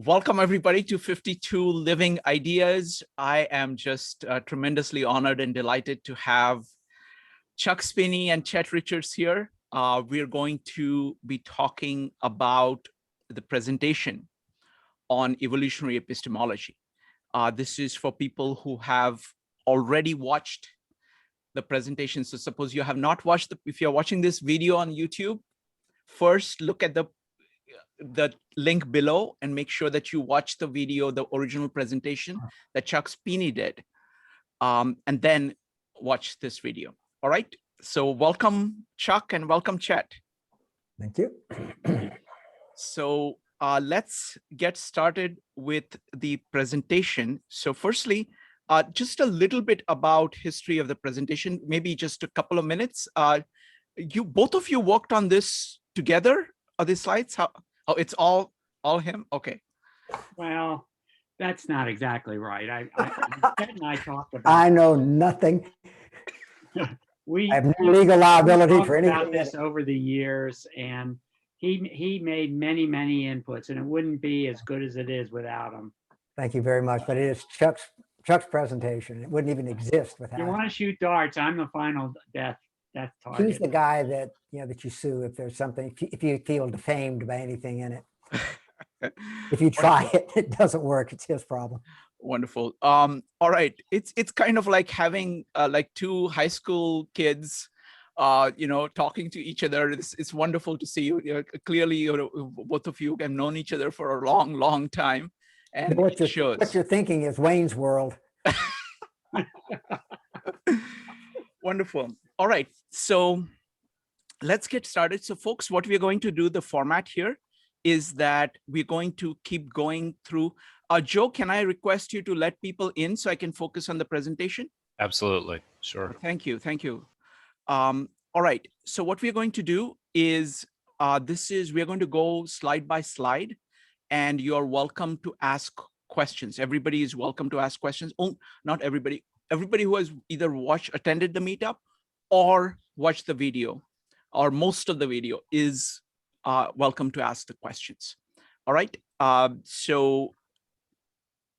Welcome everybody to 52 Living Ideas. I am just tremendously honored and delighted to have Chuck Spinney and Chet Richards here. We're going to be talking about the presentation on evolutionary epistemology. This is for people who have already watched the presentation. So suppose you have not watched, if you're watching this video on YouTube, first look at the link below and make sure that you watch the video, the original presentation that Chuck Spinney did, and then watch this video. All right. So welcome, Chuck, and welcome, Chet. Thank you. So let's get started with the presentation. So firstly, just a little bit about history of the presentation, maybe just a couple of minutes. Both of you worked on this together, are these slides? Oh, it's all him? Okay. Well, that's not exactly right. Chet and I talked about. I know nothing. I have no legal liability for anything about this over the years, and he made many inputs, and it wouldn't be as good as it is without him. Thank you very much. But it is Chuck's presentation. It wouldn't even exist without. You want to shoot darts? I'm the final death target. He's the guy that that you sue if there's something, if you feel defamed by anything in it. If you try it doesn't work. It's his problem. Wonderful. All right. It's kind of like having like two high school kids, talking to each other. It's wonderful to see you. Clearly, both of you have known each other for a long time, and what you're thinking is Wayne's World. Wonderful. All right. So let's get started. So folks, what we're going to do, the format here is that we're going to keep going through. Joe, can I request you to let people in so I can focus on the presentation? Absolutely. Sure. Thank you. Thank you. All right. So what we're going to do is, we're going to go slide by slide, and you're welcome to ask questions. Everybody is welcome to ask questions. Oh, not everybody. Everybody who has either attended the meetup or watched the video, or most of the video, is welcome to ask the questions. All right. So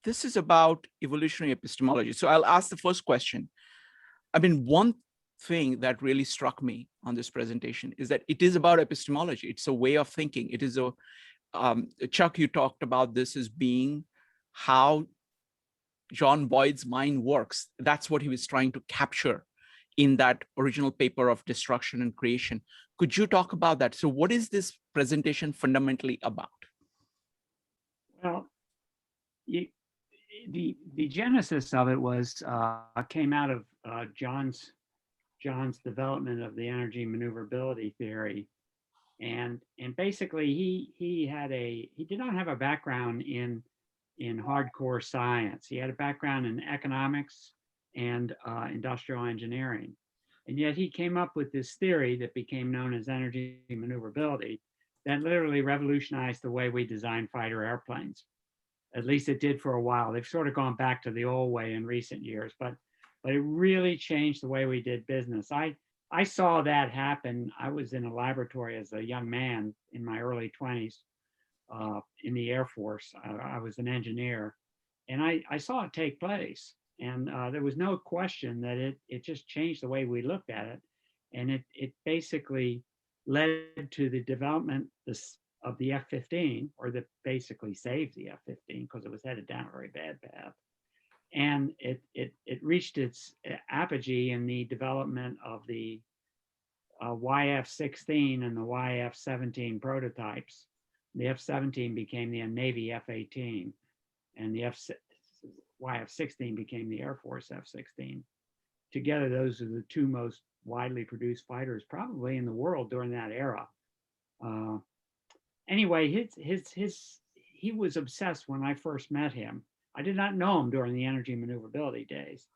this is about evolutionary epistemology. So I'll ask the first question. I mean, one thing that really struck me on this presentation is that it is about epistemology. It's a way of thinking. It is Chuck, you talked about this as being how John Boyd's mind works. That's what he was trying to capture in that original paper of Destruction and Creation. Could you talk about that? So what is this presentation fundamentally about? Well, the genesis of it was came out of John's development of the energy maneuverability theory, and basically he did not have a background in hardcore science. He had a background in economics and industrial engineering. And yet he came up with this theory that became known as energy maneuverability that literally revolutionized the way we design fighter airplanes. At least it did for a while. They've sort of gone back to the old way in recent years, but it really changed the way we did business. I saw that happen. I was in a laboratory as a young man in my early 20s in the Air Force. I was an engineer, and I saw it take place. And there was no question that it just changed the way we looked at it. And it basically led to the development of the F-15, or that basically saved the F-15 because it was headed down a very bad path. And it reached its apogee in the development of the YF-16 and the YF-17 prototypes. The F-17 became the Navy F-18, and the YF-16 became the Air Force F-16. Together, those are the two most widely produced fighters probably in the world during that era. Anyway, he was obsessed when I first met him. I did not know him during the energy maneuverability days.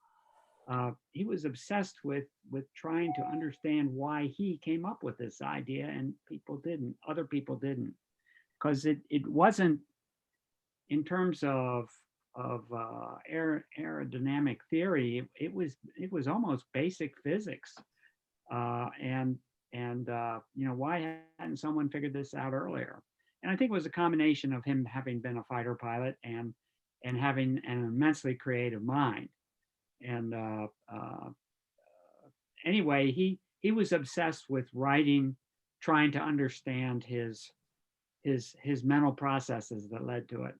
He was obsessed with trying to understand why he came up with this idea and other people didn't. Because it wasn't, in terms of aerodynamic theory, it was almost basic physics, and why hadn't someone figured this out earlier? I think it was a combination of him having been a fighter pilot and having an immensely creative mind. And anyway, he was obsessed with writing, trying to understand his mental processes that led to it.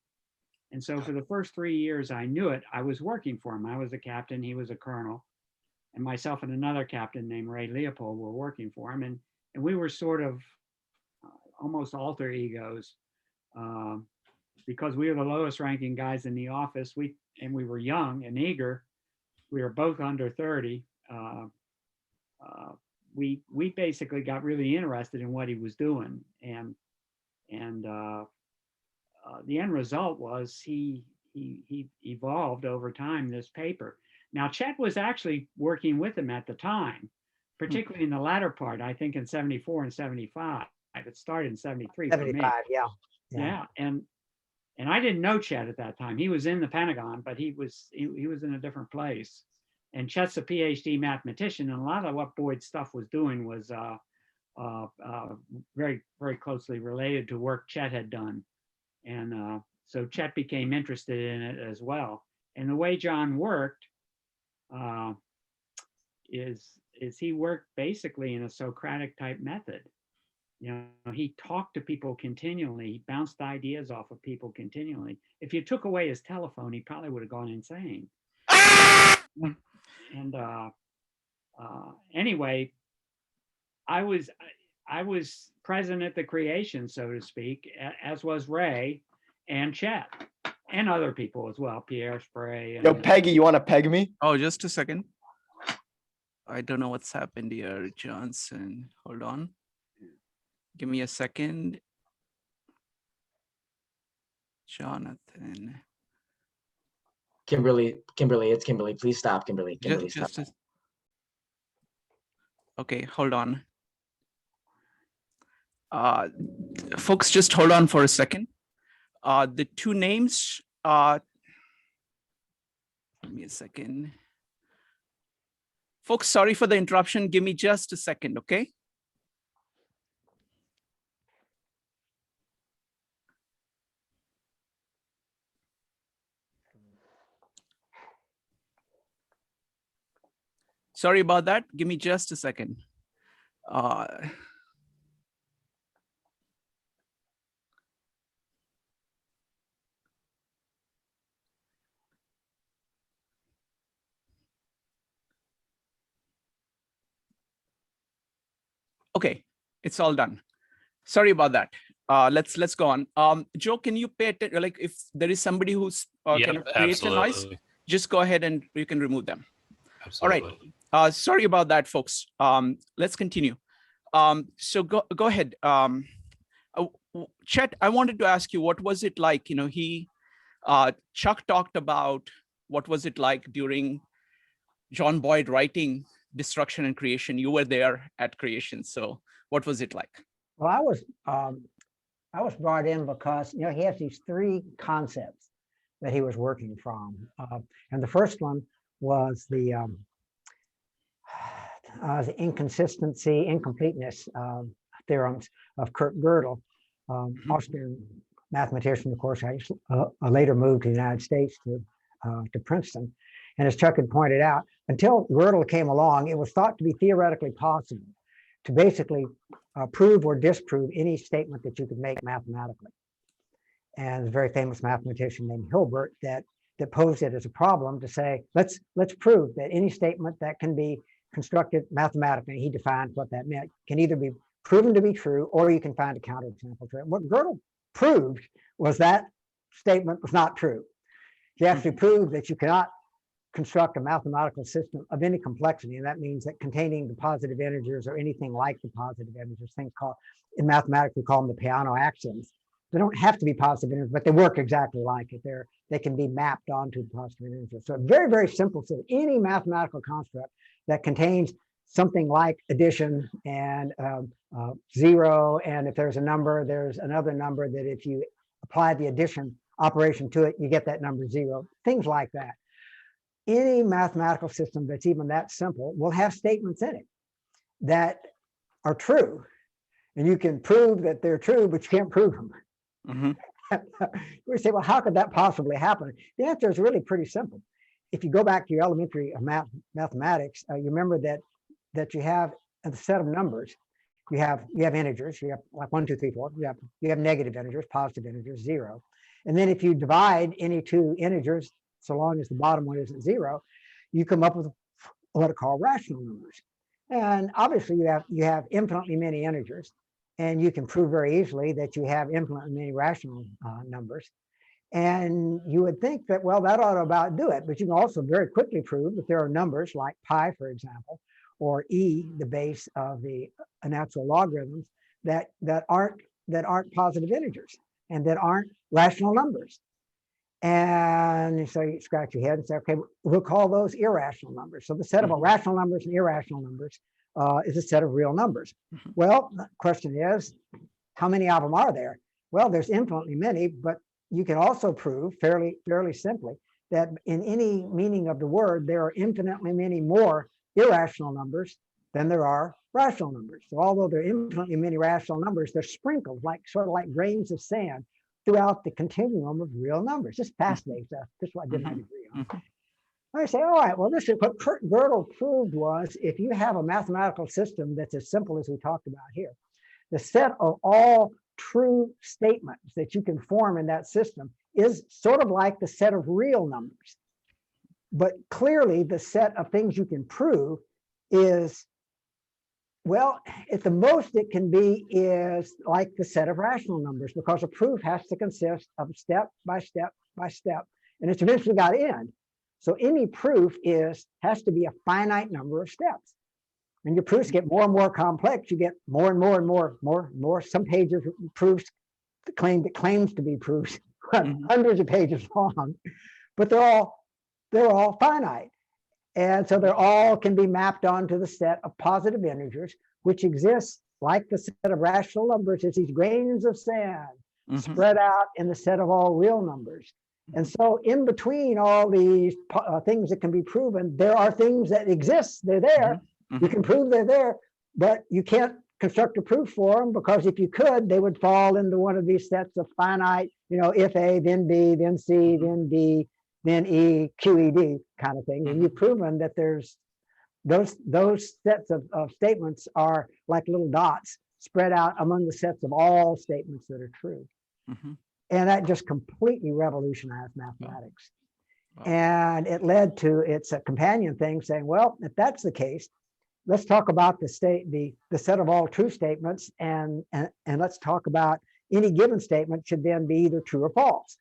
And so for the first 3 years I knew it, I was working for him. I was a captain, he was a colonel, and myself and another captain named Ray Leopold were working for him. And we were sort of almost alter egos, because we were the lowest ranking guys in the office. We were young and eager. We were both under 30. We basically got really interested in what he was doing, and the end result was he evolved over time this paper. Now, Chet was actually working with him at the time, particularly in the latter part, I think in 74 and 75. It started in 73 for me. 75, yeah. Yeah. And I didn't know Chet at that time. He was in the Pentagon, but he was in a different place. And Chet's a PhD mathematician, and a lot of what Boyd's stuff was doing was very, very closely related to work Chet had done. And so Chet became interested in it as well. And the way John worked is he worked basically in a Socratic type method. You know, he talked to people continually. He bounced ideas off of people continually. If you took away his telephone, he probably would have gone insane. And anyway, I was present at the creation, so to speak, as was Ray and Chet and other people as well, Pierre Spray. Yo, Peggy, you want to peg me? Oh, just a second. I don't know what's happened here, Johnson. Hold on. Give me a second. Jonathan. Kimberly, it's Kimberly. Please stop, Kimberly. Kimberly, stop. Okay, hold on. Folks, just hold on for a second. The two names, give me a second. Folks, sorry for the interruption. Give me just a second, okay? Sorry about that. Give me just a second. Okay, it's all done. Sorry about that. Let's go on. Joe, can you pay attention? Like, if there is somebody who's kind of creates a noise, just go ahead and you can remove them. Absolutely. All right. Sorry about that, folks. Let's continue. So go ahead. Chet, I wanted to ask you, what was it like? You know, Chuck talked about what was it like during John Boyd writing Destruction and Creation. You were there at creation. So what was it like? Well, I was brought in because, you know, he has these three concepts that he was working from. And the first one was the incompleteness theorems of Kurt Gödel, Austrian mathematician, of course. I later moved to the United States to Princeton. And as Chuck had pointed out, until Gödel came along, it was thought to be theoretically possible to basically prove or disprove any statement that you could make mathematically. And a very famous mathematician named Hilbert that posed it as a problem to say, let's prove that any statement that can be constructed mathematically, he defined what that meant, can either be proven to be true or you can find a counterexample to it. What Gödel proved was that statement was not true. He actually proved that you cannot construct a mathematical system of any complexity, and that means that containing the positive integers or anything like the positive integers, things called, in mathematics we call them the Peano axioms. They don't have to be positive integers, but they work exactly like it. They can be mapped onto the positive integers. So a very, very simple system. Any mathematical construct that contains something like addition and zero, and if there's a number, there's another number that if you apply the addition operation to it, you get that number zero, things like that. Any mathematical system that's even that simple will have statements in it that are true. And you can prove that they're true, but you can't prove them. Mhm. We say, well, how could that possibly happen? The answer is really pretty simple. If you go back to your elementary mathematics, you remember that you have a set of numbers. You have integers. You have like 1, 2, 3, 4. You have negative integers, positive integers, 0. And then if you divide any two integers, so long as the bottom one isn't 0, you come up with what are called rational numbers. And obviously you have infinitely many integers, and you can prove very easily that you have infinitely many rational numbers. And you would think that, well, that ought to about do it, but you can also very quickly prove that there are numbers like pi, for example, or e, the base of the natural logarithms, that aren't positive integers and that aren't rational numbers. And so you scratch your head and say, okay, we'll call those irrational numbers. So the set of rational numbers and irrational numbers is a set of real numbers. Well, the question is, how many of them are there? Well, there's infinitely many, but you can also prove fairly simply that in any meaning of the word, there are infinitely many more irrational numbers than there are rational numbers. So although there are infinitely many rational numbers, they're sprinkled sort of like grains of sand throughout the continuum of real numbers. Just fascinating stuff. This is what I did my degree on. I say, all right, well, this is what Kurt Gödel proved was if you have a mathematical system that's as simple as we talked about here, the set of all true statements that you can form in that system is sort of like the set of real numbers. But clearly the set of things you can prove is, well, at the most it can be is like the set of rational numbers, because a proof has to consist of step by step by step, and it's eventually got to end. So any proof has to be a finite number of steps. And your proofs get more and more complex. You get more and more and more. Some pages proofs that claims to be proofs, hundreds of pages long, but they're all finite. And so they're all can be mapped onto the set of positive integers, which exists like the set of rational numbers as these grains of sand spread out in the set of all real numbers. And so in between all these things that can be proven, there are things that exist. They're there. You can prove they're there, but you can't construct a proof for them, because if you could, they would fall into one of these sets of finite, if A, then B, then C, then D, then E, QED kind of thing. And you've proven that there's those sets of statements are like little dots spread out among the sets of all statements that are true. And that just completely revolutionized mathematics. And it led to its companion thing saying, well, if that's the case, let's talk about the set of all true statements, and let's talk about any given statement should then be either true or false.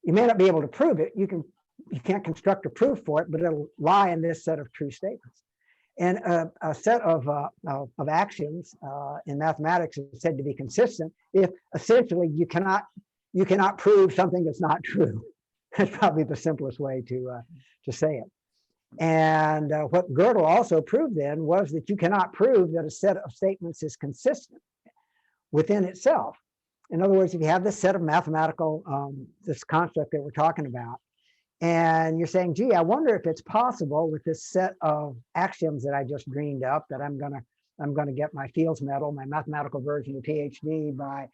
You may not be able to prove it. You can't construct a proof for it, but it'll lie in this set of true statements. And a set of axioms in mathematics is said to be consistent if essentially you cannot prove something that's not true. That's probably the simplest way to say it. And what Gödel also proved then was that you cannot prove that a set of statements is consistent within itself. In other words, if you have this set of mathematical, this construct that we're talking about, and you're saying, gee, I wonder if it's possible with this set of axioms that I just dreamed up that I'm gonna get my Fields Medal, my mathematical version of PhD by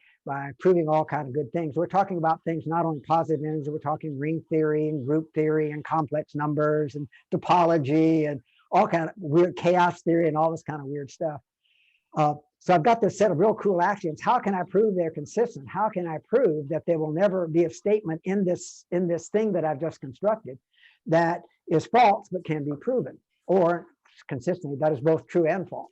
proving all kinds of good things. We're talking about things not only positive integers, we're talking ring theory and group theory and complex numbers and topology and all kind of weird chaos theory and all this kind of weird stuff. So I've got this set of real cool axioms. How can I prove they're consistent? How can I prove that there will never be a statement in this thing that I've just constructed that is false but can be proven, or consistently that is both true and false?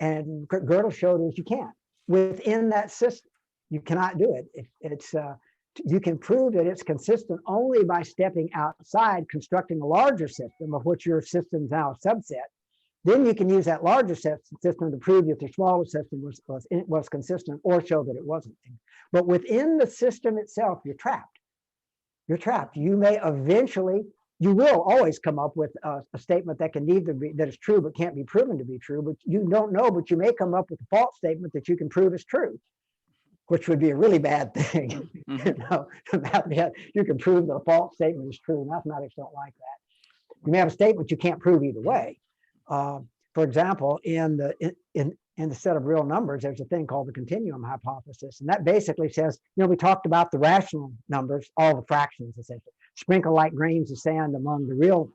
And Gödel showed us you can't. Within that system, you cannot do it. You can prove that it's consistent only by stepping outside, constructing a larger system of which your system's now a subset. Then you can use that larger system to prove that the smaller system was consistent, or show that it wasn't. But within the system itself, you're trapped. You're trapped. You will always come up with a statement that can neither be, that is true but can't be proven to be true. But you don't know. But you may come up with a false statement that you can prove is true, which would be a really bad thing. You can prove that a false statement is true. Mathematics don't like that. You may have a statement you can't prove either way. For example, in in the set of real numbers, there's a thing called the Continuum Hypothesis. And that basically says, we talked about the rational numbers, all the fractions, essentially. Sprinkle like grains of sand among the real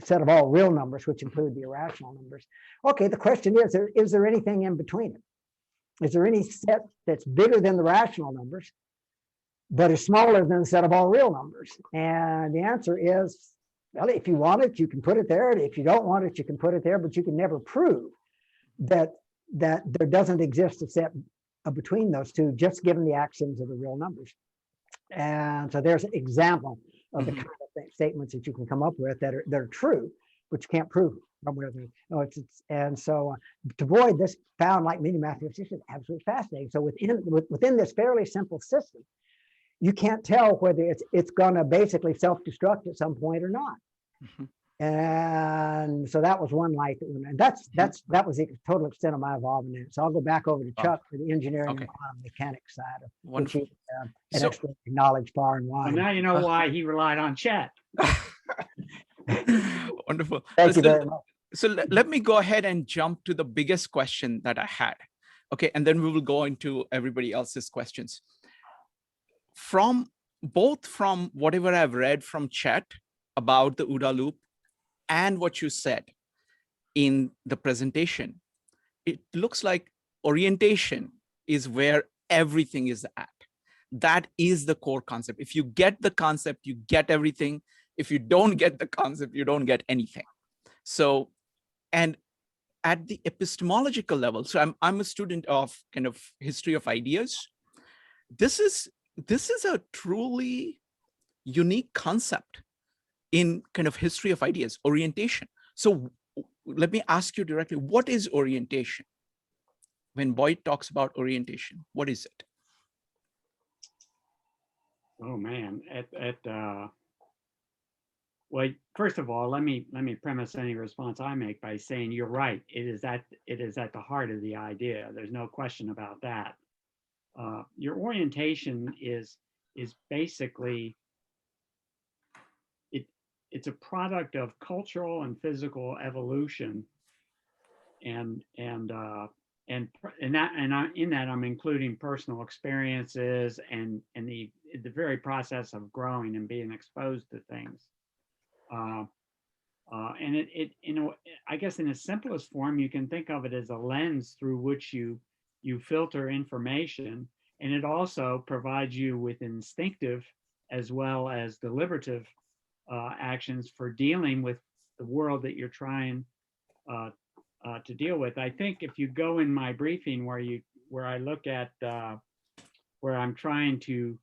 set of all real numbers, which include the irrational numbers. Okay, the question is there anything in between it? Is there any set that's bigger than the rational numbers, but is smaller than the set of all real numbers? And the answer is, well, if you want it, you can put it there. If you don't want it, you can put it there, but you can never prove that there doesn't exist a set between those two, just given the axioms of the real numbers. And so there's an example of the kind of statements that you can come up with that are true, but you can't prove them. And so to avoid this, found, like many mathematicians, absolutely fascinating. So within this fairly simple system, you can't tell whether it's going to basically self-destruct at some point or not. And so that was one light, and that was the total extent of my involvement in it. So I'll go back over to Chuck for the engineering and mechanics side, of which he had extra knowledge far and wide. Well, now you know why he relied on Chet. Wonderful. Thank you very much. So let me go ahead and jump to the biggest question that I had. Okay, and then we will go into everybody else's questions. From whatever I've read from Chet about the OODA loop and what you said in the presentation, it looks like orientation is where everything is at. That is the core concept. If you get the concept, you get everything. If you don't get the concept, you don't get anything. So, and at the epistemological level, so I'm a student of kind of history of ideas. This is a truly unique concept in kind of history of ideas, orientation. So let me ask you directly, what is orientation? When Boyd talks about orientation, what is it? Oh man, well, first of all, let me premise any response I make by saying you're right. It is at the heart of the idea. There's no question about that. Your orientation is basically it's a product of cultural and physical evolution, and in that I'm including personal experiences and the very process of growing and being exposed to things. And I guess in its simplest form, you can think of it as a lens through which you filter information, and it also provides you with instinctive as well as deliberative actions for dealing with the world that you're trying to deal with. I think if you go in my briefing where I look at where I'm trying to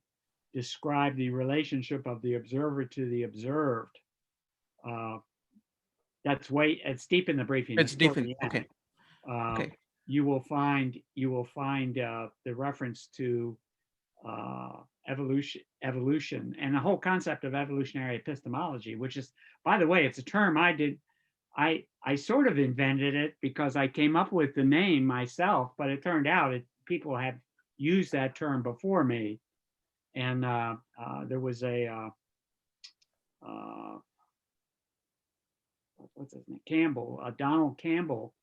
describe the relationship of the observer to the observed, it's deep in the briefing. It's deep in, okay. Okay. You will find the reference to evolution and the whole concept of evolutionary epistemology, which is, by the way, it's a term I sort of invented it because I came up with the name myself, but it turned out people have used that term before me. And there was what's his name? Donald Campbell,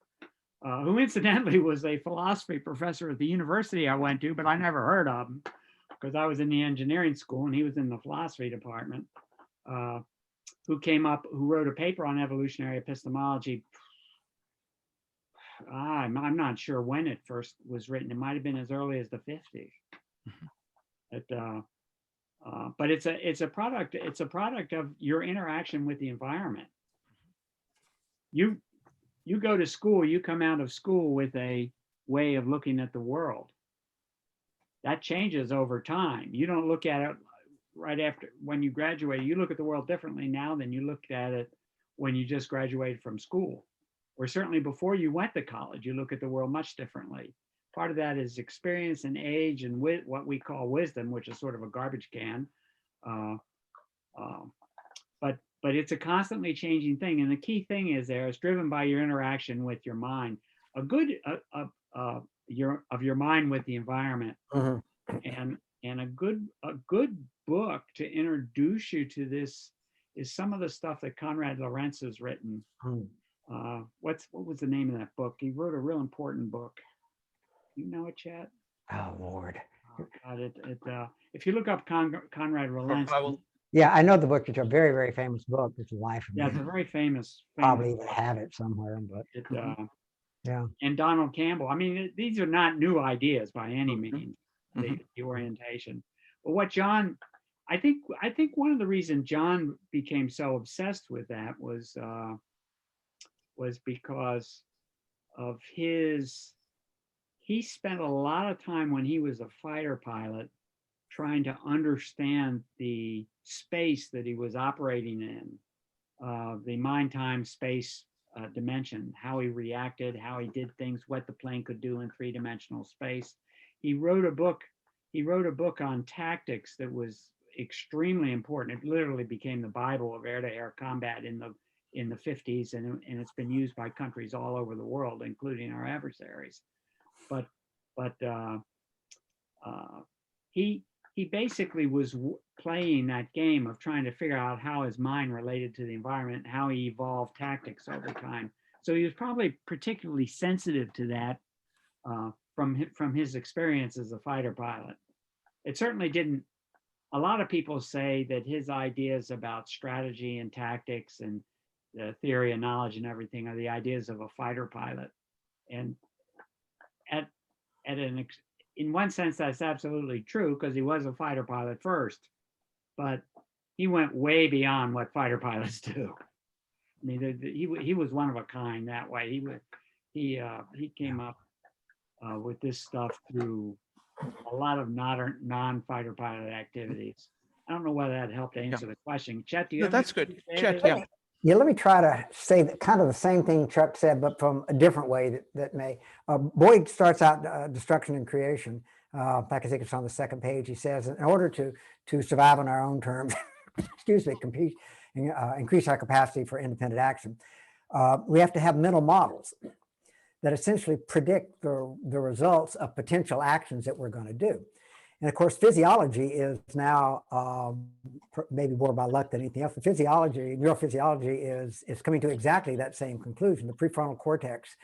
who incidentally was a philosophy professor at the university I went to, but I never heard of him because I was in the engineering school and he was in the philosophy department, who wrote a paper on evolutionary epistemology. I'm not sure when it first was written. It might have been as early as the 50s. But it's a product of your interaction with the environment. You go to school, you come out of school with a way of looking at the world. That changes over time. You don't look at it right after when you graduate. You look at the world differently now than you looked at it when you just graduated from school, or certainly before you went to college. You look at the world much differently. Part of that is experience and age and what we call wisdom, which is sort of a garbage can. But it's a constantly changing thing. And the key thing is it's driven by your interaction with your mind, of your mind with the environment. And a good book to introduce you to this is some of the stuff that Konrad Lorenz has written. What was the name of that book? He wrote a real important book. You know it, Chet? Oh, Lord. Oh, God, if you look up Conrad Rolensky, Yeah, I know the book. It's a very, very famous book. It's a life of yeah, me. it's a very famous Probably even have it somewhere, but it, yeah. and Donald Campbell. I mean, these are not new ideas by any means, Mhm. the orientation. But what John, I think one of the reasons John became so obsessed with that was because of he spent a lot of time when he was a fighter pilot trying to understand the space that he was operating in, the mind, time, space dimension, how he reacted, how he did things, what the plane could do in three-dimensional space. He wrote a book. He wrote a book on tactics that was extremely important. It literally became the Bible of air-to-air combat in the 50s, and it's been used by countries all over the world, including our adversaries. But he basically was playing that game of trying to figure out how his mind related to the environment, how he evolved tactics over time. So he was probably particularly sensitive to that from his experience as a fighter pilot. It certainly didn't. A lot of people say that his ideas about strategy and tactics and the theory of knowledge and everything are the ideas of a fighter pilot. And at in one sense, that's absolutely true because he was a fighter pilot first, but he went way beyond what fighter pilots do. I mean, he was one of a kind that way. He came up with this stuff through a lot of non-fighter pilot activities. I don't know whether that helped answer the question. Chet, do you No, have that's anything good. to say Chet, to yeah. that? Yeah, let me try to say that kind of the same thing Chuck said, but from a different way that may. Boyd starts out destruction and creation. In fact, I think it's on the second page. He says, in order to survive on our own terms, excuse me, compete, increase our capacity for independent action, we have to have mental models that essentially predict the results of potential actions that we're going to do. And of course, physiology is now maybe more by luck than anything else. The physiology, neurophysiology is coming to exactly that same conclusion. The prefrontal cortex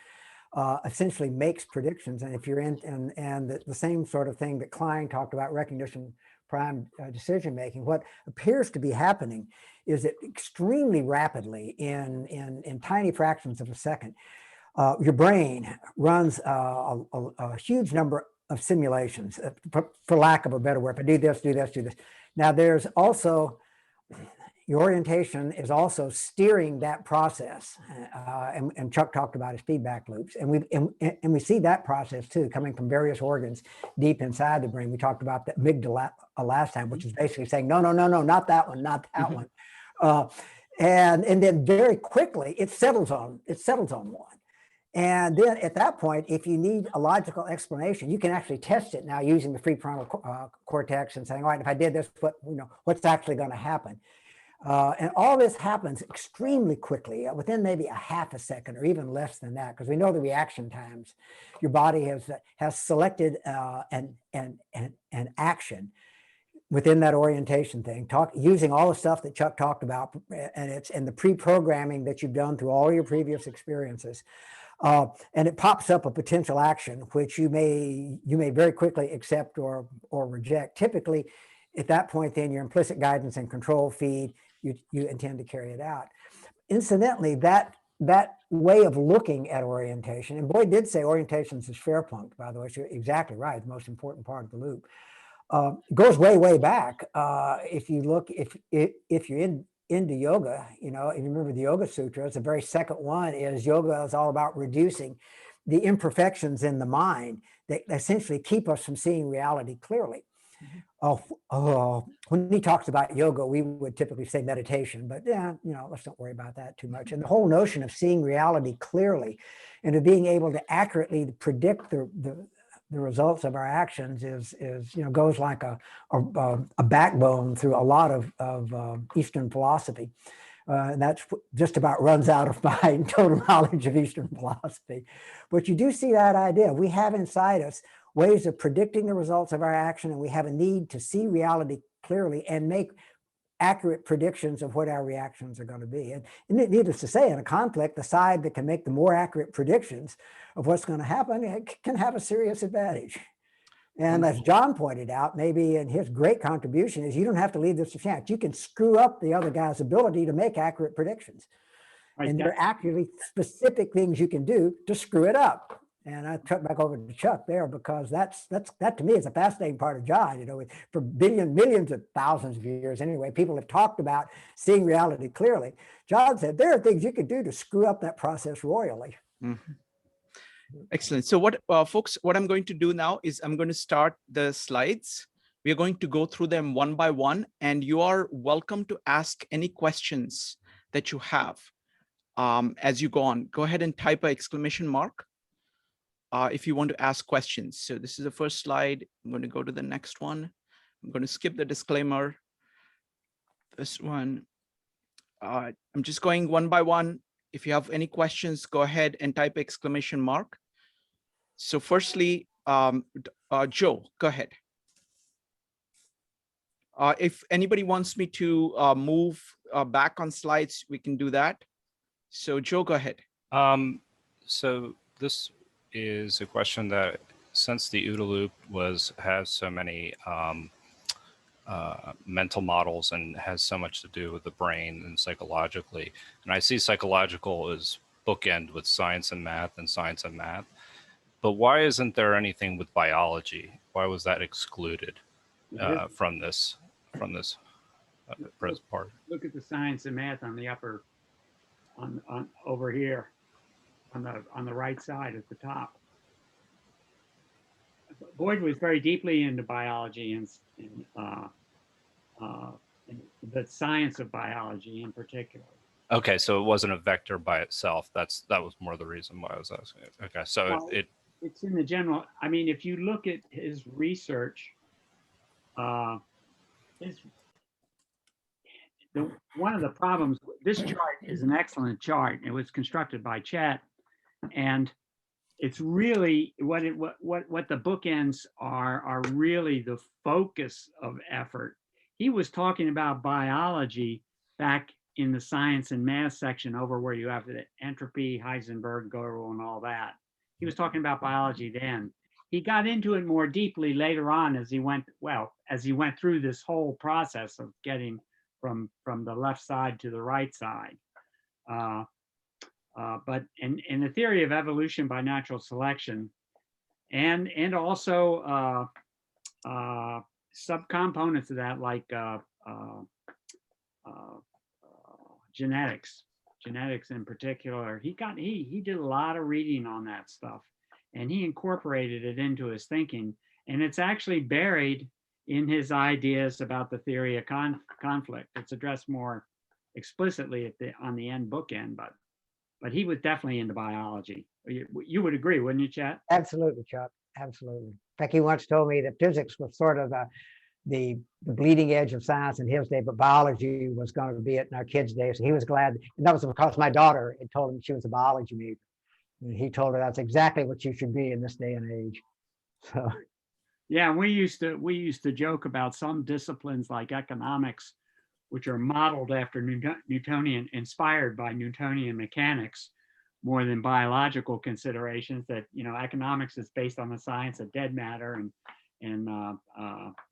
essentially makes predictions. And if you're and the same sort of thing that Klein talked about, recognition, prime decision making, what appears to be happening is that extremely rapidly in tiny fractions of a second, your brain runs a huge number of simulations, for lack of a better word. If I do this, do this, do this. Now, there's also, your orientation is also steering that process. And Chuck talked about his feedback loops. And we see that process too, coming from various organs deep inside the brain. We talked about the amygdala last time, which is basically saying, no, no, no, no, not that one, not that one. And then very quickly, it settles on one. And then at that point, if you need a logical explanation, you can actually test it now using the prefrontal cortex and saying, all right, if I did this, what's actually going to happen? And all this happens extremely quickly, within maybe a half a second or even less than that, because we know the reaction times. Your body has selected an action within that orientation thing, using all the stuff that Chuck talked about, and the pre-programming that you've done through all your previous experiences. And it pops up a potential action, which you may very quickly accept or reject. Typically, at that point, then your implicit guidance and control feed, you intend to carry it out. Incidentally, that way of looking at orientation, and Boyd did say orientation is Schwerpunkt, by the way, so you're exactly right, the most important part of the loop, goes way back. If you look, if you're into yoga, if you remember the Yoga Sutras, the very second one is yoga is all about reducing the imperfections in the mind that essentially keep us from seeing reality clearly. When he talks about yoga, we would typically say meditation, but yeah, let's not worry about that too much. And the whole notion of seeing reality clearly and of being able to accurately predict the results of our actions is goes like a backbone through a lot of Eastern philosophy. And that's just about runs out of my total knowledge of Eastern philosophy. But you do see that idea. We have inside us ways of predicting the results of our action, and we have a need to see reality clearly and make accurate predictions of what our reactions are going to be. And needless to say, in a conflict, the side that can make the more accurate predictions of what's going to happen can have a serious advantage. And as John pointed out, maybe in his great contribution is you don't have to leave this to chance. You can screw up the other guy's ability to make accurate predictions. Right, and there are actually specific things you can do to screw it up. And I turn back over to Chuck there, because that to me is a fascinating part of John. You know, for millions of thousands of years anyway, people have talked about seeing reality clearly. John said there are things you can do to screw up that process royally. Mm-hmm. Excellent. So what, folks, what I'm going to do now is I'm going to start the slides. We are going to go through them one by one, and you are welcome to ask any questions that you have as you go on. Go ahead and type an exclamation mark if you want to ask questions. So this is the first slide. I'm going to go to the next one. I'm going to skip the disclaimer. This one. I'm just going one by one. If you have any questions, go ahead and type exclamation mark. So firstly, Joe, go ahead. If anybody wants me to move back on slides, we can do that. So Joe, go ahead. So this is a question that, since the OODA loop has so many mental models and has so much to do with the brain and psychologically, and I see psychological as bookend with science and math, but why isn't there anything with biology? Why was that excluded from this part? Look at the science and math on the upper, on over here, on the right side at the top. Boyd was very deeply into biology and the science of biology in particular. Okay, so it wasn't a vector by itself. That was more the reason why I was asking it. Okay, so well, it's in the general. I mean, if you look at his research, one of the problems. This chart is an excellent chart. It was constructed by Chet, and it's really what the bookends are really the focus of effort. He was talking about biology back in the science and math section over where you have the entropy, Heisenberg, Gödel, and all that. He was talking about biology then. He got into it more deeply later on as he went through this whole process of getting from the left side to the right side. But in the theory of evolution by natural selection, and also subcomponents of that, like genetics in particular. He did a lot of reading on that stuff, and he incorporated it into his thinking, and it's actually buried in his ideas about the theory of conflict. It's addressed more explicitly on the end bookend, but he was definitely into biology. You would agree, wouldn't you, Chet? Absolutely, Chuck. Absolutely. In fact, he once told me that physics was sort of the bleeding edge of science in his day, but biology was going to be it in our kids' day. So he was glad. And that was because my daughter had told him she was a biology major. And he told her that's exactly what you should be in this day and age. So yeah, we used to joke about some disciplines like economics, which are modeled after Newtonian, inspired by Newtonian mechanics more than biological considerations, that, you know, economics is based on the science of dead matter, and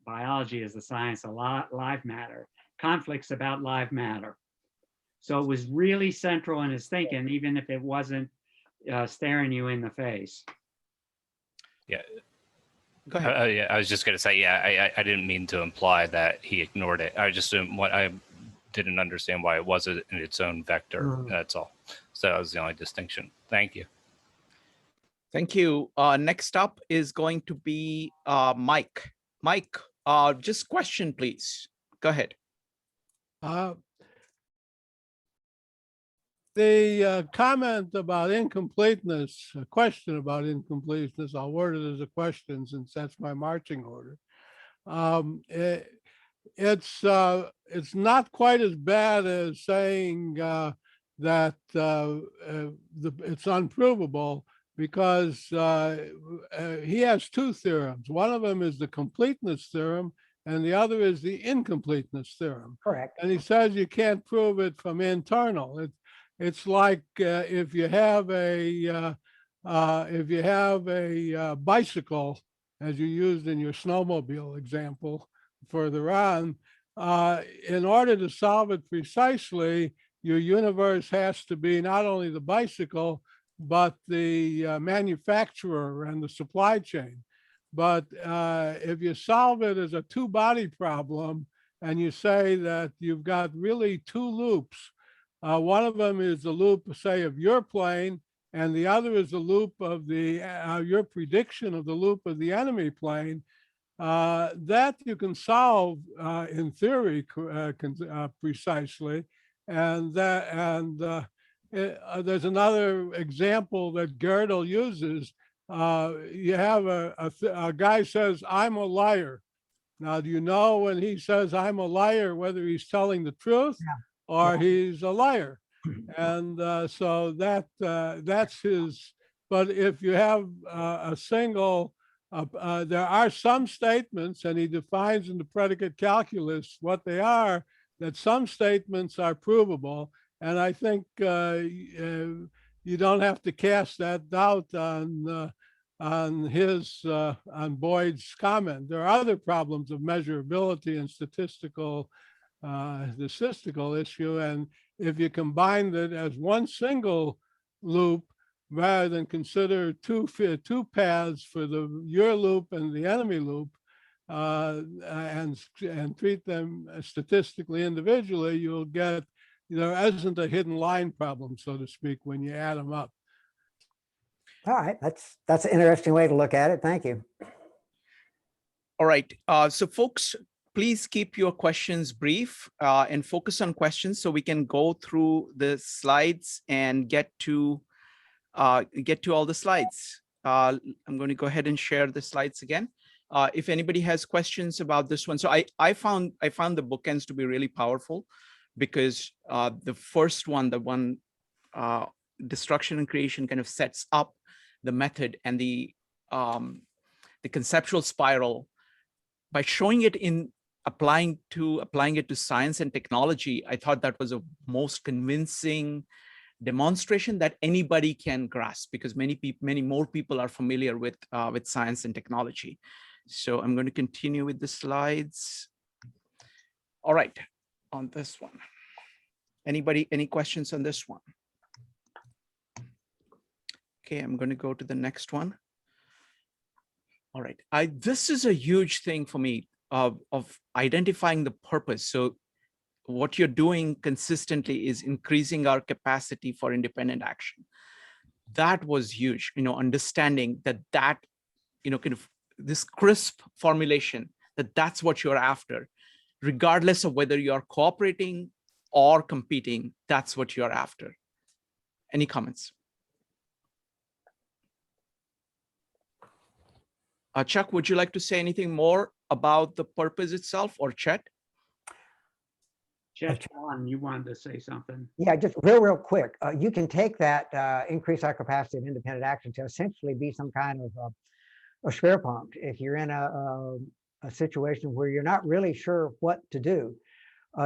biology is the science of live matter. Conflicts about live matter. So it was really central in his thinking, even if it wasn't staring you in the face. Yeah. Go ahead. Yeah, I was just going to say, yeah, I didn't mean to imply that he ignored it. I didn't understand why it wasn't in its own vector. That's all. So that was the only distinction. Thank you. Thank you. Next up is going to be Mike. Mike, just question, please. Go ahead. The comment about incompleteness, a question about incompleteness, I'll word it as a question since that's my marching order. It's not quite as bad as saying that it's unprovable, because he has two theorems. One of them is the completeness theorem, and the other is the incompleteness theorem. Correct. And he says you can't prove it from internal. It's like if you have a bicycle, as you used in your snowmobile example further on, in order to solve it precisely, your universe has to be not only the bicycle, but the manufacturer and the supply chain. But if you solve it as a two-body problem, and you say that you've got really two loops, one of them is the loop, say, of your plane, and the other is the loop of the your prediction of the loop of the enemy plane, that you can solve in theory precisely. And there's another example that Gödel uses. You have a guy says, "I'm a liar." Now, do you know when he says "I'm a liar" whether he's telling the truth or he's a liar? And so that's his. But if you have a single, there are some statements, and he defines in the predicate calculus what they are, that some statements are provable. And I think you don't have to cast that doubt on Boyd's comment. There are other problems of measurability and the statistical issue. And if you combine it as one single loop, rather than consider two paths for your loop and the enemy loop, and treat them statistically individually, you'll get, there isn't a hidden line problem, so to speak, when you add them up. All right, that's an interesting way to look at it. Thank you. All right, so folks, please keep your questions brief and focus on questions so we can go through the slides and get to all the slides. I'm going to go ahead and share the slides again. If anybody has questions about this one, so I found the bookends to be really powerful, because the first one, the one destruction and creation, kind of sets up the method and the conceptual spiral by showing it in applying it to science and technology. I thought that was a most convincing demonstration that anybody can grasp, because many more people are familiar with science and technology. So I'm going to continue with the slides. All right, on this one. Anybody, any questions on this one? Okay, I'm going to go to the next one. All right, this is a huge thing for me of identifying the purpose. So what you're doing consistently is increasing our capacity for independent action. That was huge, understanding that, kind of this crisp formulation, that's what you're after, regardless of whether you're cooperating or competing, that's what you're after. Any comments? Chuck, would you like to say anything more about the purpose itself, or Chet? Chet, you wanted to say something? Yeah, just real quick. You can take that increase our capacity of independent action to essentially be some kind of a Schwerpunkt. If you're in a situation where you're not really sure what to do,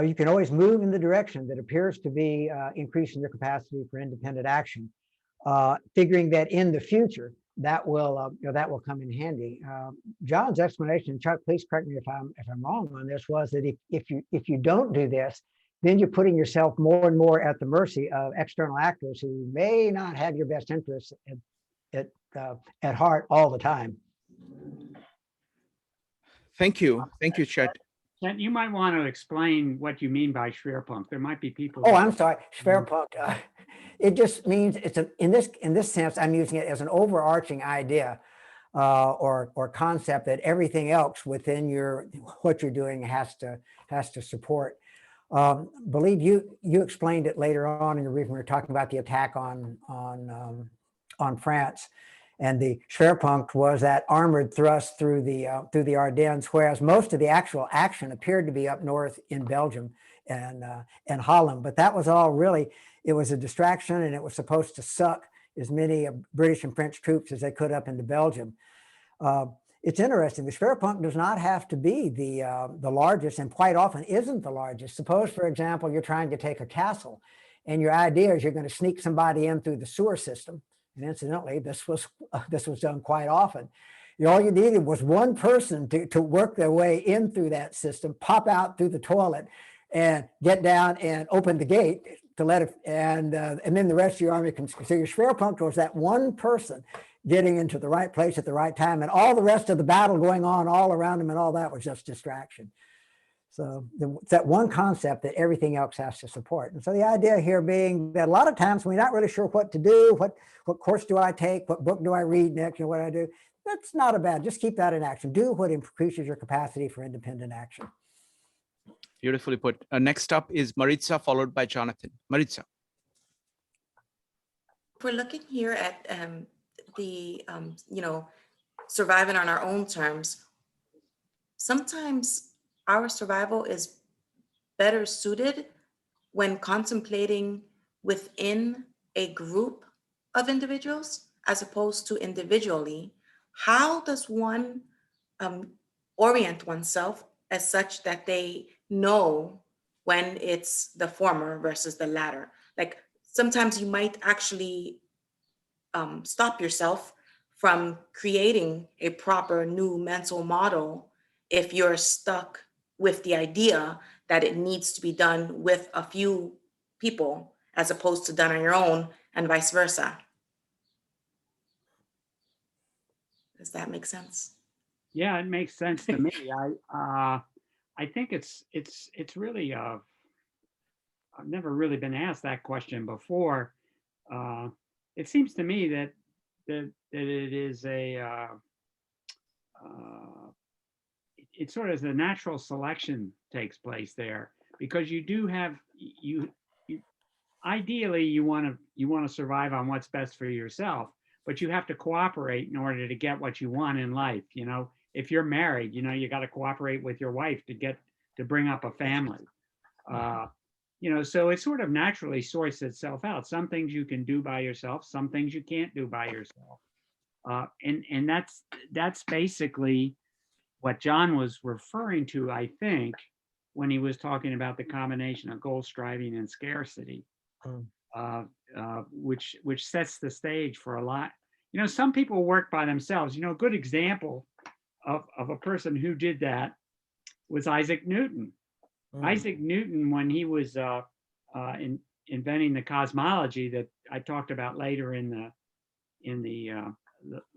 you can always move in the direction that appears to be increasing your capacity for independent action, figuring that in the future that will come in handy. John's explanation, Chuck, please correct me if I'm wrong on this, was that if you don't do this, then you're putting yourself more and more at the mercy of external actors who may not have your best interests at heart all the time. Thank you, Chet. Chet, you might want to explain what you mean by Schwerpunkt. There might be people. Oh, I'm sorry, Schwerpunkt. It just means in this sense, I'm using it as an overarching idea or concept that everything else within what you're doing has to support. Believe you explained it later on in your briefing. We were talking about the attack on France, and the Schwerpunkt was that armored thrust through the Ardennes, whereas most of the actual action appeared to be up north in Belgium and Holland. But that was all really, it was a distraction, and it was supposed to suck as many British and French troops as they could up into Belgium. it's interesting. The Schwerpunkt does not have to be the largest, and quite often isn't the largest. Suppose, for example, you're trying to take a castle, and your idea is you're going to sneak somebody in through the sewer system. And incidentally, this was done quite often. All you needed was one person to work their way in through that system, pop out through the toilet, and get down and open the gate to let it, and then the rest of your army can. So your Schwerpunkt was that one person getting into the right place at the right time, and all the rest of the battle going on all around him and all that was just distraction. So it's that one concept that everything else has to support. And so the idea here being that a lot of times we're not really sure what to do, what course do I take, what book do I read next, what do I do? That's not a bad, just keep that in action. Do what increases your capacity for independent action. Beautifully put. Next up is Maritza, followed by Jonathan. Maritza. We're looking here at surviving on our own terms. Sometimes our survival is better suited when contemplating within a group of individuals as opposed to individually. How does one orient oneself as such that they know when it's the former versus the latter? Like sometimes you might actually stop yourself from creating a proper new mental model if you're stuck with the idea that it needs to be done with a few people as opposed to done on your own, and vice versa. Does that make sense? Yeah, it makes sense to me. I think it's really I've never really been asked that question before. It seems to me that it is it's sort of the natural selection takes place there, because you do have ideally you want to survive on what's best for yourself, but you have to cooperate in order to get what you want in life. If you're married, you got to cooperate with your wife to bring up a family. So it sort of naturally sorts itself out. Some things you can do by yourself, some things you can't do by yourself. And that's basically what John was referring to, I think, when he was talking about the combination of goal striving and scarcity, which sets the stage for a lot. Some people work by themselves. A good example of a person who did that was Isaac Newton. Isaac Newton, when he was inventing the cosmology that I talked about later in the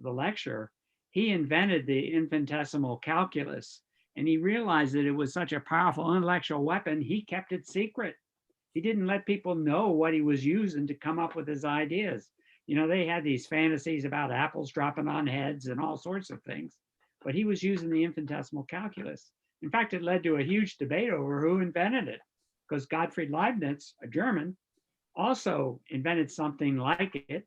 lecture, he invented the infinitesimal calculus, and he realized that it was such a powerful intellectual weapon. He kept it secret. He didn't let people know what he was using to come up with his ideas. They had these fantasies about apples dropping on heads and all sorts of things, but he was using the infinitesimal calculus. In fact, it led to a huge debate over who invented it, because Gottfried Leibniz, a German, also invented something like it.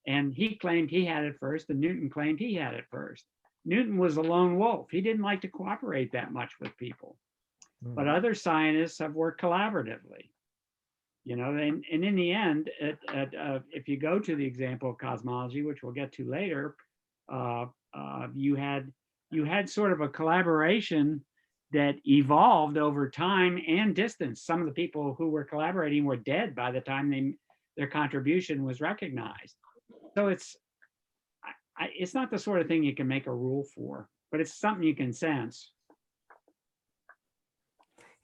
And he claimed he had it first, and Newton claimed he had it first. Newton was a lone wolf. He didn't like to cooperate that much with people. But other scientists have worked collaboratively. And in the end, if you go to the example of cosmology, which we'll get to later, you had sort of a collaboration that evolved over time and distance. Some of the people who were collaborating were dead by the time their contribution was recognized. So it's not the sort of thing you can make a rule for, but it's something you can sense.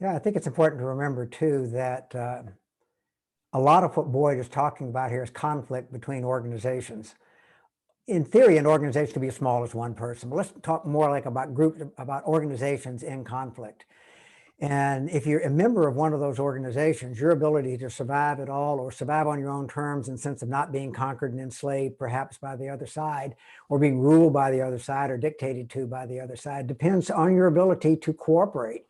Yeah, I think it's important to remember too that a lot of what Boyd is talking about here is conflict between organizations. In theory, an organization could be as small as one person, but let's talk more like about groups, about organizations in conflict. And if you're a member of one of those organizations, your ability to survive at all, or survive on your own terms in the sense of not being conquered and enslaved perhaps by the other side, or being ruled by the other side or dictated to by the other side, depends on your ability to cooperate.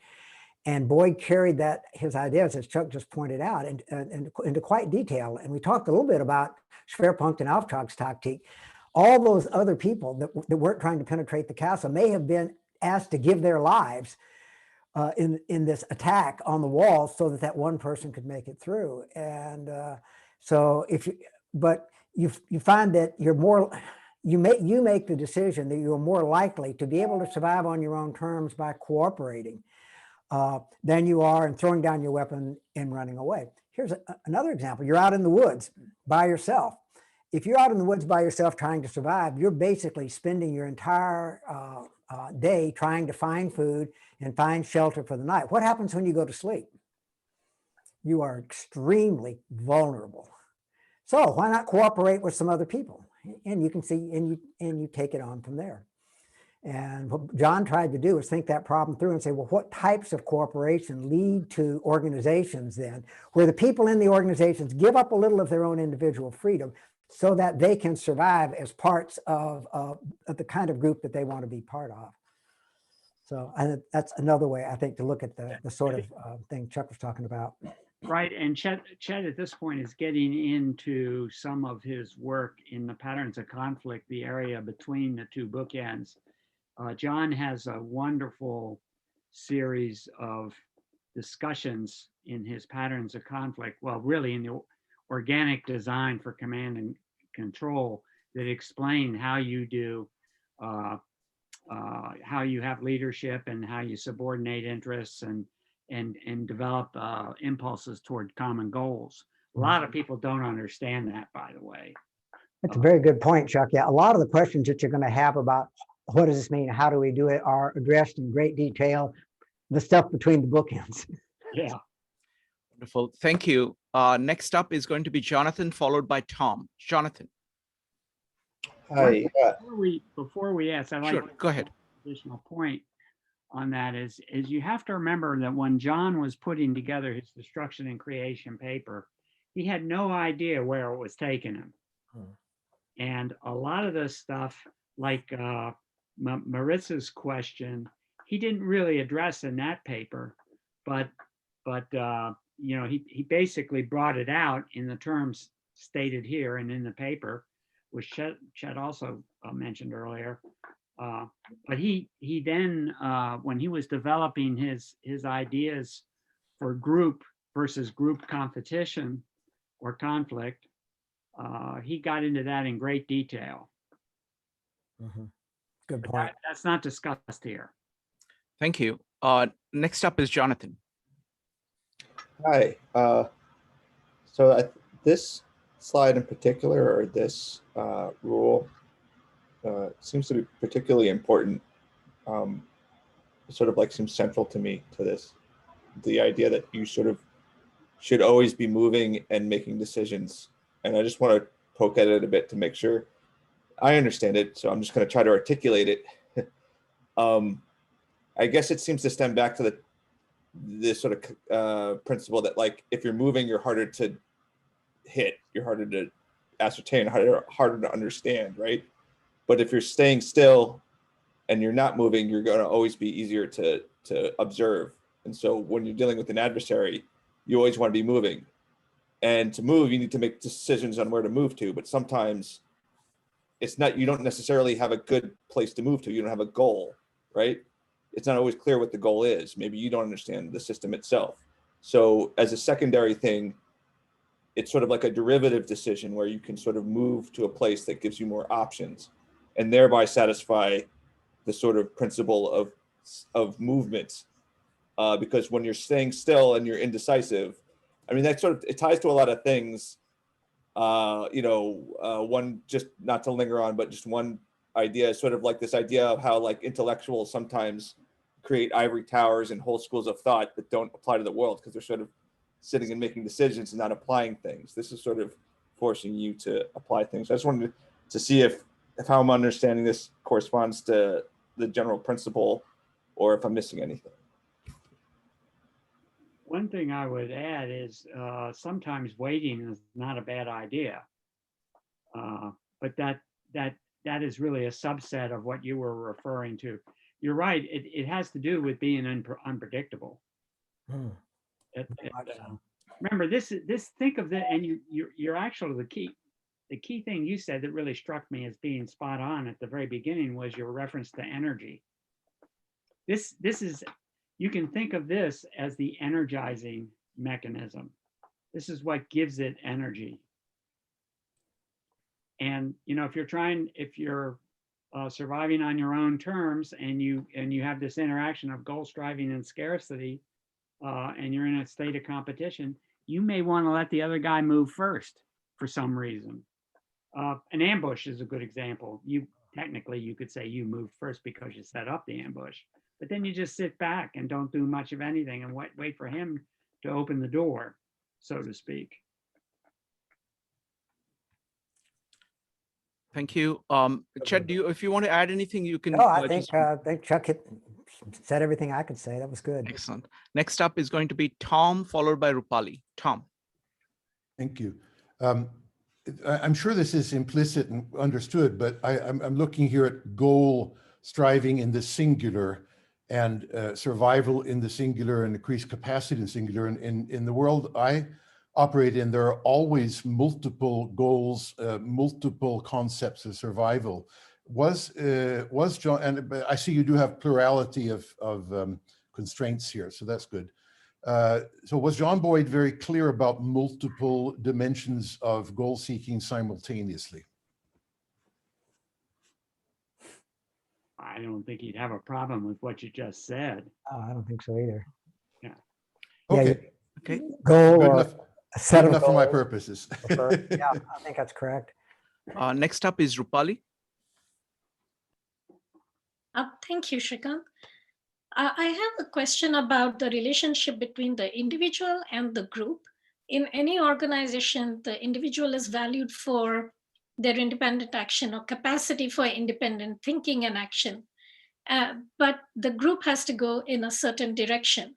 And Boyd carried his ideas, as Chuck just pointed out, into quite detail. And we talked a little bit about Schwerpunkt and Auftragstaktik. All those other people that weren't trying to penetrate the castle may have been asked to give their lives in this attack on the wall so that one person could make it through. And so you find that you're more, you make the decision that you're more likely to be able to survive on your own terms by cooperating than you are in throwing down your weapon and running away. Here's another example. You're out in the woods by yourself. If you're out in the woods by yourself trying to survive, you're basically spending your entire day trying to find food and find shelter for the night. What happens when you go to sleep? You are extremely vulnerable. So why not cooperate with some other people? And you can see, and you take it on from there. And what John tried to do is think that problem through and say, well, what types of cooperation lead to organizations then, where the people in the organizations give up a little of their own individual freedom so that they can survive as parts of the kind of group that they want to be part of. So that's another way, I think, to look at the sort of thing Chuck was talking about. Right, and Chet at this point is getting into some of his work in the patterns of conflict, the area between the two bookends. John has a wonderful series of discussions in his patterns of conflict, well, really in the organic design for command and control, that explain how you do, how you have leadership and how you subordinate interests and develop impulses toward common goals. A lot of people don't understand that, by the way. That's a very good point, Chuck. Yeah, a lot of the questions that you're going to have about what does this mean, how do we do it, are addressed in great detail, the stuff between the bookends. Yeah. Wonderful. Thank you. Next up is going to be Jonathan, followed by Tom. Jonathan. Hi. Before we ask, I'd like Sure, to go ahead. additional point on that is you have to remember that when John was putting together his destruction and creation paper, he had no idea where it was taking him. And a lot of this stuff, like Maritza's question, he didn't really address in that paper, but you know, he basically brought it out in the terms stated here and in the paper, which Chet also mentioned earlier. But he then, when he was developing his ideas for group versus group competition or conflict, he got into that in great detail. Good point. That's not discussed here. Thank you. Next up is Jonathan. Hi. So this slide in particular, or this rule, seems to be particularly important. Sort of like seems central to me to this. The idea that you sort of should always be moving and making decisions. And I just want to poke at it a bit to make sure I understand it. So I'm just going to try to articulate it. I guess it seems to stem back to this sort of principle that, like, if you're moving, you're harder to hit, you're harder to ascertain, harder to understand, right? But if you're staying still and you're not moving, you're going to always be easier to observe. And so when you're dealing with an adversary, you always want to be moving. And to move, you need to make decisions on where to move to. But sometimes it's not, you don't necessarily have a good place to move to. You don't have a goal, right? It's not always clear what the goal is. Maybe you don't understand the system itself. So as a secondary thing, it's sort of like a derivative decision where you can sort of move to a place that gives you more options and thereby satisfy the sort of principle of movement. Because when you're staying still and you're indecisive, I mean, that sort of, it ties to a lot of things. One, just not to linger on, but just one idea, sort of like this idea of how, like, intellectuals sometimes create ivory towers and whole schools of thought that don't apply to the world because they're sort of sitting and making decisions and not applying things. This is sort of forcing you to apply things. I just wanted to see if how I'm understanding this corresponds to the general principle or if I'm missing anything. One thing I would add is sometimes waiting is not a bad idea, but that is really a subset of what you were referring to. You're right. It has to do with being unpredictable. Remember this. Think of that, and you're actually the key thing you said that really struck me as being spot on at the very beginning was your reference to energy. This is, you can think of this as the energizing mechanism. This is what gives it energy. And if you're surviving on your own terms, and you have this interaction of goal striving and scarcity, and you're in a state of competition, you may want to let the other guy move first for some reason. An ambush is a good example. Technically, you could say you moved first because you set up the ambush, but then you just sit back and don't do much of anything and wait for him to open the door, so to speak. Thank you. Chet, if you want to add anything, you can. No, I think Chuck said everything I could say. That was good. Excellent. Next up is going to be Tom, followed by Rupali. Tom. Thank you. I'm sure this is implicit and understood, but I'm looking here at goal striving in the singular and survival in the singular and increased capacity in the singular. And in the world I operate in, there are always multiple goals, multiple concepts of survival. Was John, and I see you do have plurality of constraints here, so that's good. So was John Boyd very clear about multiple dimensions of goal seeking simultaneously? I don't think he'd have a problem with what you just said. Oh, I don't think so either. Yeah. Okay. Okay. Goal Good or enough, a set good of enough for my goals. purposes. Yeah, I think that's correct. Next up is Rupali. Thank you, Shrikant. I have a question about the relationship between the individual and the group. In any organization, the individual is valued for their independent action or capacity for independent thinking and action. But the group has to go in a certain direction.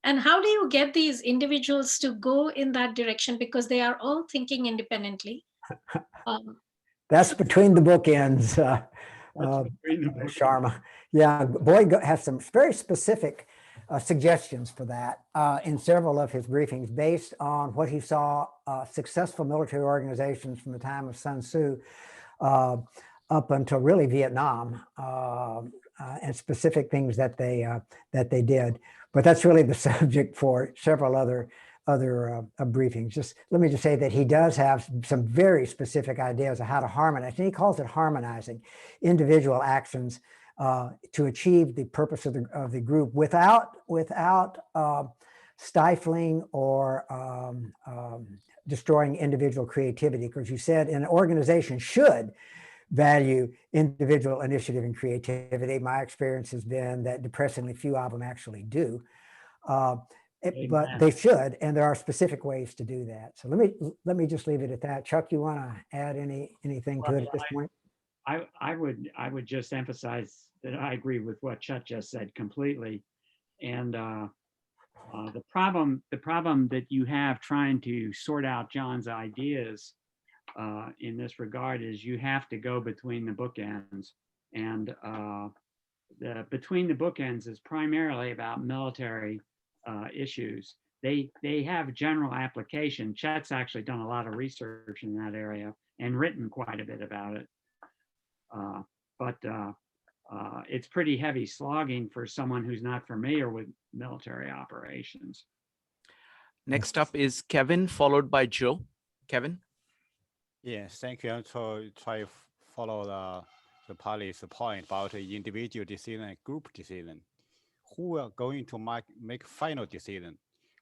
And how do you get these individuals to go in that direction? Because they are all thinking independently. That's between the bookends. Sharma. Yeah, Boyd has some very specific suggestions for that in several of his briefings based on what he saw successful military organizations from the time of Sun Tzu up until really Vietnam and specific things that they did. But that's really the subject for several other briefings. Let me just say that he does have some very specific ideas of how to harmonize, and he calls it harmonizing individual actions to achieve the purpose of the group without stifling or destroying individual creativity. Because you said an organization should value individual initiative and creativity. My experience has been that depressingly few of them actually do. But they should, and there are specific ways to do that. So let me just leave it at that. Chuck, you want to add anything to it at this point? I would just emphasize that I agree with what Chuck just said completely. And the problem that you have trying to sort out John's ideas in this regard is you have to go between the bookends, and between the bookends is primarily about military issues. They have general application. Chet's actually done a lot of research in that area and written quite a bit about it. But it's pretty heavy slogging for someone who's not familiar with military operations. Next up is Kevin, followed by Joe. Kevin. Yes, thank you. To try to follow the party's point about individual decision and group decision. Who are going to make final decision?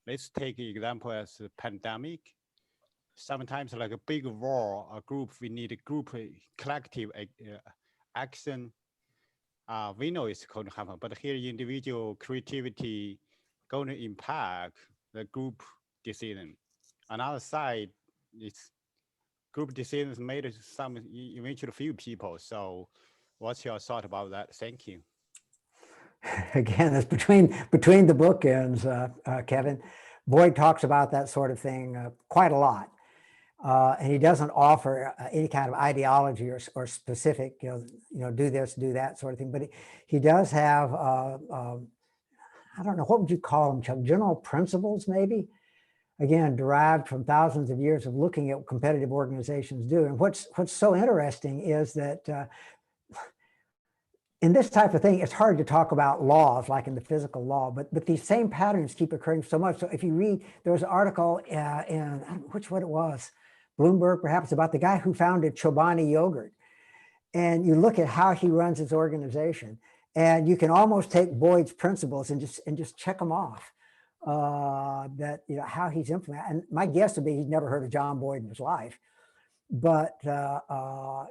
Let's take an example as a pandemic. Sometimes like a big war, a group, we need a group collective action. We know it's going to happen, but here individual creativity going to impact the group decision. Another side, it's group decisions made some eventually few people. So what's your thought about that? Thank you. Again, it's between the bookends, Kevin. Boyd talks about that sort of thing quite a lot. And he doesn't offer any kind of ideology or specific, do this, do that sort of thing. But he does have, I don't know, what would you call them, Chuck? General principles, maybe? Again, derived from thousands of years of looking at what competitive organizations do. And what's so interesting is that in this type of thing, it's hard to talk about laws like in the physical law, but these same patterns keep occurring so much. So if you read, there was an article in which one it was, Bloomberg, perhaps, about the guy who founded Chobani Yogurt. And you look at how he runs his organization, and you can almost take Boyd's principles and just check them off. That, you know, how he's implemented. And my guess would be he's never heard of John Boyd in his life, but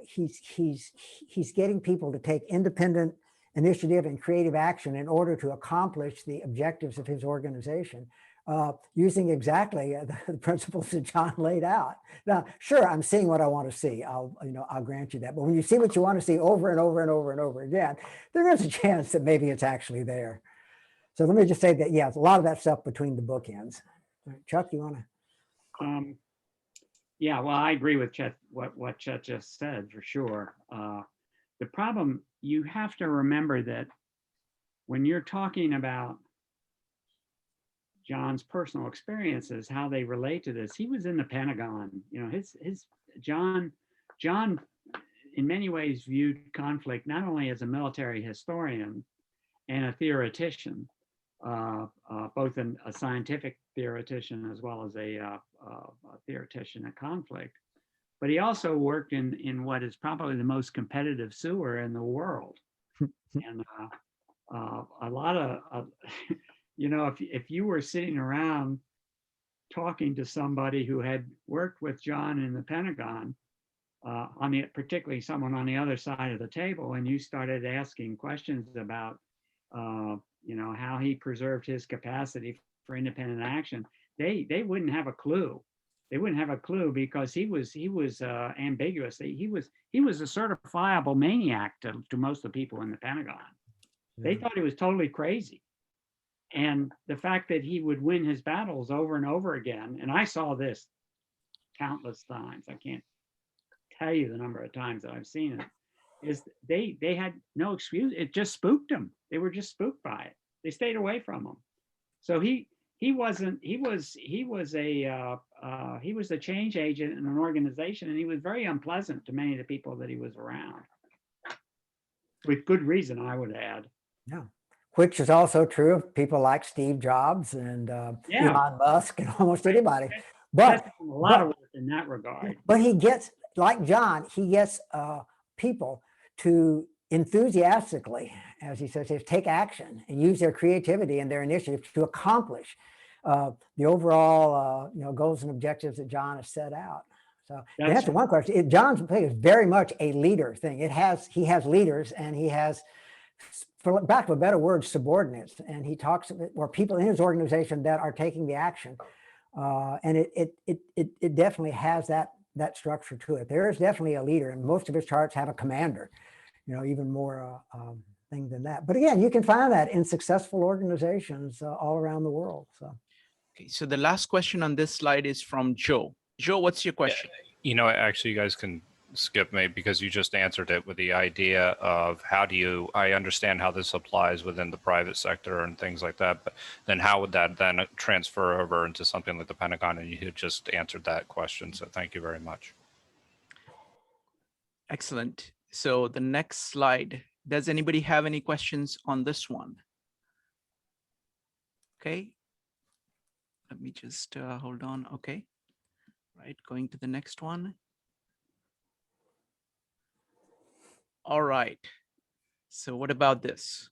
he's getting people to take independent initiative and creative action in order to accomplish the objectives of his organization, using exactly the principles that John laid out. Now, sure, I'm seeing what I want to see. I'll grant you that. But when you see what you want to see over and over and over and over again, there is a chance that maybe it's actually there. So let me just say that, yeah, a lot of that stuff between the bookends. Chuck, you want to? Yeah, well, I agree with Chet, what Chet just said, for sure. The problem, you have to remember that when you're talking about John's personal experiences, how they relate to this, he was in the Pentagon. You know, John in many ways viewed conflict not only as a military historian and a theoretician, both a scientific theoretician as well as a theoretician of conflict, but he also worked in what is probably the most competitive sewer in the world. And a lot of, you know, if you were sitting around talking to somebody who had worked with John in the Pentagon, particularly someone on the other side of the table, and you started asking questions about, you know, how he preserved his capacity for independent action, they wouldn't have a clue. They wouldn't have a clue because he was ambiguous. He was a certifiable maniac to most of the people in the Pentagon. They thought he was totally crazy. And the fact that he would win his battles over and over again, and I saw this countless times, I can't tell you the number of times that I've seen it, is they had no excuse. It just spooked them. They were just spooked by it. They stayed away from him. So he was a change agent in an organization, and he was very unpleasant to many of the people that he was around. With good reason, I would add. Yeah. Which is also true of people like Steve Jobs and Elon Musk and almost anybody. But a lot of work in that regard. But he gets, like John, he gets people to enthusiastically, as he says, take action and use their creativity and their initiative to accomplish the overall goals and objectives that John has set out. So to answer one question, John's thing is very much a leader thing. He has leaders, and he has, for lack of a better word, subordinates, and he talks or people in his organization that are taking the action, and it definitely has that structure to it. There is definitely a leader, and most of his charts have a commander, even more thing than that. But again, you can find that in successful organizations all around the world. So, okay, so the last question on this slide is from Joe. Joe, what's your question? Actually, you guys can skip me because you just answered it with the idea of I understand how this applies within the private sector and things like that, but then how would that then transfer over into something like the Pentagon? And you had just answered that question. So thank you very much. Excellent. So the next slide, does anybody have any questions on this one? Okay. Let me just hold on. Okay. Right. Going to the next one. All right. So what about this?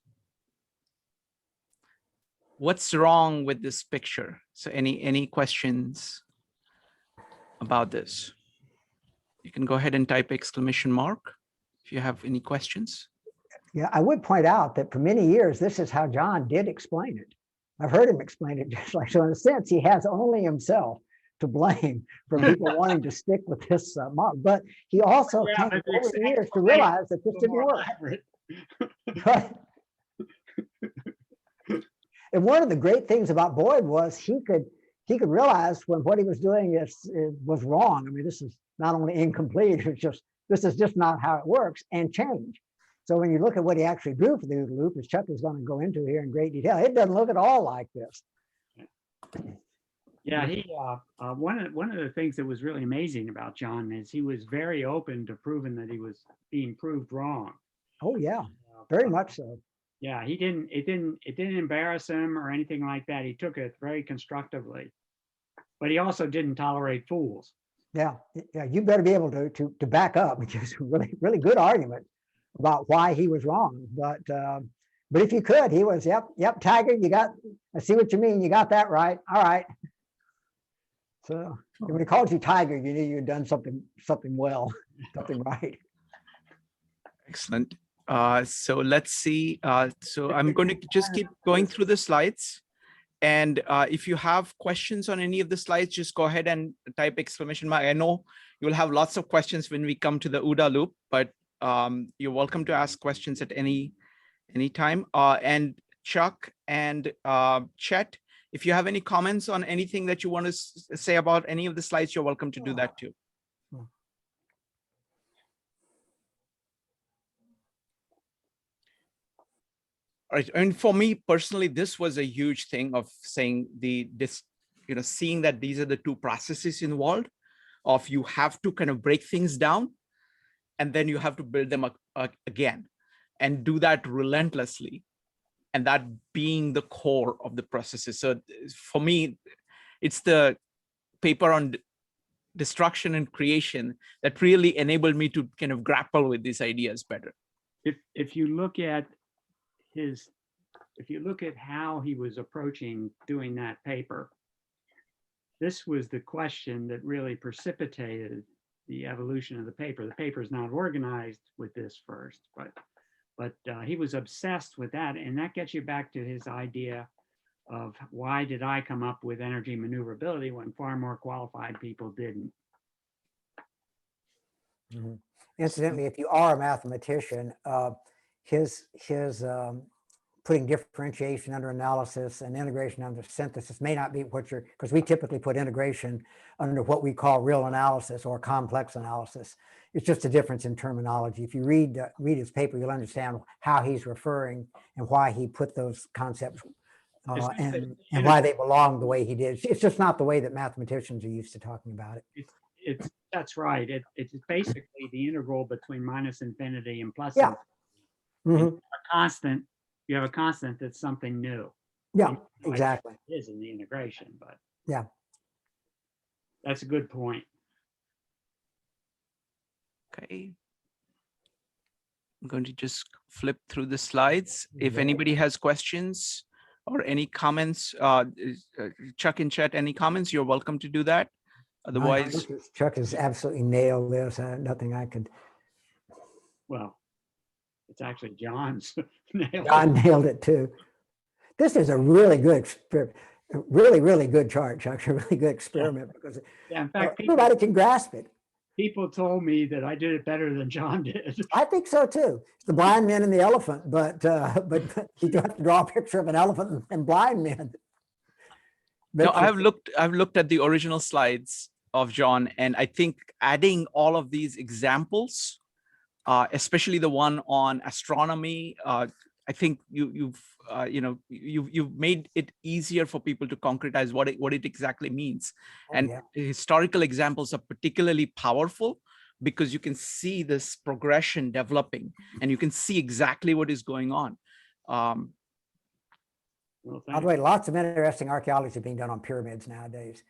What's wrong with this picture? So any questions about this? You can go ahead and type exclamation mark if you have any questions. Yeah, I would point out that for many years, this is how John did explain it. I've heard him explain it just like, so in a sense, he has only himself to blame for people wanting to stick with this model. But he also came over the years to realize that this didn't work. Right. And one of the great things about Boyd was he could realize when what he was doing was wrong. I mean, this is not only incomplete, this is just not how it works, and change. So when you look at what he actually drew for the OODA loop, as Chuck is going to go into here in great detail, it doesn't look at all like this. Yeah, one of the things that was really amazing about John is he was very open to proving that he was being proved wrong. Oh yeah, very much so. Yeah, it didn't embarrass him or anything like that. He took it very constructively, but he also didn't tolerate fools. Yeah, yeah, you better be able to back up because really good argument about why he was wrong. But if you could, he was, yep, Tiger, I see what you mean. You got that right. All right. So when he called you Tiger, you knew you'd done something well, something right. Excellent. So let's see. So I'm going to just keep going through the slides. And if you have questions on any of the slides, just go ahead and type exclamation mark. I know you'll have lots of questions when we come to the OODA loop, but you're welcome to ask questions at any time. And Chuck and Chet, if you have any comments on anything that you want to say about any of the slides, you're welcome to do that too. All right, and for me personally, this was a huge thing of saying seeing that these are the two processes involved. Of you have to kind of break things down, and then you have to build them again, and do that relentlessly, and that being the core of the processes. So for me, it's the paper on destruction and creation that really enabled me to kind of grapple with these ideas better. If you look at how he was approaching doing that paper, this was the question that really precipitated the evolution of the paper. The paper is not organized with this first, but he was obsessed with that, and that gets you back to his idea of why did I come up with energy maneuverability when far more qualified people didn't. Mm-hmm. Incidentally, if you are a mathematician, his putting differentiation under analysis and integration under synthesis may not be what you're, because we typically put integration under what we call real analysis or complex analysis. It's just a difference in terminology. If you read his paper, you'll understand how he's referring and why he put those concepts and why they belong the way he did. It's just not the way that mathematicians are used to talking about it. That's right. It's basically the integral between minus infinity and plus yeah. Infinity. Mm-hmm. You have a constant that's something new. Yeah, exactly. It is in the integration, but yeah, that's a good point. Okay. I'm going to just flip through the slides. If anybody has questions or any comments, Chuck and Chet, any comments, you're welcome to do that. Otherwise, Chuck has absolutely nailed this. Nothing I could. Well, it's actually John's. John nailed it too. This is a really good experiment. Really good chart, Chuck. A really good experiment because in fact, everybody can grasp it. People told me that I did it better than John did. I think so too. It's the blind men and the elephant, but you have to draw a picture of an elephant and blind men. But no, I've looked at the original slides of John, and I think adding all of these examples, especially the one on astronomy, I think you've made it easier for people to concretize what it exactly means. Historical examples are particularly powerful because you can see this progression developing, and you can see exactly what is going on. By the way, lots of interesting archaeology being done on pyramids nowadays.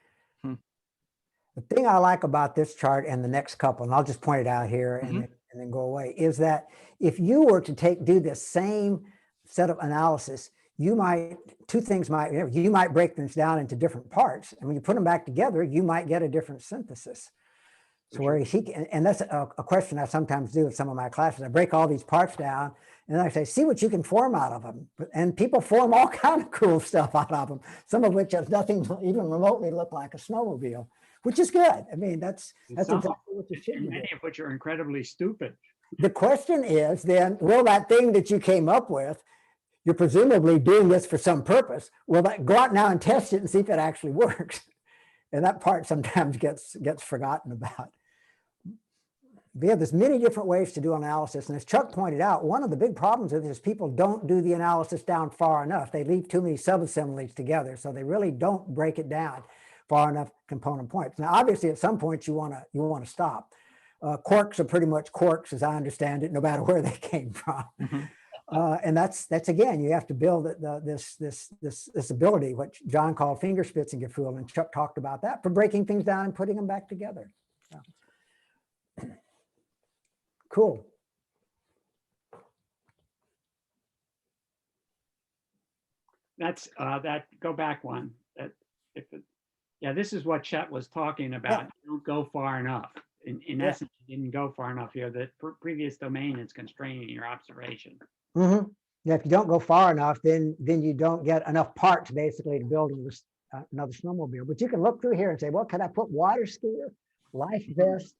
The thing I like about this chart and the next couple, and I'll just point it out here and then go away, is that if you were to do the same set of analysis, you might break things down into different parts. And when you put them back together, you might get a different synthesis. So where and that's a question I sometimes do with some of my classes. I break all these parts down and then I say, see what you can form out of them. And people form all kinds of cool stuff out of them, some of which has nothing even remotely look like a snowmobile, which is good. I mean, that's exactly what you should do. Many of which are incredibly stupid. The question is then, will that thing that you came up with, you're presumably doing this for some purpose, will that go out now and test it and see if it actually works? And that part sometimes gets forgotten about. There's many different ways to do analysis. And as Chuck pointed out, one of the big problems with it is people don't do the analysis down far enough. They leave too many sub-assemblies together. So they really don't break it down far enough component points. Now, obviously, at some point you want to stop. Quarks are pretty much quarks, as I understand it, no matter where they came from. And that's again, you have to build this ability, what John called Fingerspitzengefühl, and Chuck talked about that, for breaking things down and putting them back together. Cool. That's that go back one. That if it, yeah, this is what Chet was talking about. You don't go far enough. In essence, you didn't go far enough here. The previous domain is constraining your observation. Yeah, if you don't go far enough, then you don't get enough parts basically to build another snowmobile. But you can look through here and say, well, can I put water skier, life vest,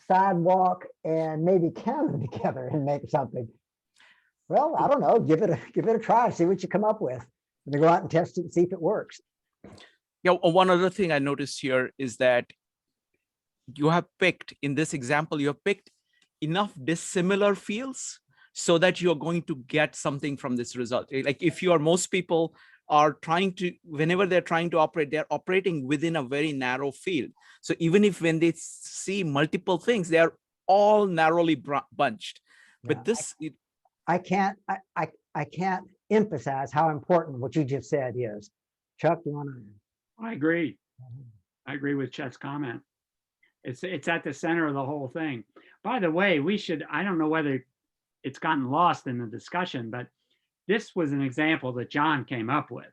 sidewalk, and maybe cannon together and make something? Well, I don't know. Give it a try. See what you come up with. And then go out and test it and see if it works. Yeah, one other thing I noticed here is that you have picked, in this example, you have picked enough dissimilar fields so that you're going to get something from this result. Like if most people are trying to, whenever they're trying to operate, they're operating within a very narrow field. So even if when they see multiple things, they're all narrowly bunched. But this, I can't emphasize how important what you just said is. Chuck, you want to? I agree. I agree with Chet's comment. It's at the center of the whole thing. By the way, I don't know whether it's gotten lost in the discussion, but this was an example that John came up with.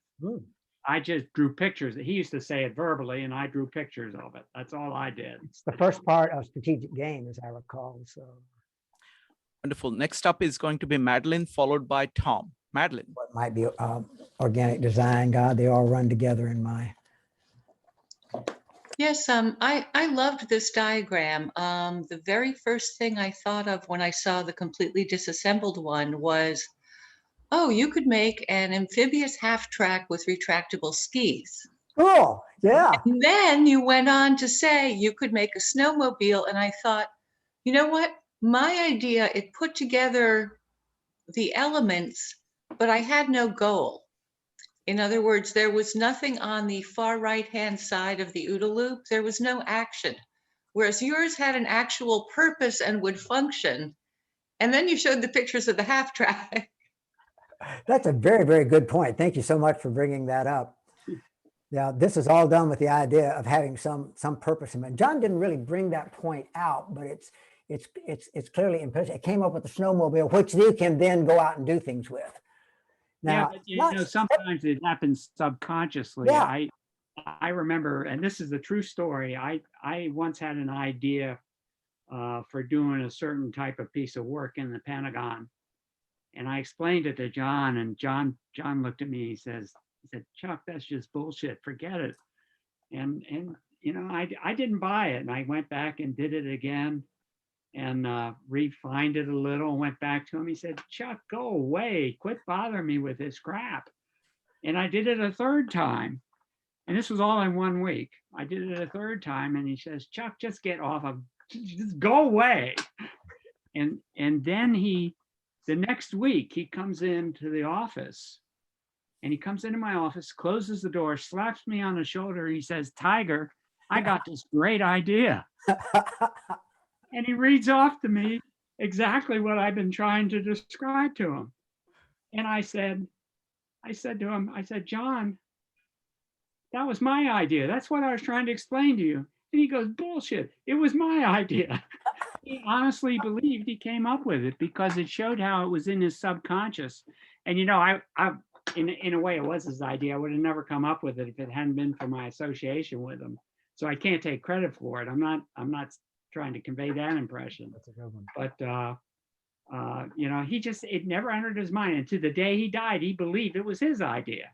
I just drew pictures. He used to say it verbally, and I drew pictures of it. That's all I did. It's the first part of strategic game, as I recall. So wonderful. Next up is going to be Madeline, followed by Tom. Madeline. What might be organic design? God, they all run together in my. Yes, I loved this diagram. The very first thing I thought of when I saw the completely disassembled one was, oh, you could make an amphibious half track with retractable skis. Oh, yeah. And then you went on to say you could make a snowmobile. And I thought, you know what? My idea, it put together the elements, but I had no goal. In other words, there was nothing on the far right-hand side of the OODA loop. There was no action, whereas yours had an actual purpose and would function. And then you showed the pictures of the half track. That's a very, very good point. Thank you so much for bringing that up. Yeah, this is all done with the idea of having some purpose in it. John didn't really bring that point out, but it's clearly implicit. It came up with the snowmobile, which you can then go out and do things with. Now, sometimes it happens subconsciously. Yeah. I remember, and this is the true story. I once had an idea for doing a certain type of piece of work in the Pentagon, and I explained it to John, and John looked at me. He said, Chuck, that's just bullshit. Forget it. And I didn't buy it, and I went back and did it again. And refined it a little, went back to him. He said, Chuck, go away. Quit bothering me with this crap. And I did it a third time. And this was all in 1 week. I did it a third time. And he says, Chuck, just get off of, just go away. And then the next week, he comes into the office. And he comes into my office, closes the door, slaps me on the shoulder. And he says, Tiger, I got this great idea. And he reads off to me exactly what I've been trying to describe to him. And I said to him, John, that was my idea. That's what I was trying to explain to you. And he goes, bullshit. It was my idea. He honestly believed he came up with it because it showed how it was in his subconscious. And, in a way, it was his idea. I would have never come up with it if it hadn't been for my association with him. So I can't take credit for it. I'm not trying to convey that impression. That's a good one. But it never entered his mind. And to the day he died, he believed it was his idea.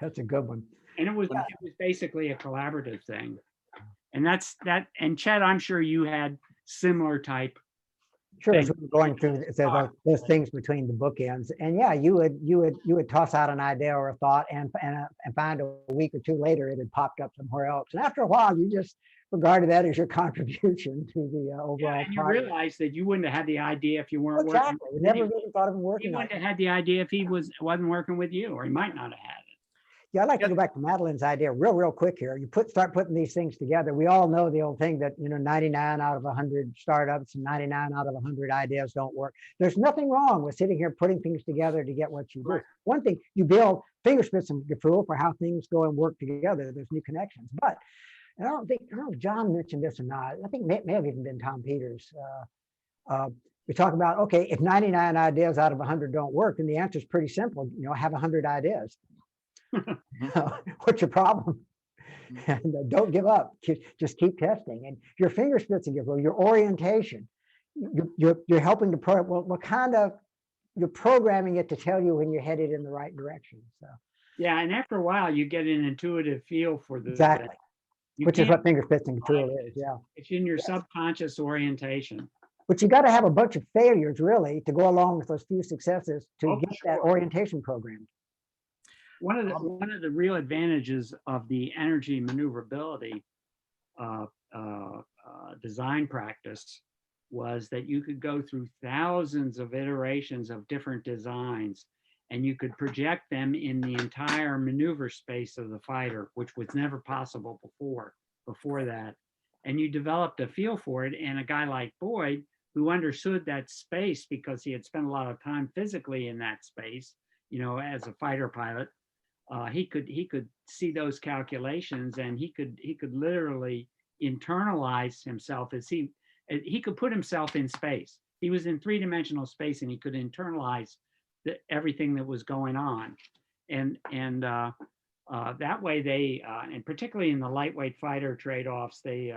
That's a good one. And it was basically a collaborative thing. And that's that. And Chet, I'm sure you had similar type. Sure, as we were going through those things between the bookends, and yeah, you would toss out an idea or a thought, and find a week or two later it had popped up somewhere else, and after a while you just regarded that as your contribution to the overall. Yeah, and you realized that you wouldn't have had the idea if you weren't working. With never even thought of him working. He wouldn't have had the idea if he wasn't working with you, or he might not have had it. Yeah, I'd like to go back to Madeline's idea real quick here. You start putting these things together. We all know the old thing that 99 out of 100 startups and 99 out of 100 ideas don't work. There's nothing wrong with sitting here putting things together to get what you do. One thing, you build fingerspitzengefühl for how things go and work together. There's new connections. But and I don't know if John mentioned this or not. I think may have even been Tom Peters. We talk about, okay, if 99 ideas out of 100 don't work, then the answer is pretty simple. You know, have 100 ideas. What's your problem? And don't give up. Just keep testing. And your finger spitzing, your orientation, you're helping to what kind of, you're programming it to tell you when you're headed in the right direction. So yeah, and after a while, you get an intuitive feel for the exactly, which is what finger spitzing tool is. Yeah, it's in your subconscious orientation. But you got to have a bunch of failures really to go along with those few successes to get that orientation programmed. One of the real advantages of the energy maneuverability design practice was that you could go through thousands of iterations of different designs, and you could project them in the entire maneuver space of the fighter, which was never possible before that. And you developed a feel for it. And a guy like Boyd, who understood that space because he had spent a lot of time physically in that space, you know, as a fighter pilot, he could see those calculations, and he could literally internalize himself as he could put himself in space. He was in three-dimensional space, and he could internalize everything that was going on. And that way they, and particularly in the lightweight fighter trade-offs, they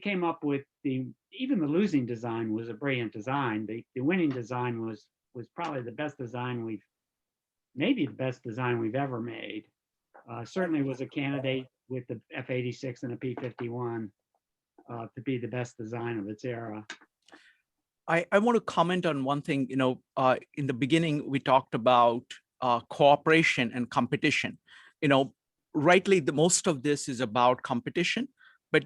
came up with even the losing design was a brilliant design. The winning design was probably the best design maybe the best design we've ever made. Certainly was a candidate with the F-86 and the P-51 to be the best design of its era. I want to comment on one thing. You know, in the beginning, we talked about cooperation and competition. You know, rightly, most of this is about competition, but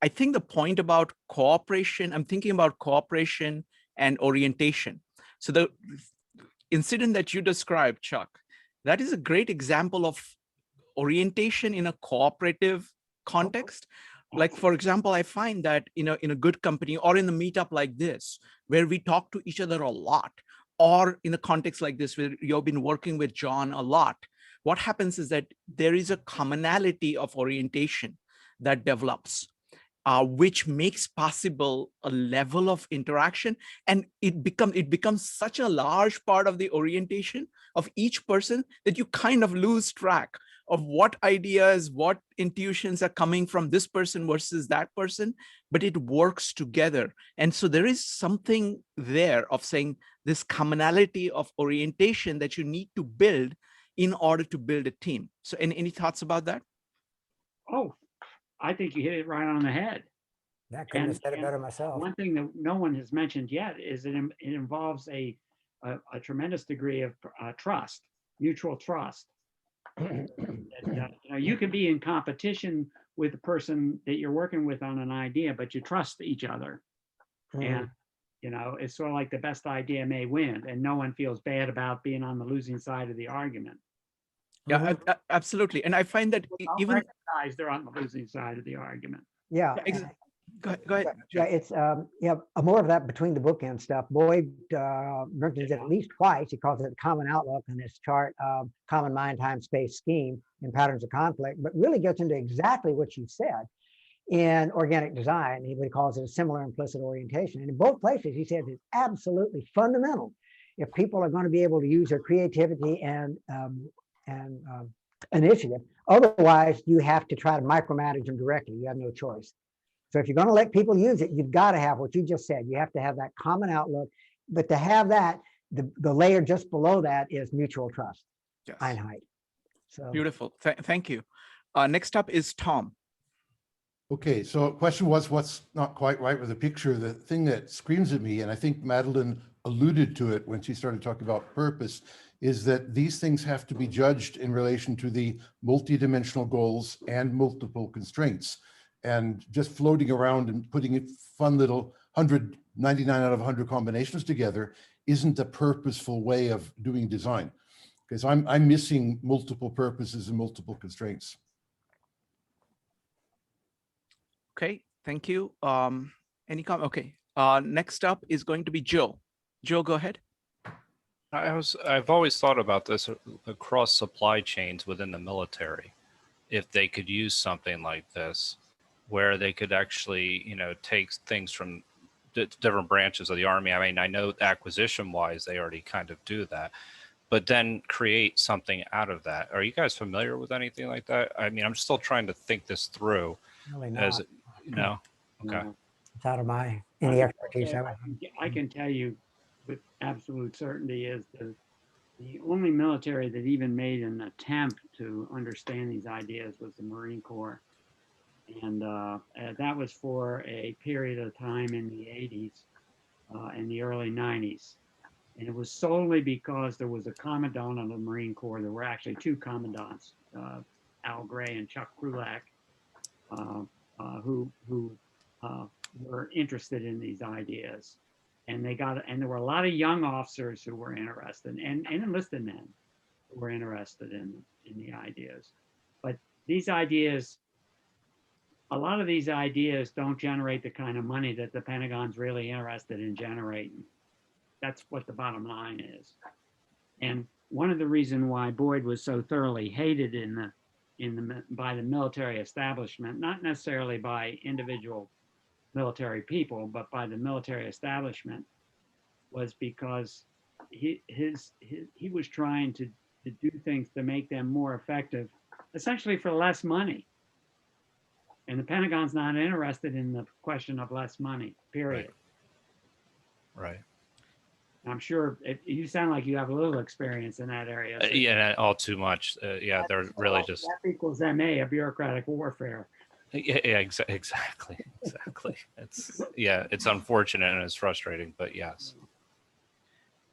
I think the point about cooperation, I'm thinking about cooperation and orientation. So the incident that you described, Chuck, that is a great example of orientation in a cooperative context. Like, for example, I find that, you know, in a good company or in a meetup like this, where we talk to each other a lot, or in a context like this, where you've been working with John a lot, what happens is that there is a commonality of orientation that develops, which makes possible a level of interaction. And it becomes such a large part of the orientation of each person that you kind of lose track of what ideas, what intuitions are coming from this person versus that person, but it works together. And so there is something there of saying this commonality of orientation that you need to build in order to build a team. So any thoughts about that? Oh, I think you hit it right on the head. I couldn't have said it better myself. One thing that no one has mentioned yet is that it involves a tremendous degree of trust, mutual trust. You can be in competition with the person that you're working with on an idea, but you trust each other. And it's sort of like the best idea may win, and no one feels bad about being on the losing side of the argument. Yeah, absolutely. And I find that even recognize they're on the losing side of the argument. Yeah. Go ahead. Yeah, it's more of that between the bookend stuff. Boyd mentions it at least twice. He calls it the common outlook in this chart, common mind, time, space scheme in patterns of conflict, but really gets into exactly what you said in organic design. He calls it a similar implicit orientation. And in both places, he says it's absolutely fundamental if people are going to be able to use their creativity and initiative. Otherwise, you have to try to micromanage them directly. You have no choice. So if you're going to let people use it, you've got to have what you just said. You have to have that common outlook. But to have that, the layer just below that is mutual trust. Yes. Einheit. So beautiful. Thank you. Next up is Tom. Okay, so question was, what's not quite right with the picture? The thing that screams at me, and I think Madeline alluded to it when she started talking about purpose, is that these things have to be judged in relation to the multidimensional goals and multiple constraints. And just floating around and putting it fun little 99 out of 100 combinations together isn't a purposeful way of doing design, because I'm missing multiple purposes and multiple constraints. Okay, thank you. Any comment? Okay, next up is going to be Joe. Joe, go ahead. I've always thought about this across supply chains within the military. if they could use something like this, where they could actually, you know, take things from different branches of the Army. I mean, I know acquisition wise, they already kind of do that, but then create something out of that. Are you guys familiar with anything like that? I mean, I'm still trying to think this through. Really As not. you know, okay. No. It's out of my any expertise. I can tell you with absolute certainty is the only military that even made an attempt to understand these ideas was the Marine Corps. And that was for a period of time in the 80s and the early 90s. And it was solely because there was a commandant of the Marine Corps. There were actually two commandants, Al Gray and Chuck Krulak, who were interested in these ideas. And there were a lot of young officers who were interested, and enlisted men who were interested in the ideas. But these ideas, a lot of these ideas don't generate the kind of money that the Pentagon's really interested in generating. That's what the bottom line is. And one of the reasons why Boyd was so thoroughly hated by the military establishment, not necessarily by individual military people, but by the military establishment, was because he was trying to do things to make them more effective, essentially for less money. And the Pentagon's not interested in the question of less money, period. Right. I'm sure you sound like you have a little experience in that area. So Yeah, all too much. Yeah, they're really just F equals MA, a bureaucratic warfare. yeah, exactly. It's unfortunate and it's frustrating, but yes.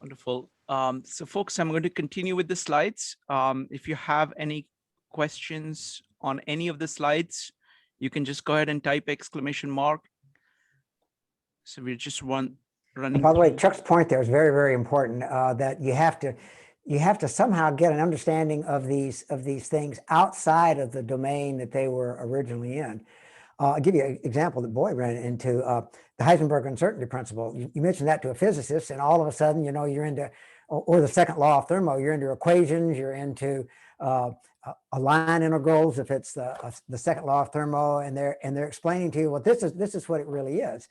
Wonderful. So folks, I'm going to continue with the slides. If you have any questions on any of the slides, you can just go ahead and type ! So we're just running. By the way, Chuck's point there is very, very important, that you have to somehow get an understanding of these things outside of the domain that they were originally in. I'll give you an example that Boyd ran into, the Heisenberg uncertainty principle. You mentioned that to a physicist, and all of a sudden, you know, you're into, or the second law of thermo, you're into equations, you're into line integrals, if it's the second law of thermo, and they're explaining to you, well, this is what it really is.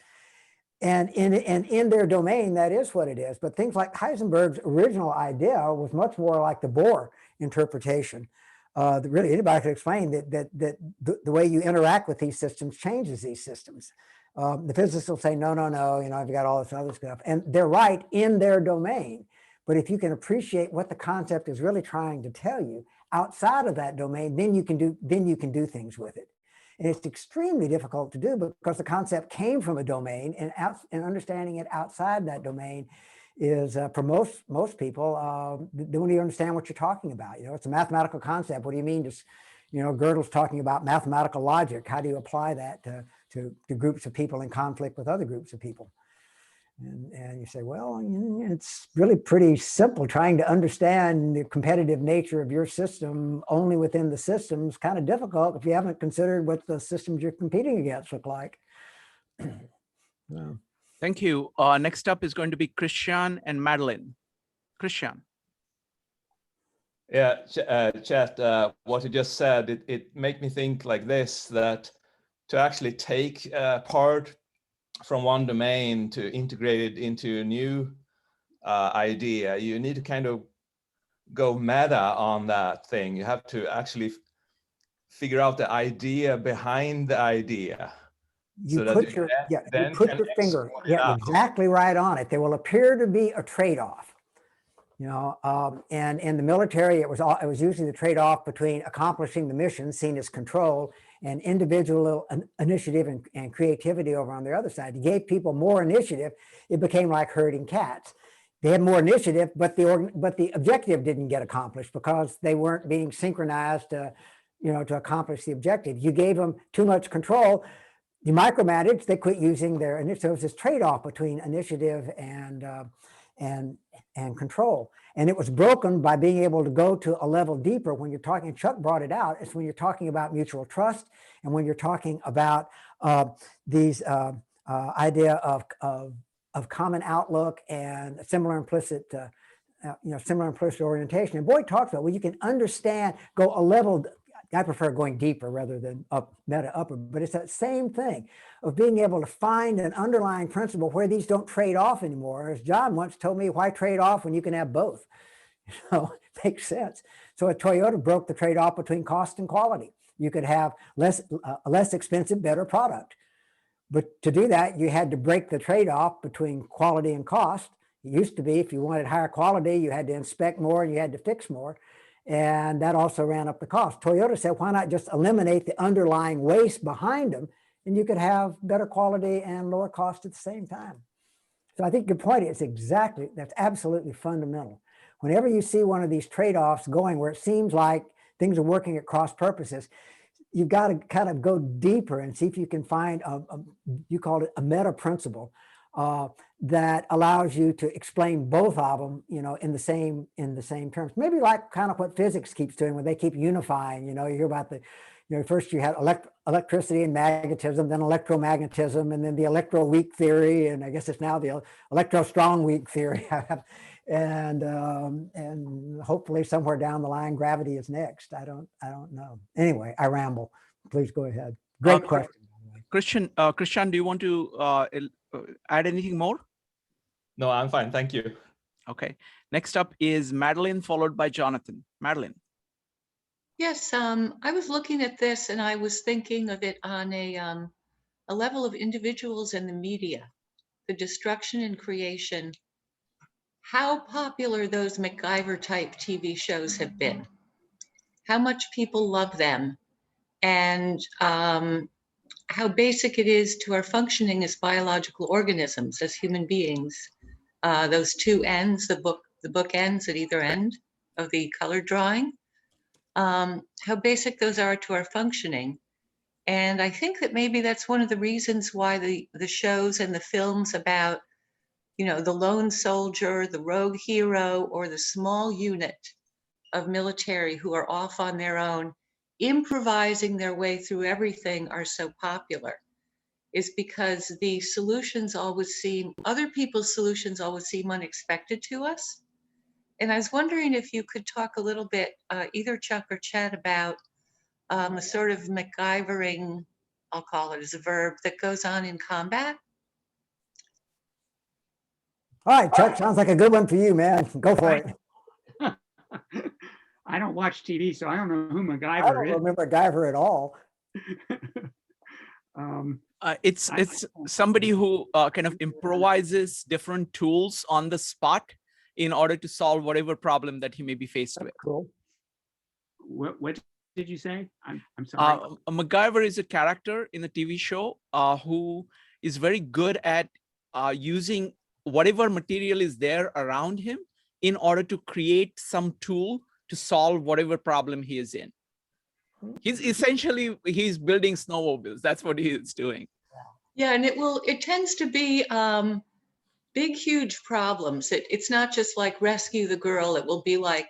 And in their domain, that is what it is. But things like Heisenberg's original idea was much more like the Bohr interpretation. Really, anybody could explain that the way you interact with these systems changes these systems. The physicists will say, no, you know, I've got all this other stuff. And they're right in their domain. But if you can appreciate what the concept is really trying to tell you outside of that domain, then you can do things with it. And it's extremely difficult to do because the concept came from a domain, and understanding it outside that domain is, for most people, they don't even understand what you're talking about. You know, it's a mathematical concept. What do you mean? Just, you know, Gödel's talking about mathematical logic. How do you apply that to groups of people in conflict with other groups of people? And you say, well, it's really pretty simple. Trying to understand the competitive nature of your system only within the system is kind of difficult if you haven't considered what the systems you're competing against look like. Thank you. Next up is going to be Christian and Madeline. Christian. Yeah, Chet, what you just said, it made me think like this, that to actually take part from one domain to integrate it into a new idea, you need to kind of go meta on that thing. You have to actually figure out the idea behind the idea. You put your finger exactly right on it. There will appear to be a trade-off. You know, and in the military, it was usually the trade-off between accomplishing the mission, seen as control, and individual initiative and creativity over on the other side. You gave people more initiative, it became like herding cats. They had more initiative, but the objective didn't get accomplished because they weren't being synchronized to accomplish the objective. You gave them too much control, you micromanaged, they quit using their initiative. So it was this trade-off between initiative and control. And it was broken by being able to go to a level deeper when you're talking, Chuck brought it out, it's when you're talking about mutual trust and when you're talking about these idea of common outlook and similar implicit orientation. And Boyd talks about, well, you can understand, go a level, I prefer going deeper rather than meta upper, but it's that same thing of being able to find an underlying principle where these don't trade off anymore. As John once told me, why trade off when you can have both? It makes sense. So at Toyota broke the trade-off between cost and quality. You could have a less expensive, better product. But to do that, you had to break the trade-off between quality and cost. It used to be if you wanted higher quality, you had to inspect more and you had to fix more. And that also ran up the cost. Toyota said, why not just eliminate the underlying waste behind them, and you could have better quality and lower cost at the same time. So I think your point is exactly, that's absolutely fundamental. Whenever you see one of these trade-offs going where it seems like things are working at cross purposes, you've got to kind of go deeper and see if you can find you called it a meta principle that allows you to explain both of them, in the same terms. Maybe like kind of what physics keeps doing when they keep unifying. You hear about first you had electricity and magnetism, then electromagnetism, and then the electroweak theory, and I guess it's now the electro-strong weak theory. And hopefully somewhere down the line, gravity is next. I don't know. Anyway, I ramble. Please go ahead. Great question. Christian, do you want to add anything more? No, I'm fine. Thank you. Okay. Next up is Madeline, followed by Jonathan. Madeline. Yes, I was looking at this and I was thinking of it on a level of individuals and the media, the destruction and creation, how popular those MacGyver type TV shows have been, how much people love them, and how basic it is to our functioning as biological organisms, as human beings. Those two ends, the book ends at either end of the colored drawing, how basic those are to our functioning. And I think that maybe that's one of the reasons why the shows and the films about, the lone soldier, the rogue hero, or the small unit of military who are off on their own, improvising their way through everything are so popular, is because the solutions other people's solutions always seem unexpected to us. And I was wondering if you could talk a little bit, either Chuck or Chet, about a sort of MacGyvering, I'll call it as a verb, that goes on in combat. All right, Chuck, sounds like a good one for you, man. Go for it. I don't watch TV, so I don't know who MacGyver I don't remember MacGyver at all. It's somebody who kind of improvises different tools on the spot in order to solve whatever problem that he may be faced with. Cool. What did you say? I'm sorry. MacGyver is a character in the TV show who is very good at using whatever material is there around him in order to create some tool to solve whatever problem he is in. He's building snowmobiles. That's what he is doing. Yeah, and it tends to be big, huge problems. It's not just like rescue the girl. It will be like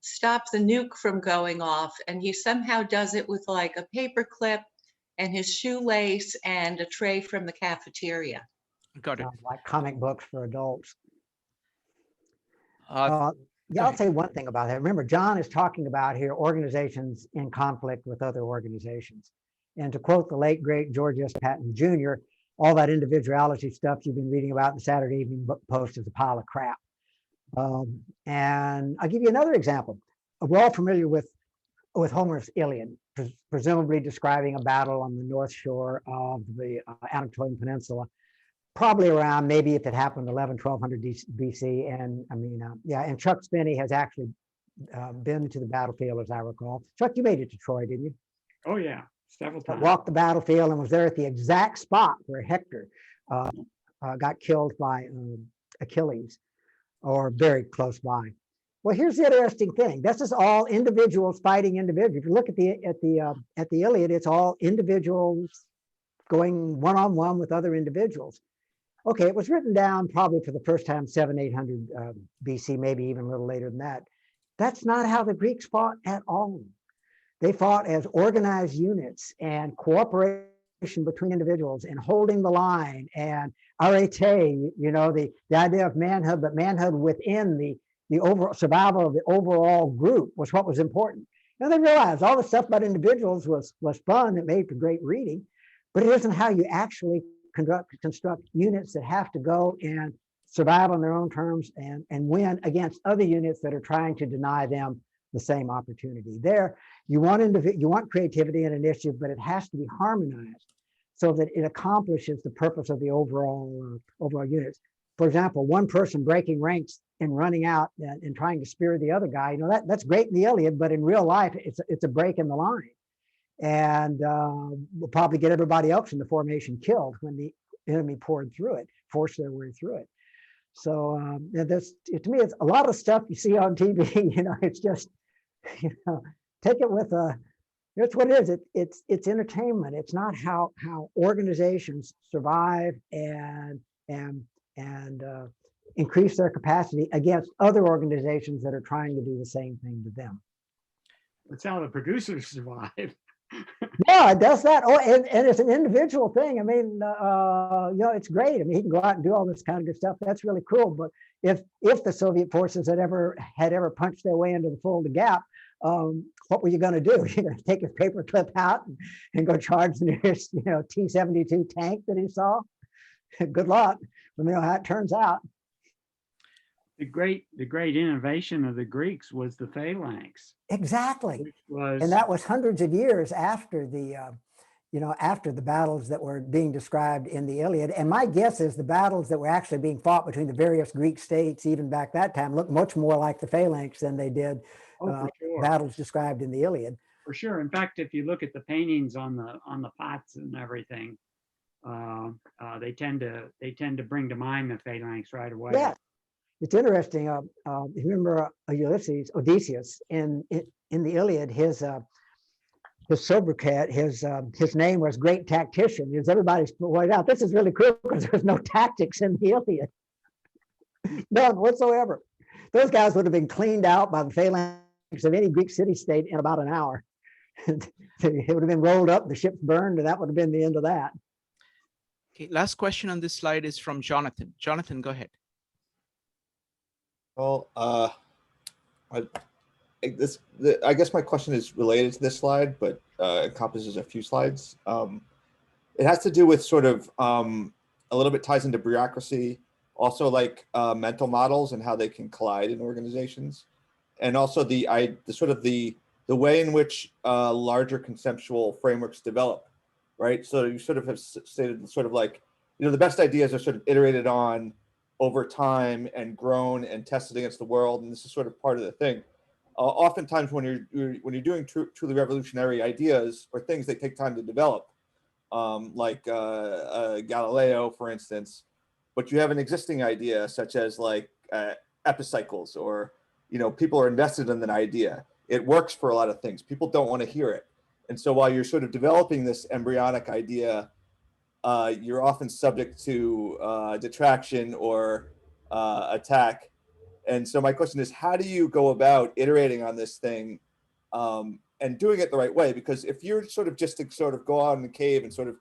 stop the nuke from going off. And he somehow does it with like a paper clip and his shoelace and a tray from the cafeteria. Got it. Like comic books for adults. Yeah, I'll say one thing about that. Remember, John is talking about here organizations in conflict with other organizations. And to quote the late, great George S. Patton Jr., all that individuality stuff you've been reading about in the Saturday Evening Post is a pile of crap. And I'll give you another example. We're all familiar with Homer's Iliad, presumably describing a battle on the north shore of the Anatolian Peninsula, probably around, maybe if it happened 1200 BC. And and Chuck Spinney has actually been to the battlefield, as I recall. Chuck, you made it to Troy, didn't you? Oh yeah, several times. Walked the battlefield and was there at the exact spot where Hector got killed by Achilles, or very close by. Well, here's the interesting thing. This is all individuals fighting individuals. If you look at the Iliad, it's all individuals going one-on-one with other individuals. Okay, it was written down probably for the first time 700-800 BC, maybe even a little later than that. That's not how the Greeks fought at all. They fought as organized units and cooperation between individuals and holding the line and arete, the idea of manhood, but manhood within the overall survival of the overall group was what was important. And they realized all the stuff about individuals was fun, that made for great reading, but it isn't how you actually construct units that have to go and survive on their own terms and win against other units that are trying to deny them the same opportunity. There, you want creativity and initiative, but it has to be harmonized so that it accomplishes the purpose of the overall units. For example, one person breaking ranks and running out and trying to spear the other guy, that's great in the Iliad, but in real life, it's a break in the line. And we'll probably get everybody else in the formation killed when the enemy poured through it, forced their way through it. So to me, it's a lot of stuff you see on TV, it's just, take it with that's what it is. It's entertainment. It's not how organizations survive and increase their capacity against other organizations that are trying to do the same thing to them. That's how the producers survive. Yeah, it does that. Oh, and it's an individual thing. I mean, it's great. I mean, he can go out and do all this kind of good stuff. That's really cool. But if the Soviet forces had ever punched their way into the Fulda Gap, what were you going to do? You're going to take his paperclip out and go charge the nearest, T-72 tank that he saw? Good luck. Let me know how it turns out. The great innovation of the Greeks was the phalanx. Exactly. And that was hundreds of years after the battles that were being described in the Iliad. And my guess is the battles that were actually being fought between the various Greek states, even back that time, looked much more like the phalanx than they did battles described in the Iliad. For sure. In fact, if you look at the paintings on the pots and everything, they tend to bring to mind the phalanx right away. Yeah. It's interesting. Remember Odysseus in the Iliad, his sobriquet, his name was Great Tactician. As everybody's pointed out, this is really cool because there's no tactics in the Iliad, none whatsoever. Those guys would have been cleaned out by the phalanx of any Greek city-state in about an hour. It would have been rolled up, the ships burned, and that would have been the end of that. Okay, last question on this slide is from Jonathan. Jonathan, go ahead. Well, I guess my question is related to this slide, but encompasses a few slides. It has to do with sort of a little bit ties into bureaucracy, also like mental models and how they can collide in organizations, and also the way in which larger conceptual frameworks develop, right? So you sort of have stated sort of like, the best ideas are sort of iterated on over time and grown and tested against the world, and this is sort of part of the thing. Oftentimes, when you're doing truly revolutionary ideas or things, they take time to develop, like Galileo, for instance. But you have an existing idea, such as like epicycles, or people are invested in an idea. It works for a lot of things. People don't want to hear it, and so while you're sort of developing this embryonic idea, you're often subject to detraction or attack. And so my question is, how do you go about iterating on this thing and doing it the right way? Because if you're sort of just to sort of go out in the cave and sort of,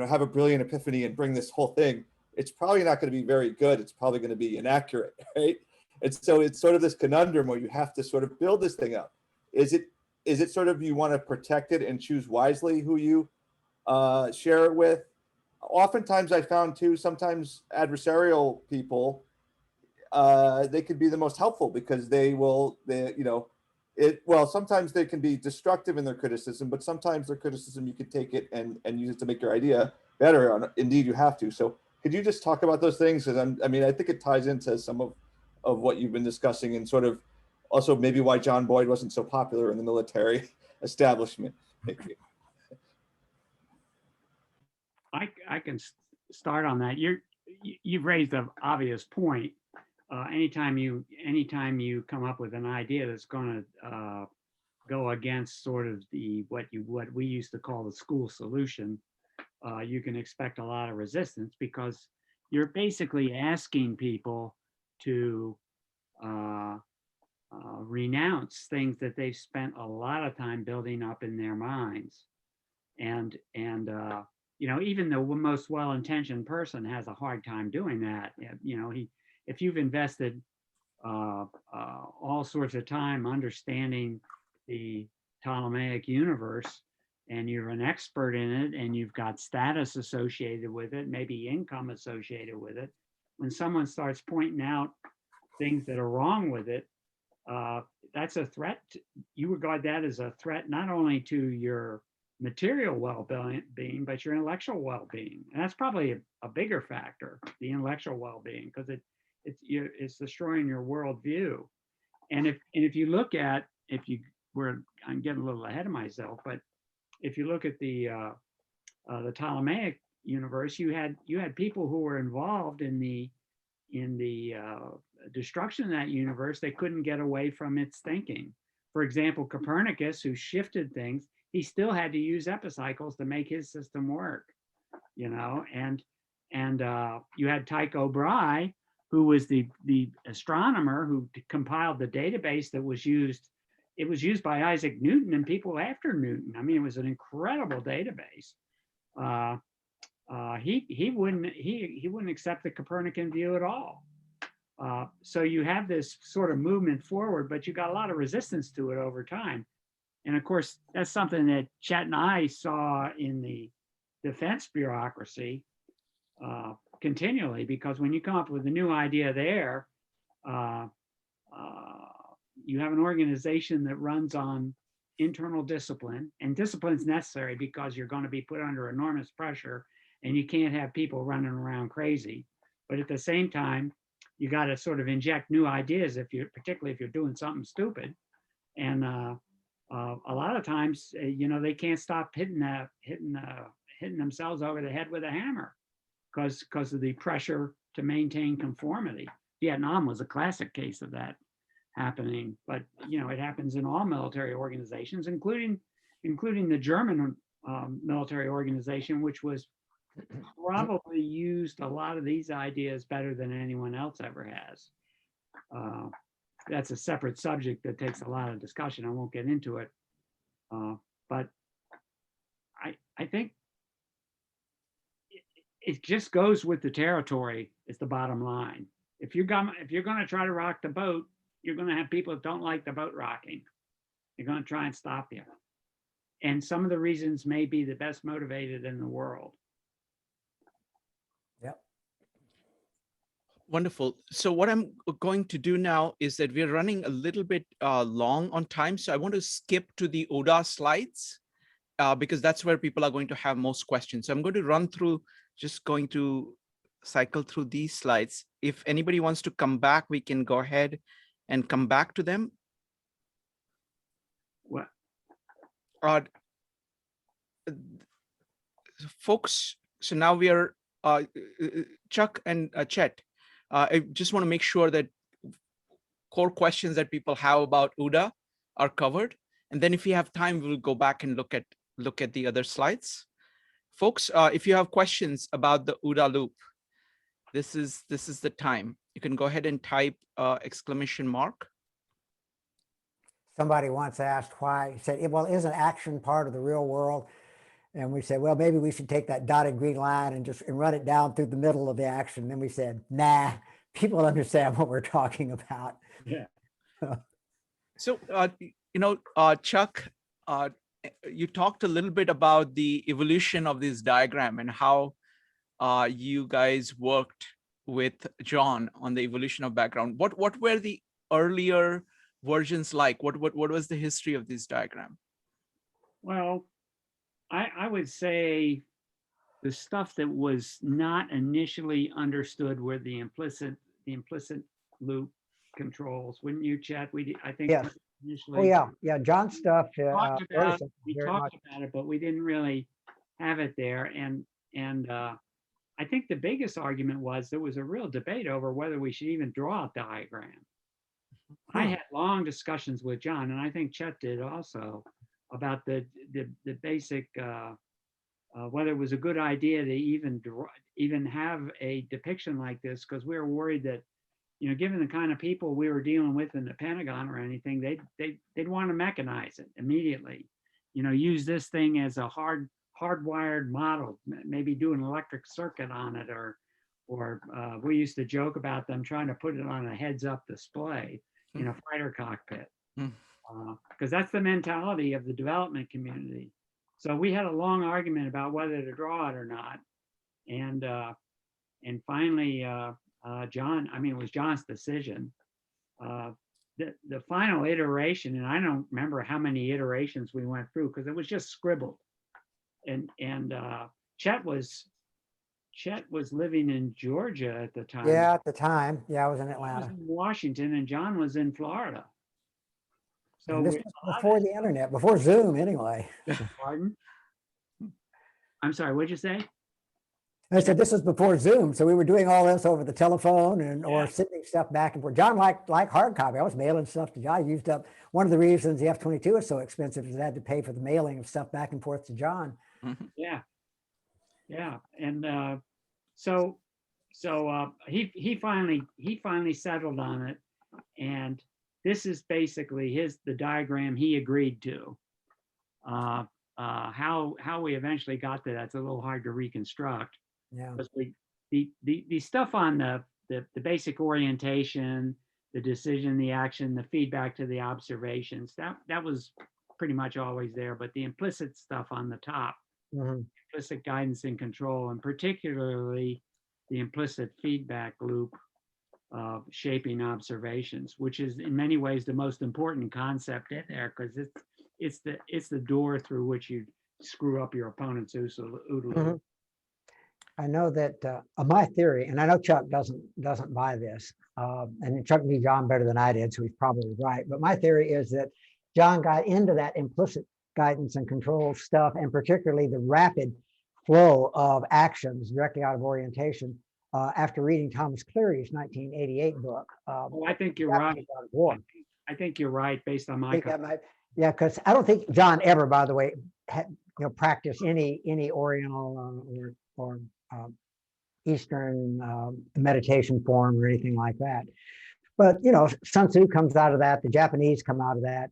have a brilliant epiphany and bring this whole thing, it's probably not going to be very good. It's probably going to be inaccurate, right? And so it's sort of this conundrum where you have to sort of build this thing up. Is it sort of you want to protect it and choose wisely who you share it with? Oftentimes I found too, sometimes adversarial people, they could be the most helpful because sometimes they can be destructive in their criticism, but sometimes their criticism, you could take it and use it to make your idea better. Indeed, you have to. So could you just talk about those things? Because I think it ties into some of what you've been discussing, and sort of also maybe why John Boyd wasn't so popular in the military establishment. Thank you. I can start on that. You've raised an obvious point. Anytime you come up with an idea that's going to go against sort of what we used to call the school solution, you can expect a lot of resistance, because you're basically asking people to renounce things that they've spent a lot of time building up in their minds, and even the most well-intentioned person has a hard time doing that. If you've invested all sorts of time understanding the Ptolemaic universe, and you're an expert in it, and you've got status associated with it, maybe income associated with it. When someone starts pointing out things that are wrong with it, that's a threat. You regard that as a threat not only to your material well-being, but your intellectual well-being. And that's probably a bigger factor, the intellectual well-being, because it's destroying your worldview. And if you look at, I'm getting a little ahead of myself, but if you look at the Ptolemaic universe, you had people who were involved in the destruction of that universe. They couldn't get away from its thinking. For example, Copernicus, who shifted things, he still had to use epicycles to make his system work, you know. And you had Tycho Brahe, who was the astronomer who compiled the database that was used. It was used by Isaac Newton and people after Newton. I mean, it was an incredible database. He wouldn't accept the Copernican view at all. So you have this sort of movement forward, but you got a lot of resistance to it over time. And of course, that's something that Chet and I saw in the defense bureaucracy continually, because when you come up with a new idea there, you have an organization that runs on internal discipline, and discipline is necessary because you're going to be put under enormous pressure and you can't have people running around crazy. But at the same time, you got to sort of inject new ideas, particularly if you're doing something stupid. And a lot of times, you know, they can't stop hitting themselves over the head with a hammer because of the pressure to maintain conformity. Vietnam was a classic case of that happening, but you know, it happens in all military organizations, including the German military organization, which was probably used a lot of these ideas better than anyone else ever has. That's a separate subject that takes a lot of discussion. I won't get into it, but I think it just goes with the territory. Is the bottom line. If you're going to try to rock the boat, you're going to have people that don't like the boat rocking. They're going to try and stop you. And some of the reasons may be the best motivated in the world. Yep. Wonderful. So what I'm going to do now is that we're running a little bit long on time. So I want to skip to the OODA slides because that's where people are going to have most questions. So I'm going to run through, just going to cycle through these slides. If anybody wants to come back, we can go ahead and come back to them. What? Folks, so now we are, Chuck and Chet, I just want to make sure that core questions that people have about OODA are covered. And then if we have time, we'll go back and look at the other slides. Folks, if you have questions about the OODA loop, this is the time. You can go ahead and type ! Somebody once asked why, said, well, isn't action part of the real world? And we said, well, maybe we should take that dotted green line and just run it down through the middle of the action. And then we said, nah, people understand what we're talking about. Yeah. So, you know, Chuck, you talked a little bit about the evolution of this diagram and how you guys worked with John on the evolution of background. What were the earlier versions like? What was the history of this diagram? Well, I would say the stuff that was not initially understood were the implicit loop controls. Wouldn't you, Chet? I think yes. Initially. Oh yeah, John's stuff. We talked about it, but we didn't really have it there. And I think the biggest argument was there was a real debate over whether we should even draw a diagram. I had long discussions with John, and I think Chet did also, about the basic whether it was a good idea to even have a depiction like this, because we were worried that, you know, given the kind of people we were dealing with in the Pentagon or anything, they'd want to mechanize it immediately. You know, use this thing as a hardwired model, maybe do an electric circuit on it, or we used to joke about them trying to put it on a heads-up display in a fighter cockpit. because that's the mentality of the development community. So we had a long argument about whether to draw it or not, and finally, John, I mean, it was John's decision. The final iteration, and I don't remember how many iterations we went through because it was just scribbled, and Chet was living in Georgia at the time. Yeah, at the time. Yeah, I was in I was Atlanta. in Washington, and John was in Florida. So And this was before the internet, before Zoom anyway. Pardon? I'm sorry, what'd you say? I said this was before Zoom, so we were doing all this over the telephone and or sending stuff back and forth. John liked hard copy. I was mailing stuff to John. I used up one of the reasons the F-22 is so expensive is I had to pay for the mailing of stuff back and forth to John. Yeah, and so he finally settled on it, and this is basically the diagram he agreed to. How we eventually got to that's a little hard to reconstruct. Yeah. Because the stuff on the basic orientation, the decision, the action, the feedback to the observations, that was pretty much always there. But the implicit stuff on the top, implicit guidance and control, and particularly the implicit feedback loop of shaping observations, which is in many ways the most important concept in there, because it's the door through which you screw up your opponent's OODA loop. I know that my theory, and I know Chuck doesn't buy this, and Chuck knew John better than I did, so he's probably right. But my theory is that John got into that implicit guidance and control stuff, and particularly the rapid flow of actions directly out of orientation after reading Thomas Cleary's 1988 book. I think you're right. I think you're right based on my. Yeah, because I don't think John ever, by the way, had practiced any Oriental or Eastern meditation form or anything like that. But Sun Tzu comes out of that. The Japanese come out of that,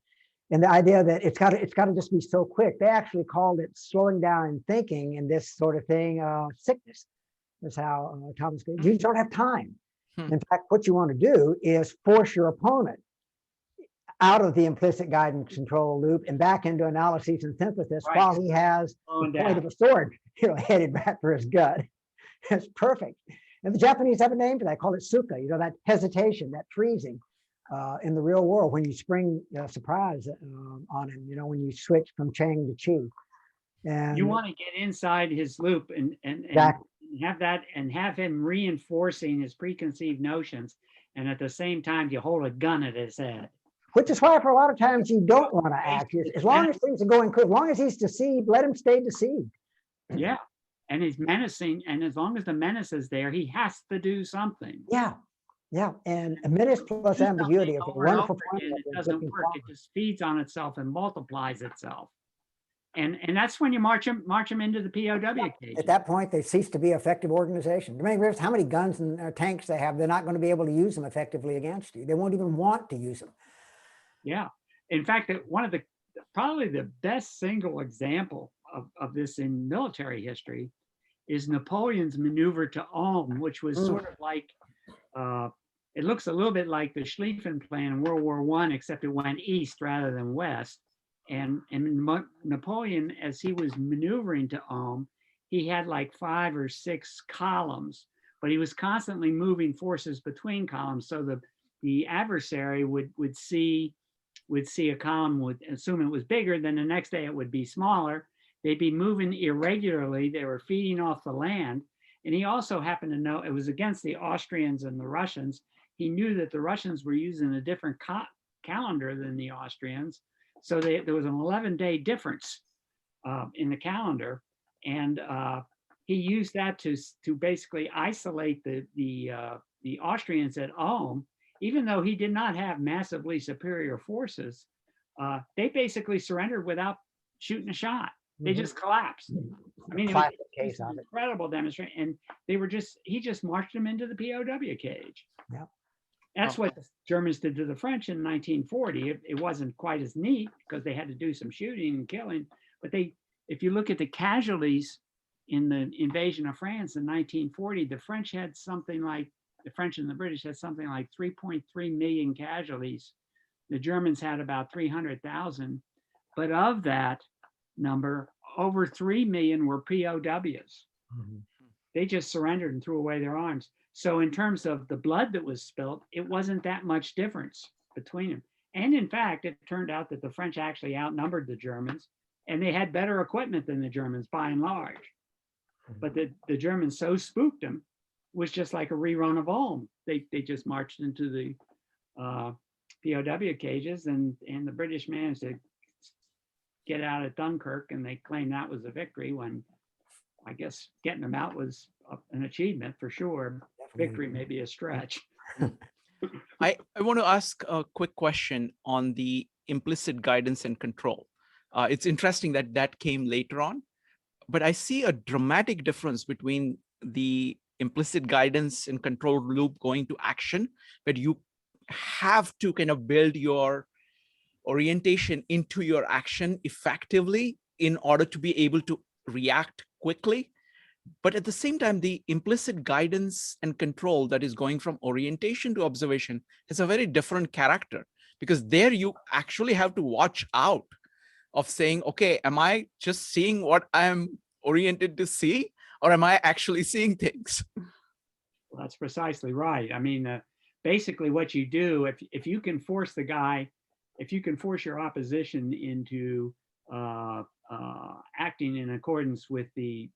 and the idea that it's got to just be so quick. They actually called it slowing down and thinking, and this sort of thing, sickness. Is how Thomas. You don't have time. In fact, what you want to do is force your opponent out of the implicit guidance control loop and back into analysis and synthesis while he has the point of a sword, headed back for his gut. It's perfect. And the Japanese have a name for that, call it suka, that hesitation, that freezing in the real world when you spring surprise on him, when you switch from Chang to Chi. And you want to get inside his loop and have him reinforcing his preconceived notions, and at the same time you hold a gun at his head. Which is why for a lot of times you don't want to act. As long as things are going good, as long as he's deceived, let him stay deceived. Yeah. And he's menacing, and as long as the menace is there, he has to do something. Yeah. Yeah. And a menace plus ambiguity is a wonderful formula. It doesn't work. It just feeds on itself and multiplies itself. And that's when you march him into the POW cage. At that point, they cease to be effective organization. Remember how many guns and tanks they have, they're not going to be able to use them effectively against you. They won't even want to use them. Yeah. In fact, one of probably the best single example of this in military history is Napoleon's maneuver to Ulm, which was sort of like, it looks a little bit like the Schlieffen plan in World War I, except it went east rather than west. And Napoleon, as he was maneuvering to Ulm, he had like 5 or 6 columns, but he was constantly moving forces between columns. So the adversary would see a column, would assume it was bigger, then the next day it would be smaller. They'd be moving irregularly. They were feeding off the land. And he also happened to know it was against the Austrians and the Russians. He knew that the Russians were using a different calendar than the Austrians. So there was an 11-day difference in the calendar. And he used that to basically isolate the Austrians at Ulm. Even though he did not have massively superior forces, they basically surrendered without shooting a shot. They just collapsed. I mean, it was an incredible demonstration. And he just marched them into the POW cage. Yeah. That's what the Germans did to the French in 1940. It wasn't quite as neat because they had to do some shooting and killing. But if you look at the casualties in the invasion of France in 1940, the French and the British had something like 3.3 million casualties The Germans had about 300,000, but of that number, over 3 million were POWs. They just surrendered and threw away their arms. So in terms of the blood that was spilled, it wasn't that much difference between them. And in fact, it turned out that the French actually outnumbered the Germans, and they had better equipment than the Germans by and large. But the Germans so spooked them, was just like a rerun of Ulm. They just marched into the POW cages, and the British managed to get out at Dunkirk, and they claimed that was a victory, when I guess getting them out was an achievement for sure. Victory may be a stretch. I want to ask a quick question on the implicit guidance and control. It's interesting that that came later on, but I see a dramatic difference between the implicit guidance and control loop going to action, but you have to kind of build your orientation into your action effectively in order to be able to react quickly. But at the same time, the implicit guidance and control that is going from orientation to observation is a very different character, because there you actually have to watch out of saying, okay, am I just seeing what I'm oriented to see, or am I actually seeing things? Well, that's precisely right. I mean, basically what you do, if you can force the guy, if you can force your opposition into acting in accordance with the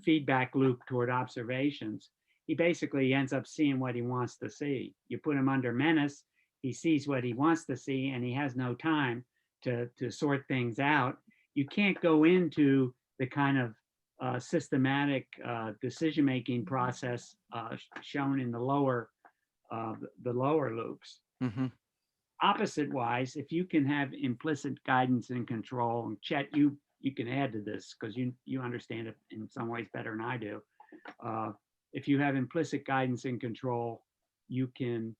feedback loop toward observations, he basically ends up seeing what he wants to see. You put him under menace, he sees what he wants to see, and he has no time to sort things out. You can't go into the kind of systematic decision-making process shown in the lower loops. Mm-hmm. Opposite wise, if you can have implicit guidance and control, and Chet, you can add to this because you understand it in some ways better than I do. If you have implicit guidance and control, you can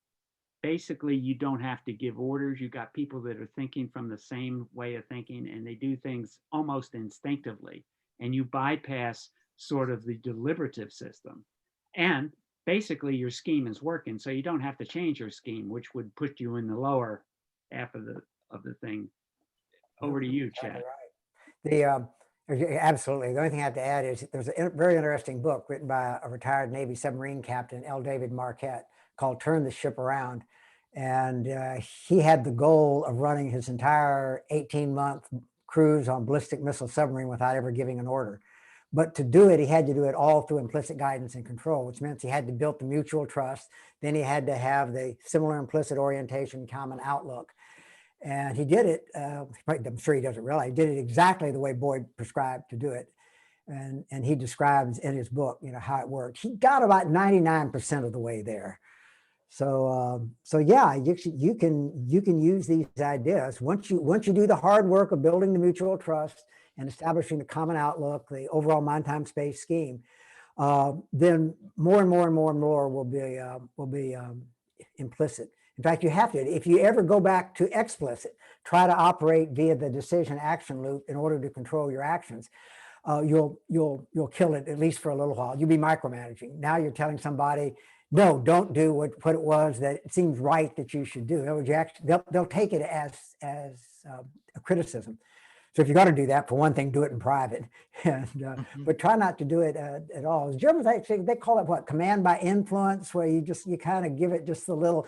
basically, you don't have to give orders. You got people that are thinking from the same way of thinking, and they do things almost instinctively, and you bypass sort of the deliberative system. And basically your scheme is working, so you don't have to change your scheme, which would put you in the lower half of the thing. Over to you, Chad. Absolutely. The only thing I have to add is there's a very interesting book written by a retired Navy submarine captain, L. David Marquette, called Turn the Ship Around. And he had the goal of running his entire 18-month cruise on ballistic missile submarine without ever giving an order. But to do it, he had to do it all through implicit guidance and control, which meant he had to build the mutual trust. Then he had to have the similar implicit orientation, common outlook. And he did it, I'm sure he doesn't realize, he did it exactly the way Boyd prescribed to do it. And he describes in his book, how it worked. He got about 99% of the way there. So yeah, you can use these ideas. Once you do the hard work of building the mutual trust and establishing the common outlook, the overall mind, time, space scheme, then more and more and more and more will be implicit. In fact, you have to. If you ever go back to explicit, try to operate via the decision action loop in order to control your actions. You'll kill it, at least for a little while. You'll be micromanaging. Now you're telling somebody, no, don't do what it was that it seems right that you should do. In other words, they'll take it as a criticism. So if you're going to do that, for one thing, do it in private, but try not to do it at all. The Germans actually, they call it what, command by influence, where you kind of give it just a little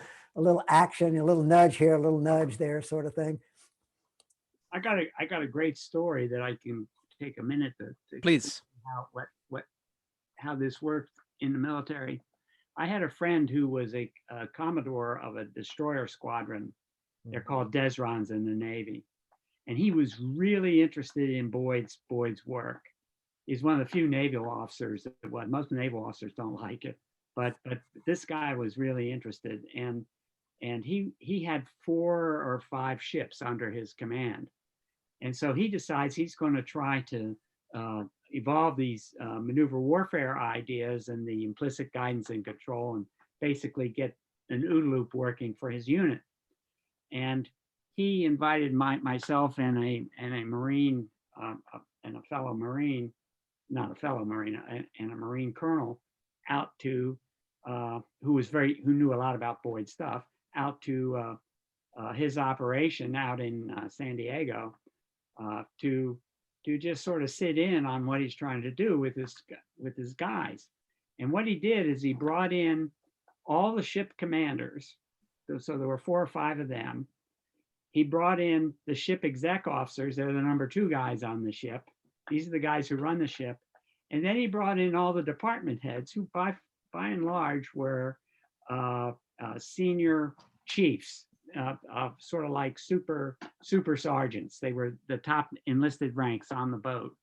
action, a little nudge here, a little nudge there, sort of thing. I got a great story that I can take a minute to please how this worked in the military. I had a friend who was a commodore of a destroyer squadron. They're called Desrons in the Navy. And he was really interested in Boyd's work. He's one of the few naval officers that was. Most naval officers don't like it, but this guy was really interested, and he had 4 or 5 ships under his command, and so he decides he's going to try to evolve these maneuver warfare ideas and the implicit guidance and control, and basically get an OODA loop working for his unit. And he invited myself and a Marine and a fellow Marine, not a fellow Marine, and a Marine colonel out to, who knew a lot about Boyd stuff, out to his operation out in San Diego to just sort of sit in on what he's trying to do with his guys. And what he did is he brought in all the ship commanders. So there were 4 or 5 of them. He brought in the ship exec officers. They're the number 2 guys on the ship. These are the guys who run the ship. And then he brought in all the department heads who by and large were senior chiefs, sort of like super sergeants. They were the top enlisted ranks on the boat.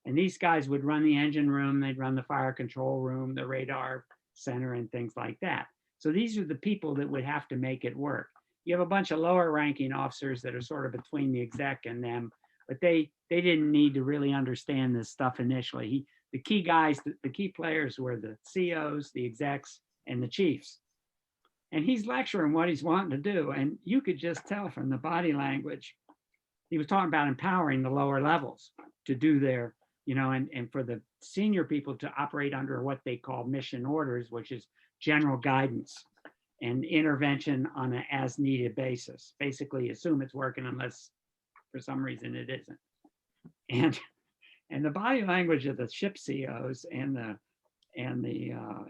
And these guys would run the engine room, they'd run the fire control room, the radar center, and things like that. So these are the people that would have to make it work. You have a bunch of lower ranking officers that are sort of between the exec and them, but they didn't need to really understand this stuff initially. The key guys, the key players were the COs, the execs, and the chiefs. And he's lecturing what he's wanting to do. And you could just tell from the body language, he was talking about empowering the lower levels to do their, and for the senior people to operate under what they call mission orders, which is general guidance and intervention on an as needed basis. Basically assume it's working unless for some reason it isn't. And the body language of the ship COs and the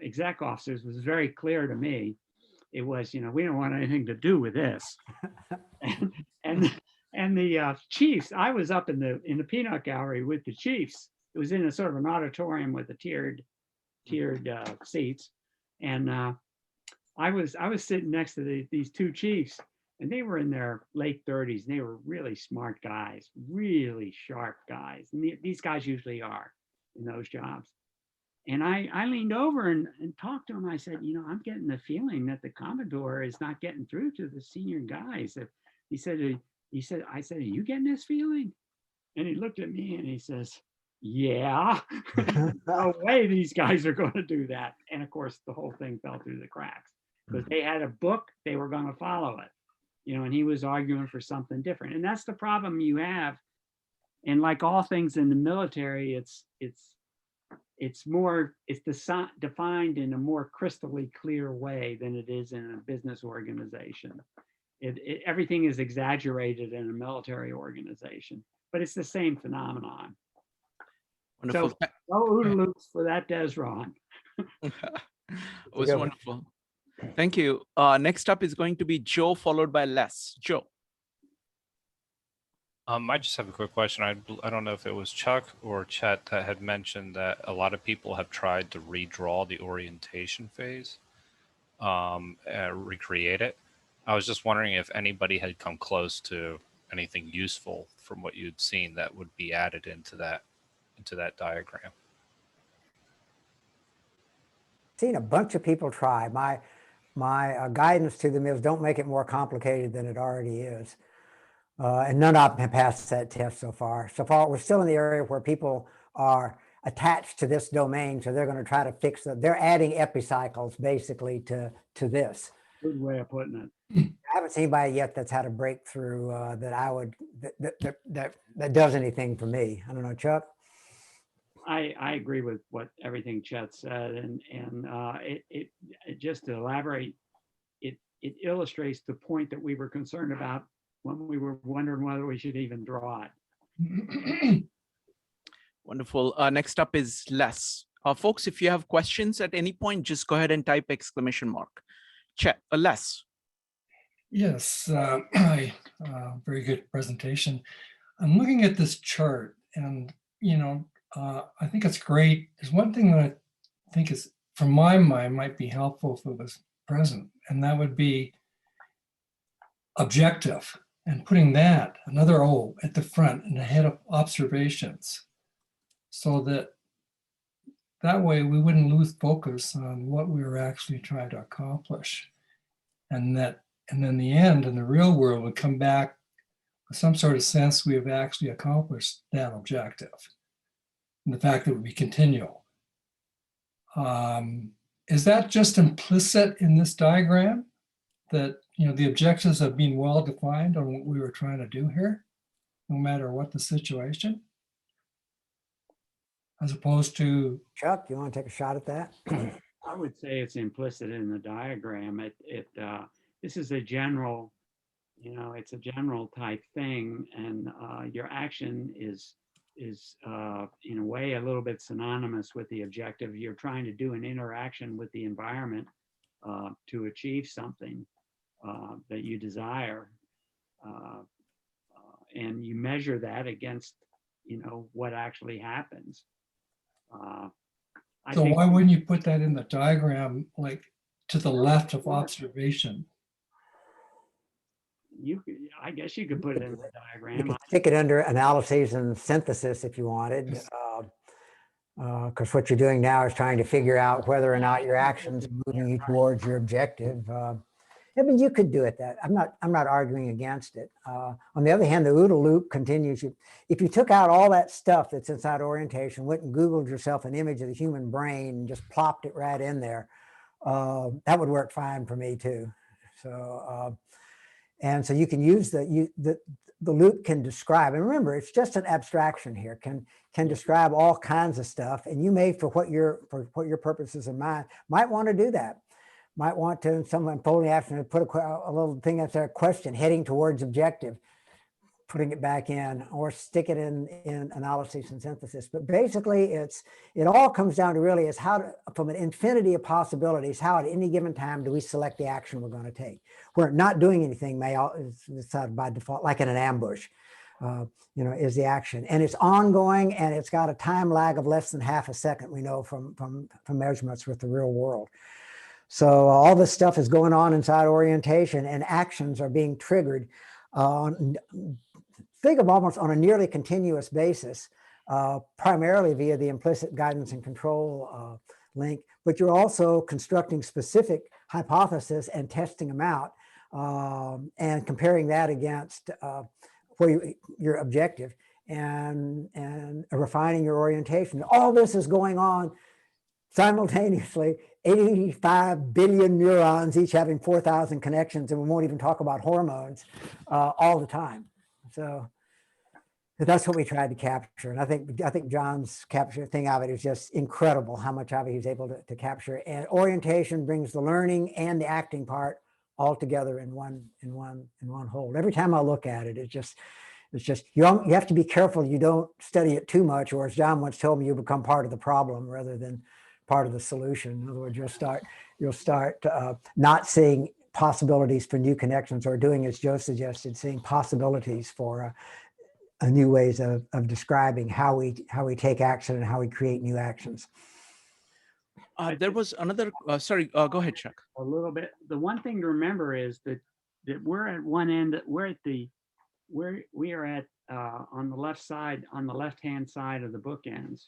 exec officers was very clear to me. It was, we don't want anything to do with this. and the chiefs, I was up in the peanut gallery with the chiefs. It was in a sort of an auditorium with the tiered seats. And I was sitting next to these 2 chiefs, and they were in their late 30s. And they were really smart guys, really sharp guys. And these guys usually are in those jobs. And I leaned over and talked to him. I said, I'm getting the feeling that the Commodore is not getting through to the senior guys. I said, are you getting this feeling? And he looked at me and he says, yeah, no way these guys are going to do that. And of course, the whole thing fell through the cracks because they had a book, they were going to follow it, and he was arguing for something different. And that's the problem you have. And like all things in the military, it's defined in a more crystally clear way than it is in a business organization. Everything is exaggerated in a military organization, but it's the same phenomenon. Wonderful. So no OODA loops for that, Desron. It was wonderful. Thank you. Next up is going to be Joe, followed by Les. Joe. I just have a quick question. I don't know if it was Chuck or Chet that had mentioned that a lot of people have tried to redraw the orientation phase, recreate it. I was just wondering if anybody had come close to anything useful from what you'd seen that would be added into that diagram. Seen a bunch of people try. My guidance to them is don't make it more complicated than it already is. And none of them have passed that test so far. So far, we're still in the area where people are attached to this domain, so they're going to try to fix it. They're adding epicycles basically to this. Good way of putting it. I haven't seen anybody yet that's had a breakthrough that does anything for me. I don't know, Chuck. I agree with everything Chet said, and it just to elaborate, it illustrates the point that we were concerned about when we were wondering whether we should even draw it. Wonderful. Next up is Les. Folks, if you have questions at any point, just go ahead and type ! Chet, Les. Yes, very good presentation. I'm looking at this chart, and I think it's great. There's one thing that I think is, from my mind, might be helpful if it was present, and that would be objective, and putting that, another O, at the front and ahead of observations, so that way we wouldn't lose focus on what we were actually trying to accomplish. And then the end in the real world would come back with some sort of sense we have actually accomplished that objective. And the fact that it would be continual. Is that just implicit in this diagram? That the objectives have been well defined on what we were trying to do here, no matter what the situation? As opposed to... Chuck, you want to take a shot at that? I would say it's implicit in the diagram. This is a general, it's a general type thing, and your action is in a way a little bit synonymous with the objective. You're trying to do an interaction with the environment to achieve something that you desire, and you measure that against what actually happens. So why wouldn't you put that in the diagram, like to the left of observation? I guess you could put it in the You diagram. could stick it under analyses and synthesis if you wanted. Because what you're doing now is trying to figure out whether or not your actions are moving you towards your objective. I mean, you could do it. That I'm not arguing against it. On the other hand, the OODA loop continues. If you took out all that stuff that's inside orientation, went and Googled yourself an image of the human brain and just plopped it right in there, that would work fine for me too. So, and so you can use the loop can describe, and remember, it's just an abstraction here, can describe all kinds of stuff, and you may, for what your purposes in mind, might want to do that. Might want to, in some unfolding action, put a little thing that's a question heading towards objective, putting it back in, or stick it in analysis and synthesis. But basically, it all comes down to really is how to, from an infinity of possibilities, how at any given time do we select the action we're going to take. Where not doing anything is decided by default, like in an ambush, is the action. And it's ongoing, and it's got a time lag of less than half a second, we know from measurements with the real world. So all this stuff is going on inside orientation, and actions are being triggered think of almost on a nearly continuous basis, primarily via the implicit guidance and control link, but you're also constructing specific hypotheses and testing them out and comparing that against your objective and refining your orientation. All this is going on simultaneously, 85 billion neurons, each having 4,000 connections, and we won't even talk about hormones all the time. So that's what we tried to capture. And I think John's capture thing of it is just incredible how much of it he's able to capture. And orientation brings the learning and the acting part all together in one whole. Every time I look at it, it's just you have to be careful you don't study it too much, or as John once told me, you become part of the problem rather than part of the solution. In other words, you'll start not seeing possibilities for new connections, or doing as Joe suggested, seeing possibilities for new ways of describing how we take action and how we create new actions. There was another, sorry, go ahead, Chuck. A little bit. The one thing to remember is that we're at one end, we are at on the left side, on the left-hand side of the bookends.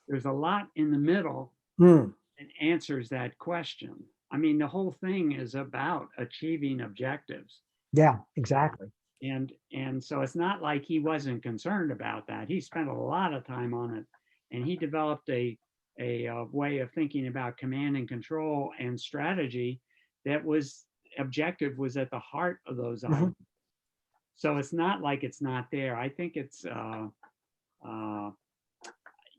There's a lot in the middle that answers that question. I mean, the whole thing is about achieving objectives. Yeah, exactly. And so it's not like he wasn't concerned about that. He spent a lot of time on it, and he developed a way of thinking about command and control and strategy that was objective, was at the heart of those items. So it's not like it's not there. I think it's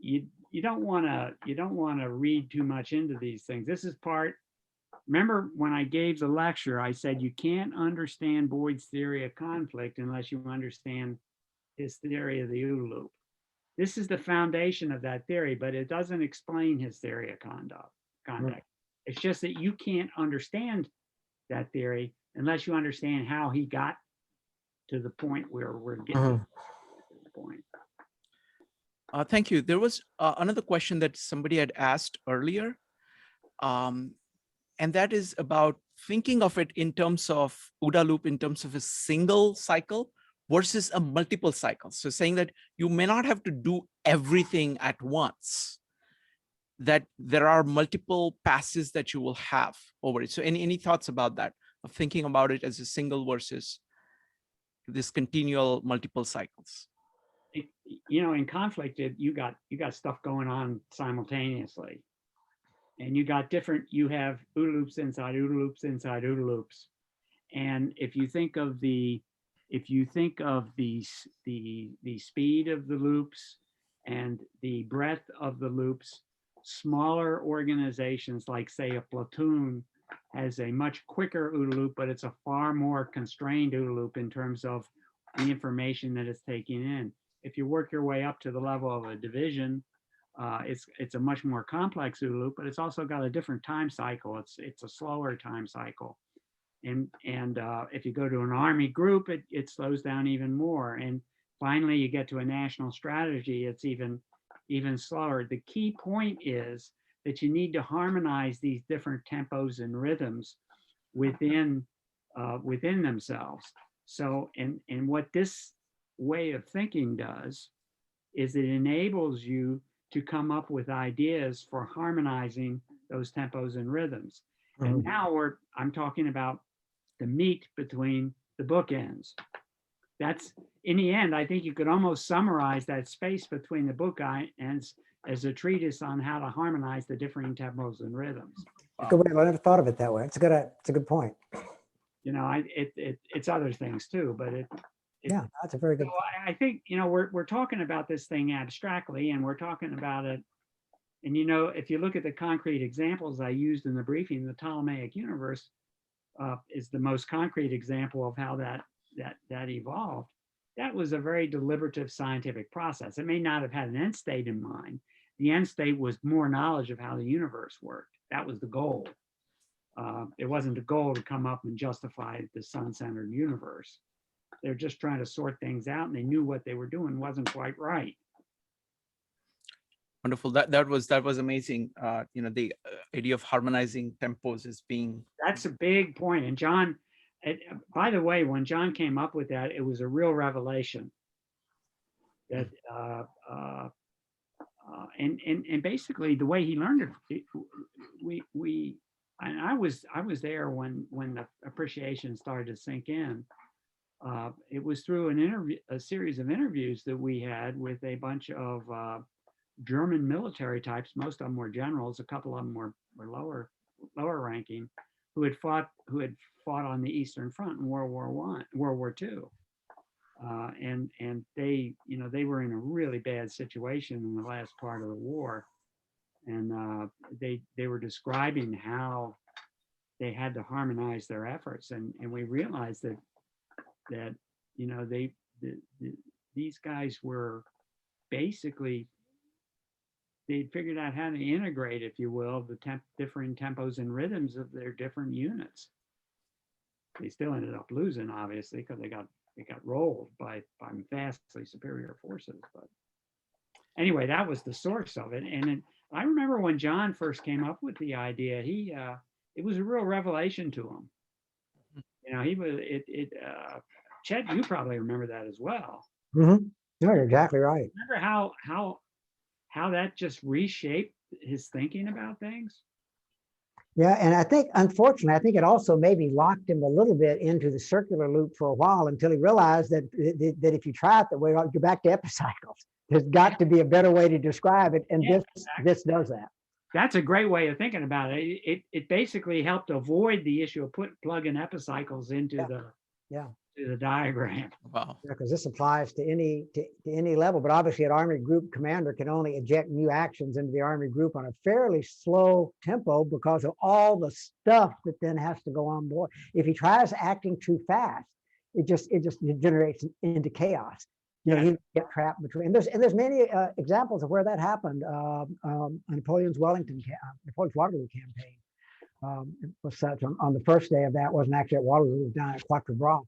you don't want to read too much into these things. This is part. Remember when I gave the lecture, I said you can't understand Boyd's theory of conflict unless you understand his theory of the OODA loop. This is the foundation of that theory, but it doesn't explain his theory of conduct. It's just that you can't understand that theory unless you understand how he got to the point where we're getting to the point. Thank you. There was another question that somebody had asked earlier. And that is about thinking of it in terms of OODA loop, in terms of a single cycle versus a multiple cycle. So saying that you may not have to do everything at once, that there are multiple passes that you will have over it. So any thoughts about that, of thinking about it as a single versus this continual multiple cycles? In conflict, you got stuff going on simultaneously. And you got you have OODA loops inside OODA loops inside OODA loops. And if you think of the speed of the loops and the breadth of the loops, smaller organizations like, say, a platoon has a much quicker OODA loop, but it's a far more constrained OODA loop in terms of the information that it's taking in. If you work your way up to the level of a division, it's a much more complex OODA loop, but it's also got a different time cycle. It's a slower time cycle. And if you go to an army group, it slows down even more. And finally, you get to a national strategy, it's even slower. The key point is that you need to harmonize these different tempos and rhythms within themselves. So, and what this way of thinking does is it enables you to come up with ideas for harmonizing those tempos and rhythms. And now I'm talking about the meat between the bookends. That's, in the end, I think you could almost summarize that space between the bookends as a treatise on how to harmonize the differing tempos and rhythms. Good way. I never thought of it that way. It's a good point. You know, it's other things too, but yeah, that's a very good. So I think, you know, we're talking about this thing abstractly, and we're talking about it. And, you know, if you look at the concrete examples I used in the briefing, the Ptolemaic universe is the most concrete example of how that evolved. That was a very deliberative scientific process. It may not have had an end state in mind. The end state was more knowledge of how the universe worked. That was the goal. It wasn't the goal to come up and justify the sun-centered universe. They're just trying to sort things out, and they knew what they were doing wasn't quite right. Wonderful. That was amazing. You know, the idea of harmonizing tempos is being. That's a big point. And John, by the way, when John came up with that, it was a real revelation. That and basically the way he learned it, I was there when the appreciation started to sink in. It was through a series of interviews that we had with a bunch of German military types. Most of them were generals. A couple of them were lower ranking, who had fought on the Eastern Front in World War II, and they, you know, they were in a really bad situation in the last part of the war, and they were describing how they had to harmonize their efforts, and we realized that you know these guys were basically, they'd figured out how to integrate, if you will, the differing tempos and rhythms of their different units. They still ended up losing, obviously, because they got rolled by vastly superior forces. But anyway, that was the source of it. And I remember when John first came up with the idea, it was a real revelation to him. You know, he was Chet, you probably remember that as well. Mm-hmm. You're exactly right. Remember how that just reshaped his thinking about things? Yeah, and I think, unfortunately, I think it also maybe locked him a little bit into the circular loop for a while until he realized that if you try it the way, you're back to epicycles. There's got to be a better way to describe it, and yeah, this does that. That's a great way of thinking about it. It basically helped avoid the issue of plugging epicycles into the diagram. Wow. Yeah, because this applies to any level, but obviously an Army group commander can only eject new actions into the Army group on a fairly slow tempo because of all the stuff that then has to go on board. If he tries acting too fast, it just degenerates into chaos. You know, you get trapped between. There's many examples of where that happened. Napoleon's Waterloo campaign was such. On the first day of that, wasn't actually at Waterloo, it was down at Quatre Bras.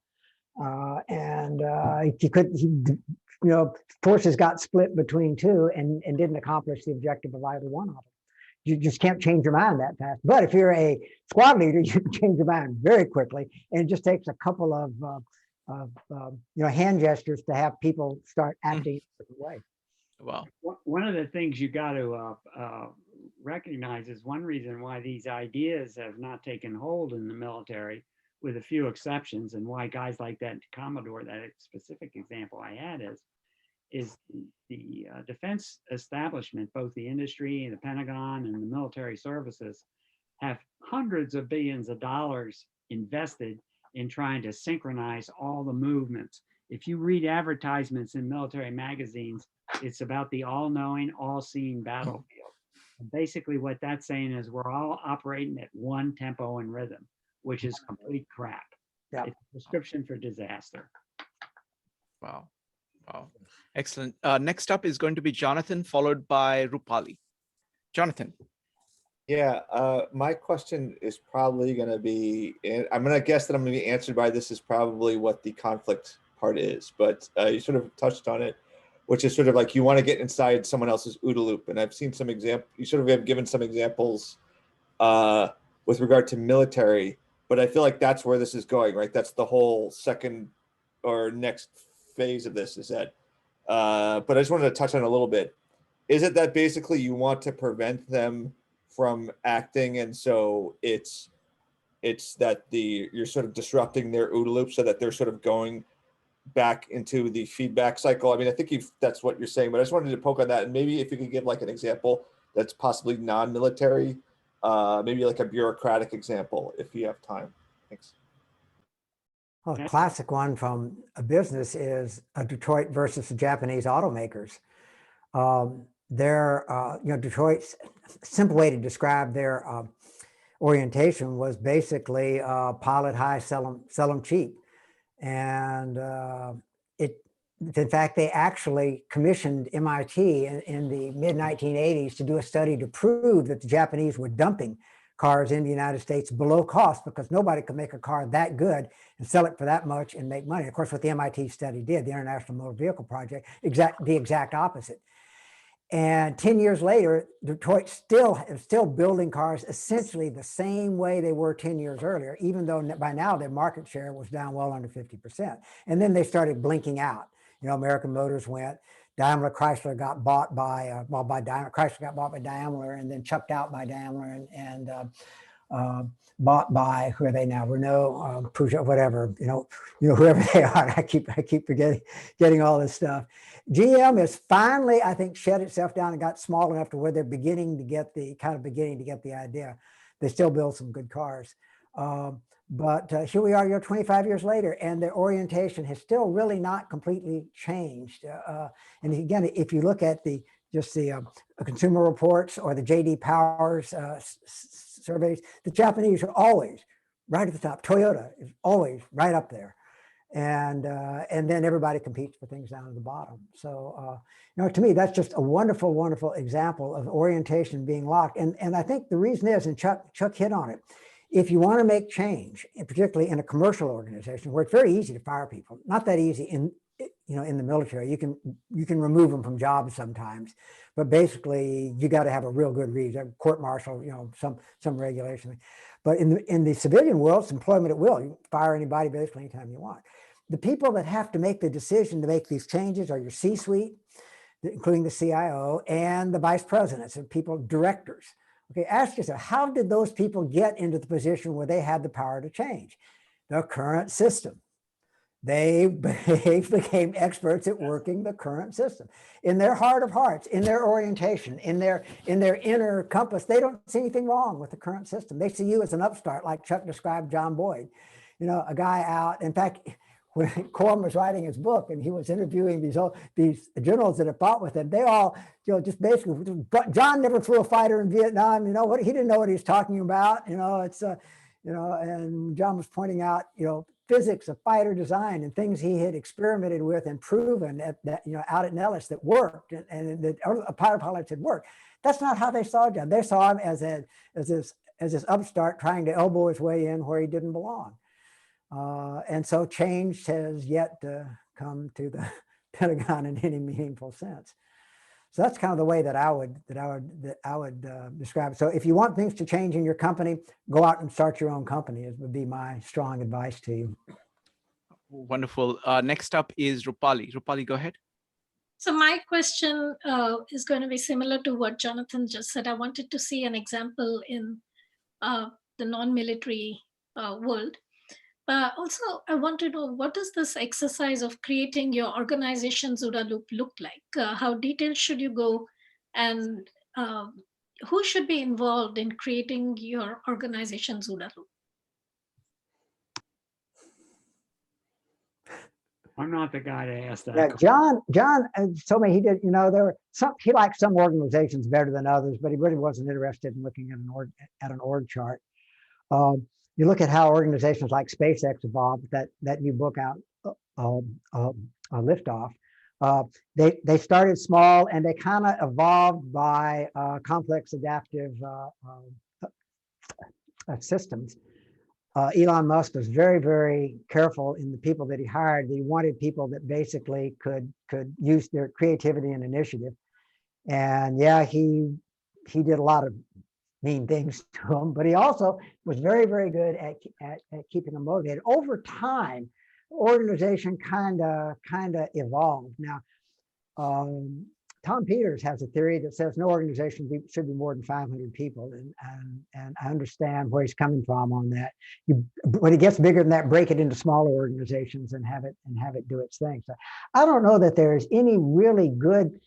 Forces got split between two and didn't accomplish the objective of either one of them. You just can't change your mind that fast. But if you're a squad leader, you can change your mind very quickly, and it just takes a couple of hand gestures to have people start acting a different way. Wow. One of the things you got to recognize is one reason why these ideas have not taken hold in the military, with a few exceptions, and why guys like that Commodore, that specific example I had, is the defense establishment, both the industry and the Pentagon and the military services, have hundreds of billions of dollars invested in trying to synchronize all the movements. If you read advertisements in military magazines, it's about the all-knowing, all-seeing battlefield. Basically, what that's saying is we're all operating at one tempo and rhythm, which is complete crap. Yeah. It's a prescription for disaster. Wow. Wow. Excellent. Next up is going to be Jonathan, followed by Rupali. Jonathan. Yeah, my question is probably going to be, I'm going to guess that I'm going to be answered by this is probably what the conflict part is, but you sort of touched on it, which is sort of like you want to get inside someone else's OODA loop. And I've seen some example, you sort of have given some examples with regard to military, but I feel like that's where this is going, right? That's the whole second or next phase of this is that, but I just wanted to touch on it a little bit. Is it that basically you want to prevent them from acting, and so it's that you're sort of disrupting their OODA loop so that they're sort of going back into the feedback cycle? I mean, I think that's what you're saying, but I just wanted to poke on that, and maybe if you could give like an example that's possibly non-military, maybe like a bureaucratic example if you have time. Thanks. Well, a classic one from a business is Detroit versus the Japanese automakers. Detroit's simple way to describe their orientation was basically pilot high, sell them cheap. And in fact, they actually commissioned MIT in the mid 1980s to do a study to prove that the Japanese were dumping cars in the United States below cost because nobody could make a car that good and sell it for that much and make money. Of course, what the MIT study did, the International Motor Vehicle Project, the exact opposite. And 10 years later, Detroit is still building cars essentially the same way they were 10 years earlier, even though by now their market share was down well under 50%. And then they started blinking out. You know, American Motors went, Daimler Chrysler got bought by, Chrysler got bought by Daimler and then chucked out by Daimler and bought by, who are they now? Renault, Peugeot, whatever, whoever they are. I keep getting all this stuff. GM has finally, I think, shut itself down and got small enough to where they're beginning to get the idea. They still build some good cars. But here we are, 25 years later, and their orientation has still really not completely changed. And again, if you look at the Consumer Reports or the J.D. Powers surveys, the Japanese are always right at the top. Toyota is always right up there. And then everybody competes for things down at the bottom. So, to me, that's just a wonderful, wonderful example of orientation being locked. And I think the reason is, and Chuck hit on it, if you want to make change, and particularly in a commercial organization where it's very easy to fire people, not that easy in the military, you can remove them from jobs sometimes, but basically you got to have a real good reason, court-martial, some regulation. But in the civilian world, it's employment at will. You can fire anybody basically anytime you want. The people that have to make the decision to make these changes are your C-suite, including the CIO and the vice presidents and directors. Okay, ask yourself, how did those people get into the position where they had the power to change? The current system. They became experts at working the current system. In their heart of hearts, in their orientation, in their inner compass, they don't see anything wrong with the current system. They see you as an upstart, like Chuck described John Boyd, a guy out. In fact, when Corm was writing his book and he was interviewing these generals that had fought with him, they all, just basically, John never flew a fighter in Vietnam. He didn't know what he was talking about. And John was pointing out, physics of fighter design and things he had experimented with and proven out at Nellis that worked and that fighter pilots had worked. That's not how they saw John. They saw him as this upstart trying to elbow his way in where he didn't belong. And so change has yet to come to the Pentagon in any meaningful sense. So that's kind of the way that I would describe it. So if you want things to change in your company, go out and start your own company. It would be my strong advice to you. Wonderful. Next up is Rupali. Rupali, go ahead. So my question is going to be similar to what Jonathan just said. I wanted to see an example in the non-military world. Also, I want to know, what does this exercise of creating your organization's OODA loop look like? How detailed should you go? And who should be involved in creating your organization's OODA loop? I'm not the guy to ask that. Yeah, question. John told me he did, there were he liked some organizations better than others, but he really wasn't interested in looking at an org chart. You look at how organizations like SpaceX evolved, that new book out, Liftoff. They started small and they kind of evolved by complex adaptive systems. Elon Musk was very, very careful in the people that he hired. He wanted people that basically could use their creativity and initiative. And yeah, he did a lot of mean things to them, but he also was very, very good at keeping them motivated. Over time, the organization kind of evolved. Now, Tom Peters has a theory that says no organization should be more than 500 people, and I understand where he's coming from on that. When it gets bigger than that, break it into smaller organizations and have it do its thing. So I don't know that there's any really good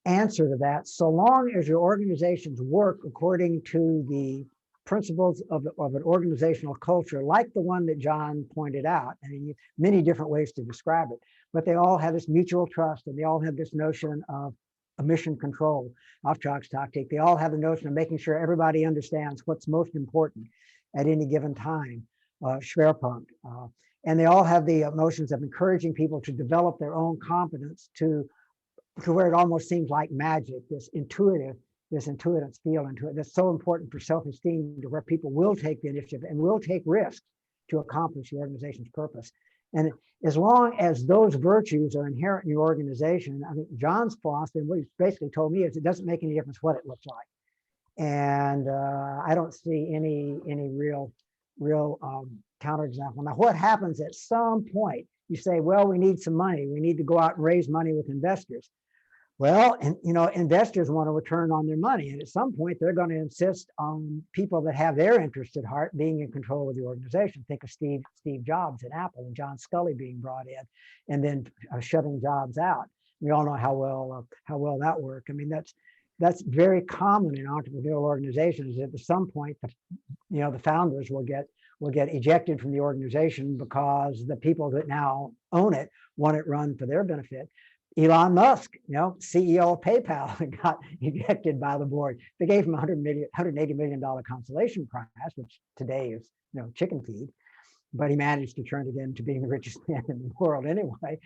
answer to that, so long as your organizations work according to the principles of an organizational culture, like the one that John pointed out. I mean, many different ways to describe it, but they all have this mutual trust, and they all have this notion of mission control, off Chuck's tactic. They all have the notion of making sure everybody understands what's most important at any given time, Schwerpunkt. And they all have the notions of encouraging people to develop their own competence to where it almost seems like magic, this intuitive feel into it. That's so important for self-esteem, to where people will take the initiative and will take risks to accomplish the organization's purpose. And as long as those virtues are inherent in your organization, I think John's philosophy, and what he's basically told me, is it doesn't make any difference what it looks like. And I don't see any real counterexample. Now, what happens at some point? You say, well, we need some money. We need to go out and raise money with investors. Well, and investors want a return on their money, and at some point they're going to insist on people that have their interest at heart being in control of the organization. Think of Steve Jobs at Apple and John Scully being brought in, and then shutting Jobs out. We all know how well that worked. I mean, that's very common in entrepreneurial organizations. At some point, the founders will get ejected from the organization because the people that now own it want it run for their benefit. Elon Musk, CEO of PayPal, got ejected by the board. They gave him $180 million consolation prize, which today is chicken feed, but he managed to turn it into being the richest man in the world anyway.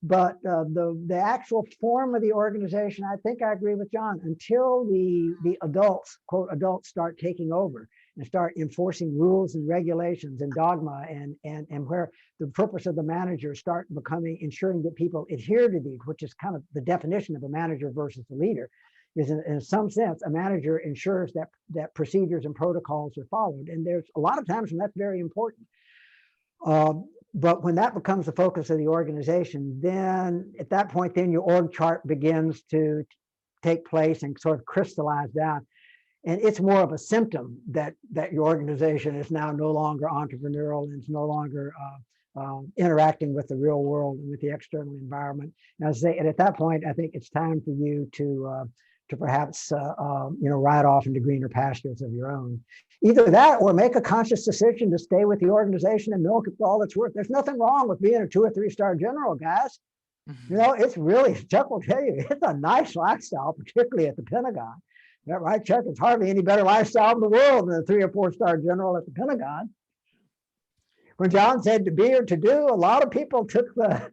But the actual form of the organization, I think I agree with John, until the adults, quote, adults start taking over and start enforcing rules and regulations and dogma, and where the purpose of the manager start becoming ensuring that people adhere to these, which is kind of the definition of a manager versus a leader, is in some sense, a manager ensures that procedures and protocols are followed. And there's a lot of times when that's very important. But when that becomes the focus of the organization, then at that point, then your org chart begins to take place and sort of crystallize down. And it's more of a symptom that your organization is now no longer entrepreneurial and is no longer interacting with the real world and with the external environment. And at that point, I think it's time for you to perhaps ride off into greener pastures of your own. Either that, or make a conscious decision to stay with the organization and milk it for all it's worth. There's nothing wrong with being a 2 or 3 star general, guys. It's really, Chuck will tell you, it's a nice lifestyle, particularly at the Pentagon. Is that right, Chuck? It's hardly any better lifestyle in the world than a 3 or 4 star general at the Pentagon. When John said to be or to do, a lot of people took the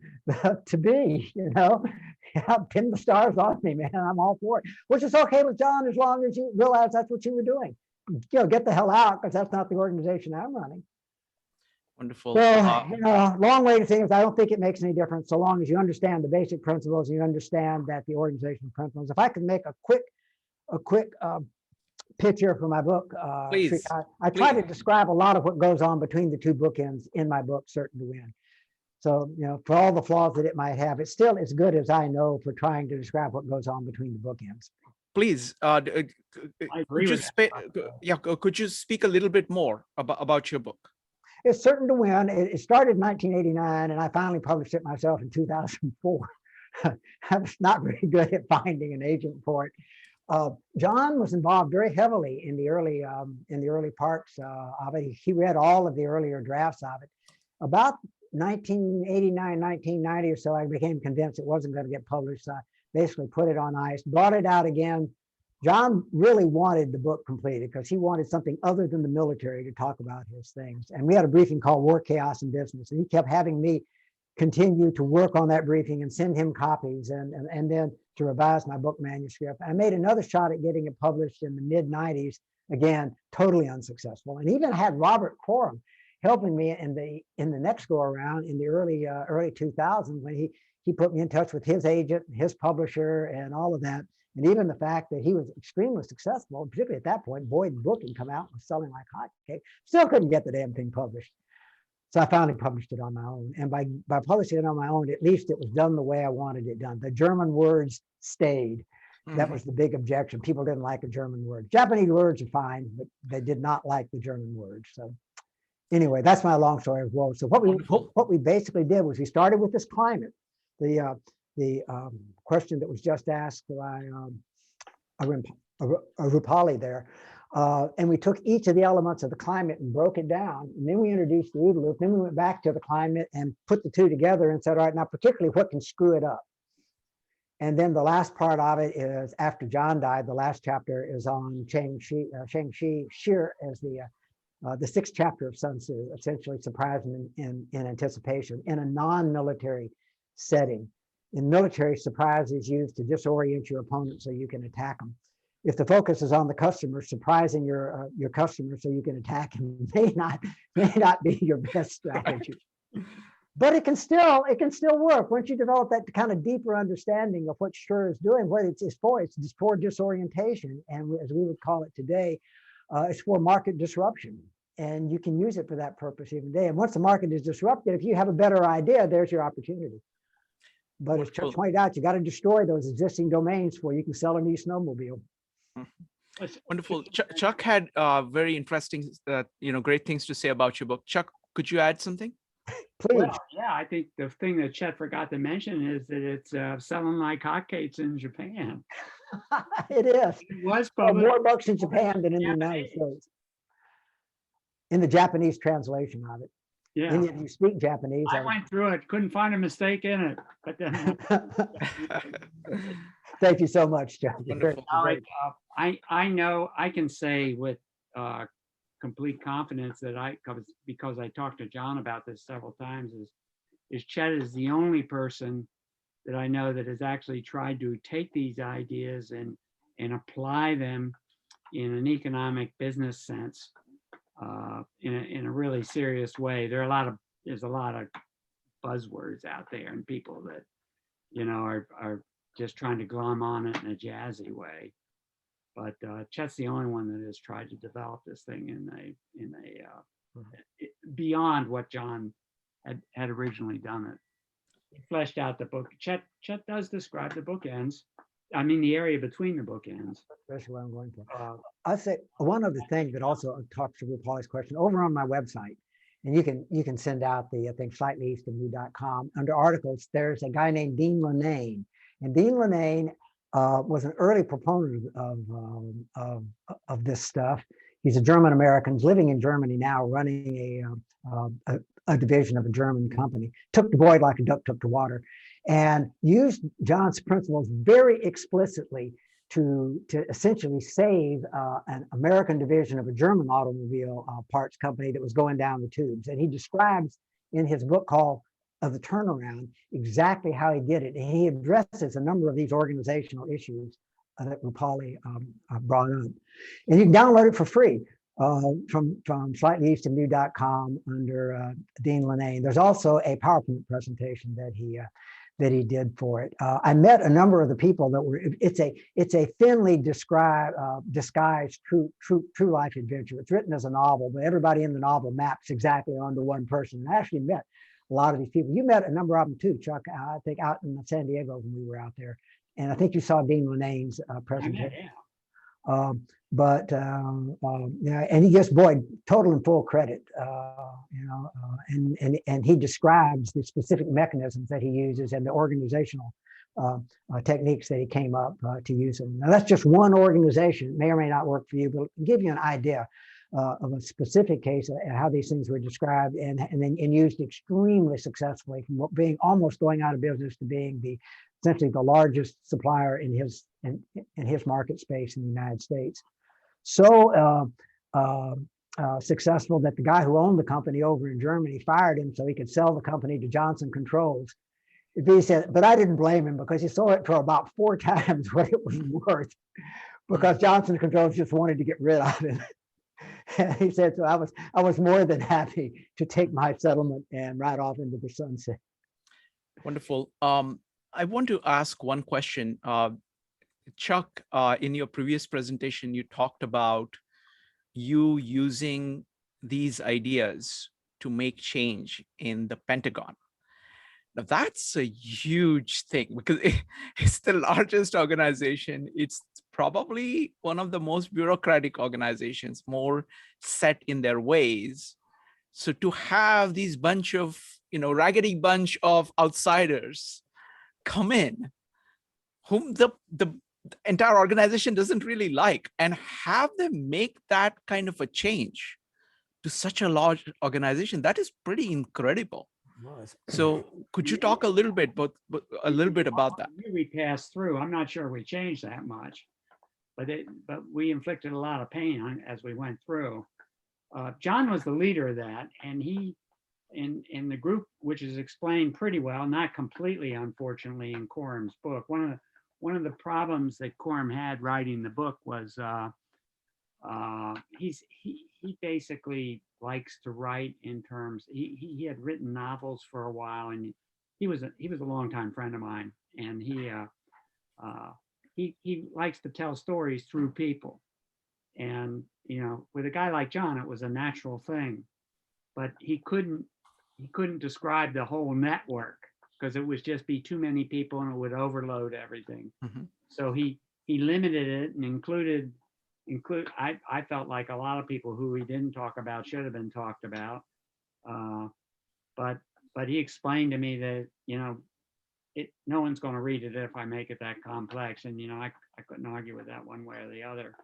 to be, pin the stars on me, man. I'm all for it. Which is okay with John as long as you realize that's what you were doing. Get the hell out, because that's not the organization I'm running. Wonderful. So, long way to say is I don't think it makes any difference so long as you understand the basic principles and you understand that the organizational principles. If I could make a quick picture for my book, please. I try to describe a lot of what goes on between the 2 bookends in my book, Certain to Win. So, for all the flaws that it might have, it's still as good as I know for trying to describe what goes on between the bookends. Please, could you speak a little bit more about your book? It's Certain to Win. It started in 1989, and I finally published it myself in 2004. I was not very good at finding an agent for it. John was involved very heavily in the early parts of it. He read all of the earlier drafts of it. About 1989, 1990 or so, I became convinced it wasn't going to get published. So I basically put it on ice, brought it out again. John really wanted the book completed because he wanted something other than the military to talk about his things. And we had a briefing called War, Chaos, and Business. And he kept having me continue to work on that briefing and send him copies and then to revise my book manuscript. I made another shot at getting it published in the mid-90s, again, totally unsuccessful. And even had Robert Coram helping me in the next go around in the early 2000s when he put me in touch with his agent, his publisher, and all of that. And even the fact that he was extremely successful, particularly at that point, Boyd Book had come out and was selling like hotcakes, still couldn't get the damn thing published. So I finally published it on my own. And by publishing it on my own, at least it was done the way I wanted it done. The German words stayed. That was the big objection. People didn't like a German word. Japanese words are fine, but they did not like the German words. So anyway, that's my long story of woe. So what we basically did was we started with this climate. The question that was just asked by Rupali there. And we took each of the elements of the climate and broke it down. And then we introduced the OODA loop. Then we went back to the climate and put the two together and said, all right, now particularly what can screw it up? And then the last part of it is after John died, the last chapter is on Shang-Chi as the sixth chapter of Sun Tzu, essentially surprising in anticipation in a non-military setting. In military, surprise is used to disorient your opponent so you can attack them. If the focus is on the customer, surprising your customer so you can attack him may not be your best strategy. But it can still work once you develop that kind of deeper understanding of what Schur is doing. What it's for, it's for disorientation, and as we would call it today, it's for market disruption. And you can use it for that purpose even today. And once the market is disrupted, if you have a better idea, there's your opportunity. But as Chuck pointed out, you got to destroy those existing domains before you can sell a new snowmobile. Wonderful. Chuck had very interesting, great things to say about your book. Chuck, could you add something? Please. Well, yeah, I think the thing that Chet forgot to mention is that it's selling like hotcakes in Japan. It is. It was more books in Japan than in the United States. In the Japanese translation of it. Yeah. Any of you speak Japanese? I went through it, couldn't find a mistake in it. But then thank you so much, Chuck. I know I can say with complete confidence that because I talked to John about this several times, is Chet is the only person that I know that has actually tried to take these ideas and apply them in an economic business sense. In a really serious way. There's a lot of buzzwords out there and people that are just trying to glom on it in a jazzy way. But Chet's the only one that has tried to develop this thing in a beyond what John had originally done it. He fleshed out the book. Chet does describe the bookends. I mean, the area between the bookends. That's what I'm going for. I'll say one other thing that also talks to RuPaul's question over on my website, and you can send out the thing slightly east of me.com. Under articles, there's a guy named Dean Lennane, and Dean Lennane was an early proponent of this stuff. He's a German American, living in Germany now, running a division of a German company. Took to Boyd like a duck took to water, and used John's principles very explicitly to essentially save an American division of a German automobile parts company that was going down the tubes. And he describes in his book called The Turnaround exactly how he did it. And he addresses a number of these organizational issues that Rupali brought up. And you can download it for free from slightly-east-of-me.com under Dean Lennane. There's also a PowerPoint presentation that he did for it. I met a number of the people that were. It's a thinly disguised true life adventure. It's written as a novel, but everybody in the novel maps exactly onto one person. I actually met a lot of these people. You met a number of them too, Chuck. I think out in San Diego when we were out there, and I think you saw Dean Lennane's presentation. Yeah, and he gives Boyd total and full credit, and he describes the specific mechanisms that he uses and the organizational techniques that he came up to use them. Now that's just one organization. It may or may not work for you, but it'll give you an idea of a specific case, how these things were described, and then used extremely successfully, from being almost going out of business to being essentially the largest supplier in his market space in the United States. So successful that the guy who owned the company over in Germany fired him so he could sell the company to Johnson Controls. He said, but I didn't blame him, because he sold it for about 4 times what it was worth, because Johnson Controls just wanted to get rid of it. And he said, so I was more than happy to take my settlement and ride off into the sunset. Wonderful. I want to ask one question. Chuck, in your previous presentation, you talked about you using these ideas to make change in the Pentagon. Now, that's a huge thing, because it's the largest organization. It's probably one of the most bureaucratic organizations, more set in their ways. So to have these bunch of, raggedy bunch of outsiders come in, whom the entire organization doesn't really like, and have them make that kind of a change to such a large organization, that is pretty incredible. So could you talk a little bit about that? We passed through. I'm not sure we changed that much, but we inflicted a lot of pain on as we went through. John was the leader of that, and he, in the group, which is explained pretty well, not completely, unfortunately, in Quorum's book. One of the problems that Quorum had writing the book was he basically likes to write in terms. He had written novels for a while, and he was a longtime friend of mine, and he likes to tell stories through people. And with a guy like John, it was a natural thing, but he couldn't describe the whole network, because it would just be too many people and it would overload everything. Mm-hmm. So he limited it and include. I felt like a lot of people who he didn't talk about should have been talked about, but he explained to me that no one's going to read it if I make it that complex, and I couldn't argue with that one way or the other.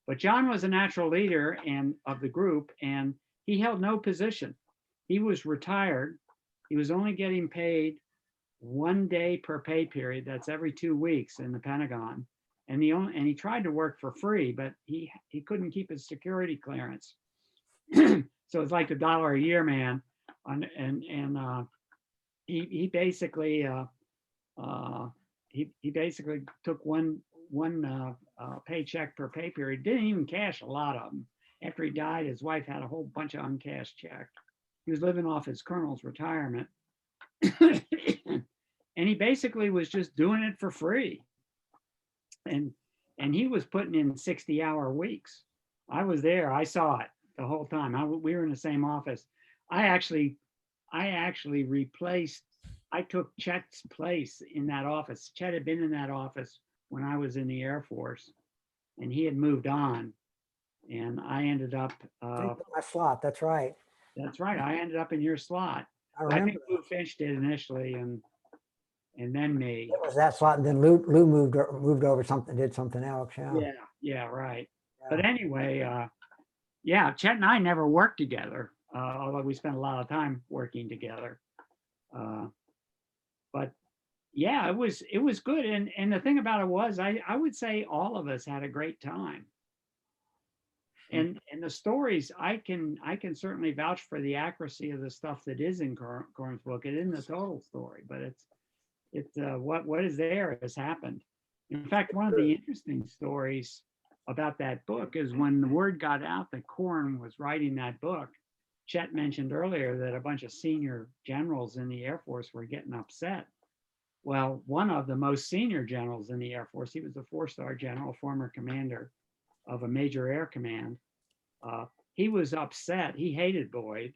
But John was a natural leader of the group, and he held no position. He was retired. He was only getting paid 1 day per pay period. That's every 2 weeks in the Pentagon. And he tried to work for free, but he couldn't keep his security clearance. So it's like the $1 a year man. He basically took one paycheck per pay period. Didn't even cash a lot of them. After he died, his wife had a whole bunch of uncashed checks. He was living off his colonel's retirement. And he basically was just doing it for free. And he was putting in 60-hour weeks. I was there. I saw it the whole time. We were in the same office. I actually I took Chet's place in that office. Chet had been in that office when I was in the Air Force, and he had moved on. And I ended up my slot. That's right. That's right. I ended up in your slot. I think Lou Finch did initially, and then me. It was that slot, and then Lou moved over did something else. Yeah, right. Yeah. But anyway, Chet and I never worked together, although we spent a lot of time working together. But yeah, it was good. And the thing about it was, I would say all of us had a great time. And the stories, I can certainly vouch for the accuracy of the stuff that is in Quorum's book. It isn't the total story, but it's what is there has happened. In fact, one of the interesting stories about that book is when the word got out that Quorum was writing that book. Chet mentioned earlier that a bunch of senior generals in the Air Force were getting upset. Well, one of the most senior generals in the Air Force, he was a 4-star general, former commander of a major air command. He was upset. He hated Boyd,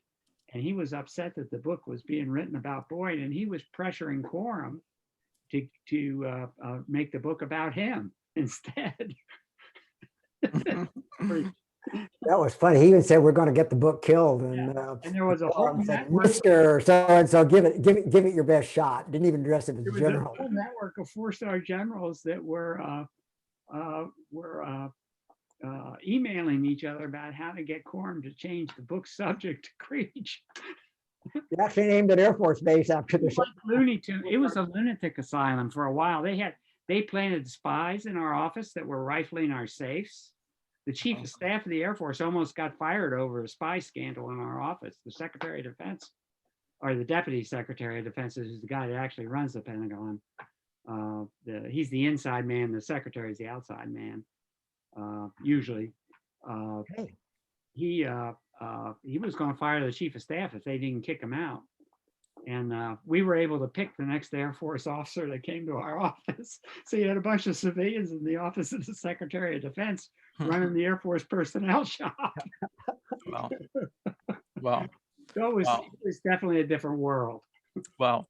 and he was upset that the book was being written about Boyd, and he was pressuring Quorum to make the book about him instead. That was funny. He even said we're going to get the book killed, and there was a whole network. Mr. So and so, give it your best shot. Didn't even address it as general. A whole network of 4-star generals that were emailing each other about how to get quorum to change the book subject to Creech. You actually named an Air Force base after the Looney Tune. It was a lunatic asylum for a while. They planted spies in our office that were rifling our safes. The chief of staff of the Air Force almost got fired over a spy scandal in our office. The Secretary of Defense, or the Deputy Secretary of Defense, is the guy that actually runs the Pentagon. He's the inside man. The Secretary is the outside man. Usually, he was going to fire the chief of staff if they didn't kick him out. And we were able to pick the next Air Force officer that came to our office. So you had a bunch of civilians in the office of the Secretary of Defense running the Air Force personnel shop. Wow. Wow. So it was definitely a different world. Wow.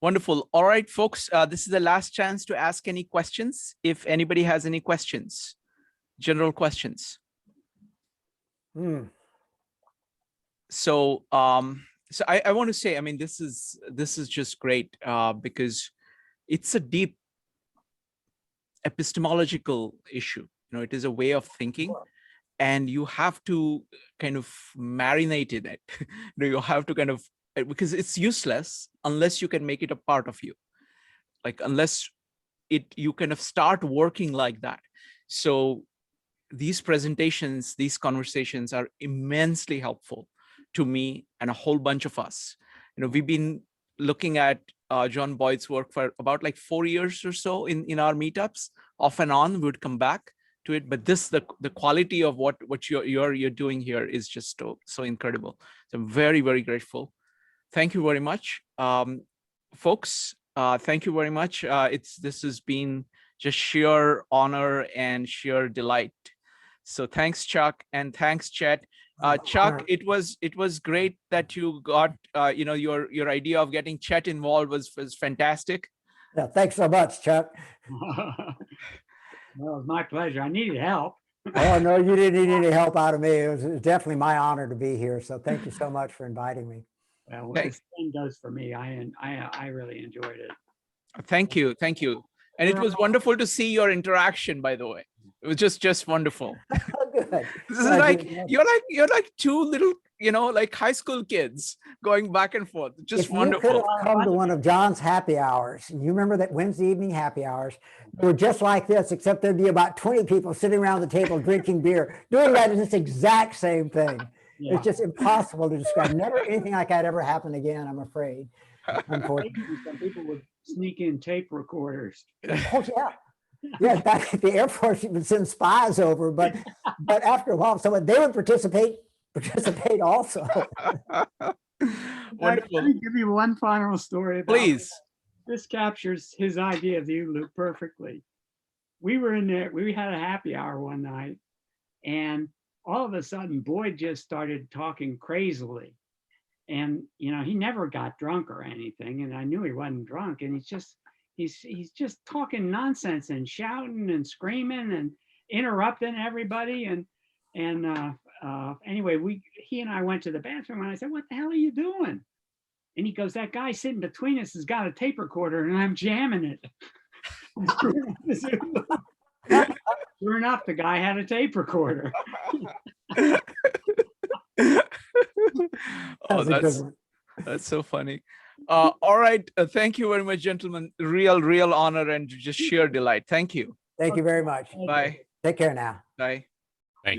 Wonderful. All right, folks, this is the last chance to ask any questions. If anybody has any questions, general questions. So, so I want to say, I mean, this is just great because it's a deep epistemological issue. You know, it is a way of thinking, and you have to kind of marinate in it. You know, you have to kind of, because it's useless unless you can make it a part of you, like unless you kind of start working like that. So these presentations, these conversations are immensely helpful to me and a whole bunch of us. You know, we've been looking at John Boyd's work for about like 4 years or so in our meetups. Off and on, we would come back to it, but this, the quality of what you're doing here is just so incredible. So I'm very, very grateful. Thank you very much, folks. Thank you very much. This has been just sheer honor and sheer delight. So thanks, Chuck, and thanks, Chet. Chuck, it was great that you got you know, your idea of getting Chet involved was fantastic. Yeah, thanks so much, Chuck. Well, it was my pleasure. I needed help. Oh no, you didn't need any help out of me. It was definitely my honor to be here. So thank you so much for inviting me. Well, what this thing does for me, I really enjoyed it. Thank you, and it was wonderful to see your interaction. By the way, it was just wonderful. Good. This is like you're like two little, you know, like high school kids going back and forth. Just wonderful. You could have come to one of John's happy hours. You remember that Wednesday evening happy hours? They were just like this, except there'd be about 20 people sitting around the table drinking beer, doing that this exact same thing. Yeah. It's just impossible to describe. Never anything like that ever happened again, I'm afraid. Unfortunately. Some people would sneak in tape recorders. Oh yeah. Yeah, back at the Air Force, you would send spies over, but after a while, someone they would participate also. Let me give you one final story about please. This captures his idea of the OODA loop perfectly. We were in there, we had a happy hour one night, and all of a sudden Boyd just started talking crazily. And you know, he never got drunk or anything, and I knew he wasn't drunk, and he's just talking nonsense and shouting and screaming and interrupting everybody. And anyway, he and I went to the bathroom, and I said, "What the hell are you doing?" And he goes, "That guy sitting between us has got a tape recorder, and I'm jamming it." Sure enough, the guy had a tape recorder. Oh, that's so funny. All right. Thank you very much, gentlemen. Real honor and just sheer delight. Thank you. Thank you very much. Bye. Take care now. Bye.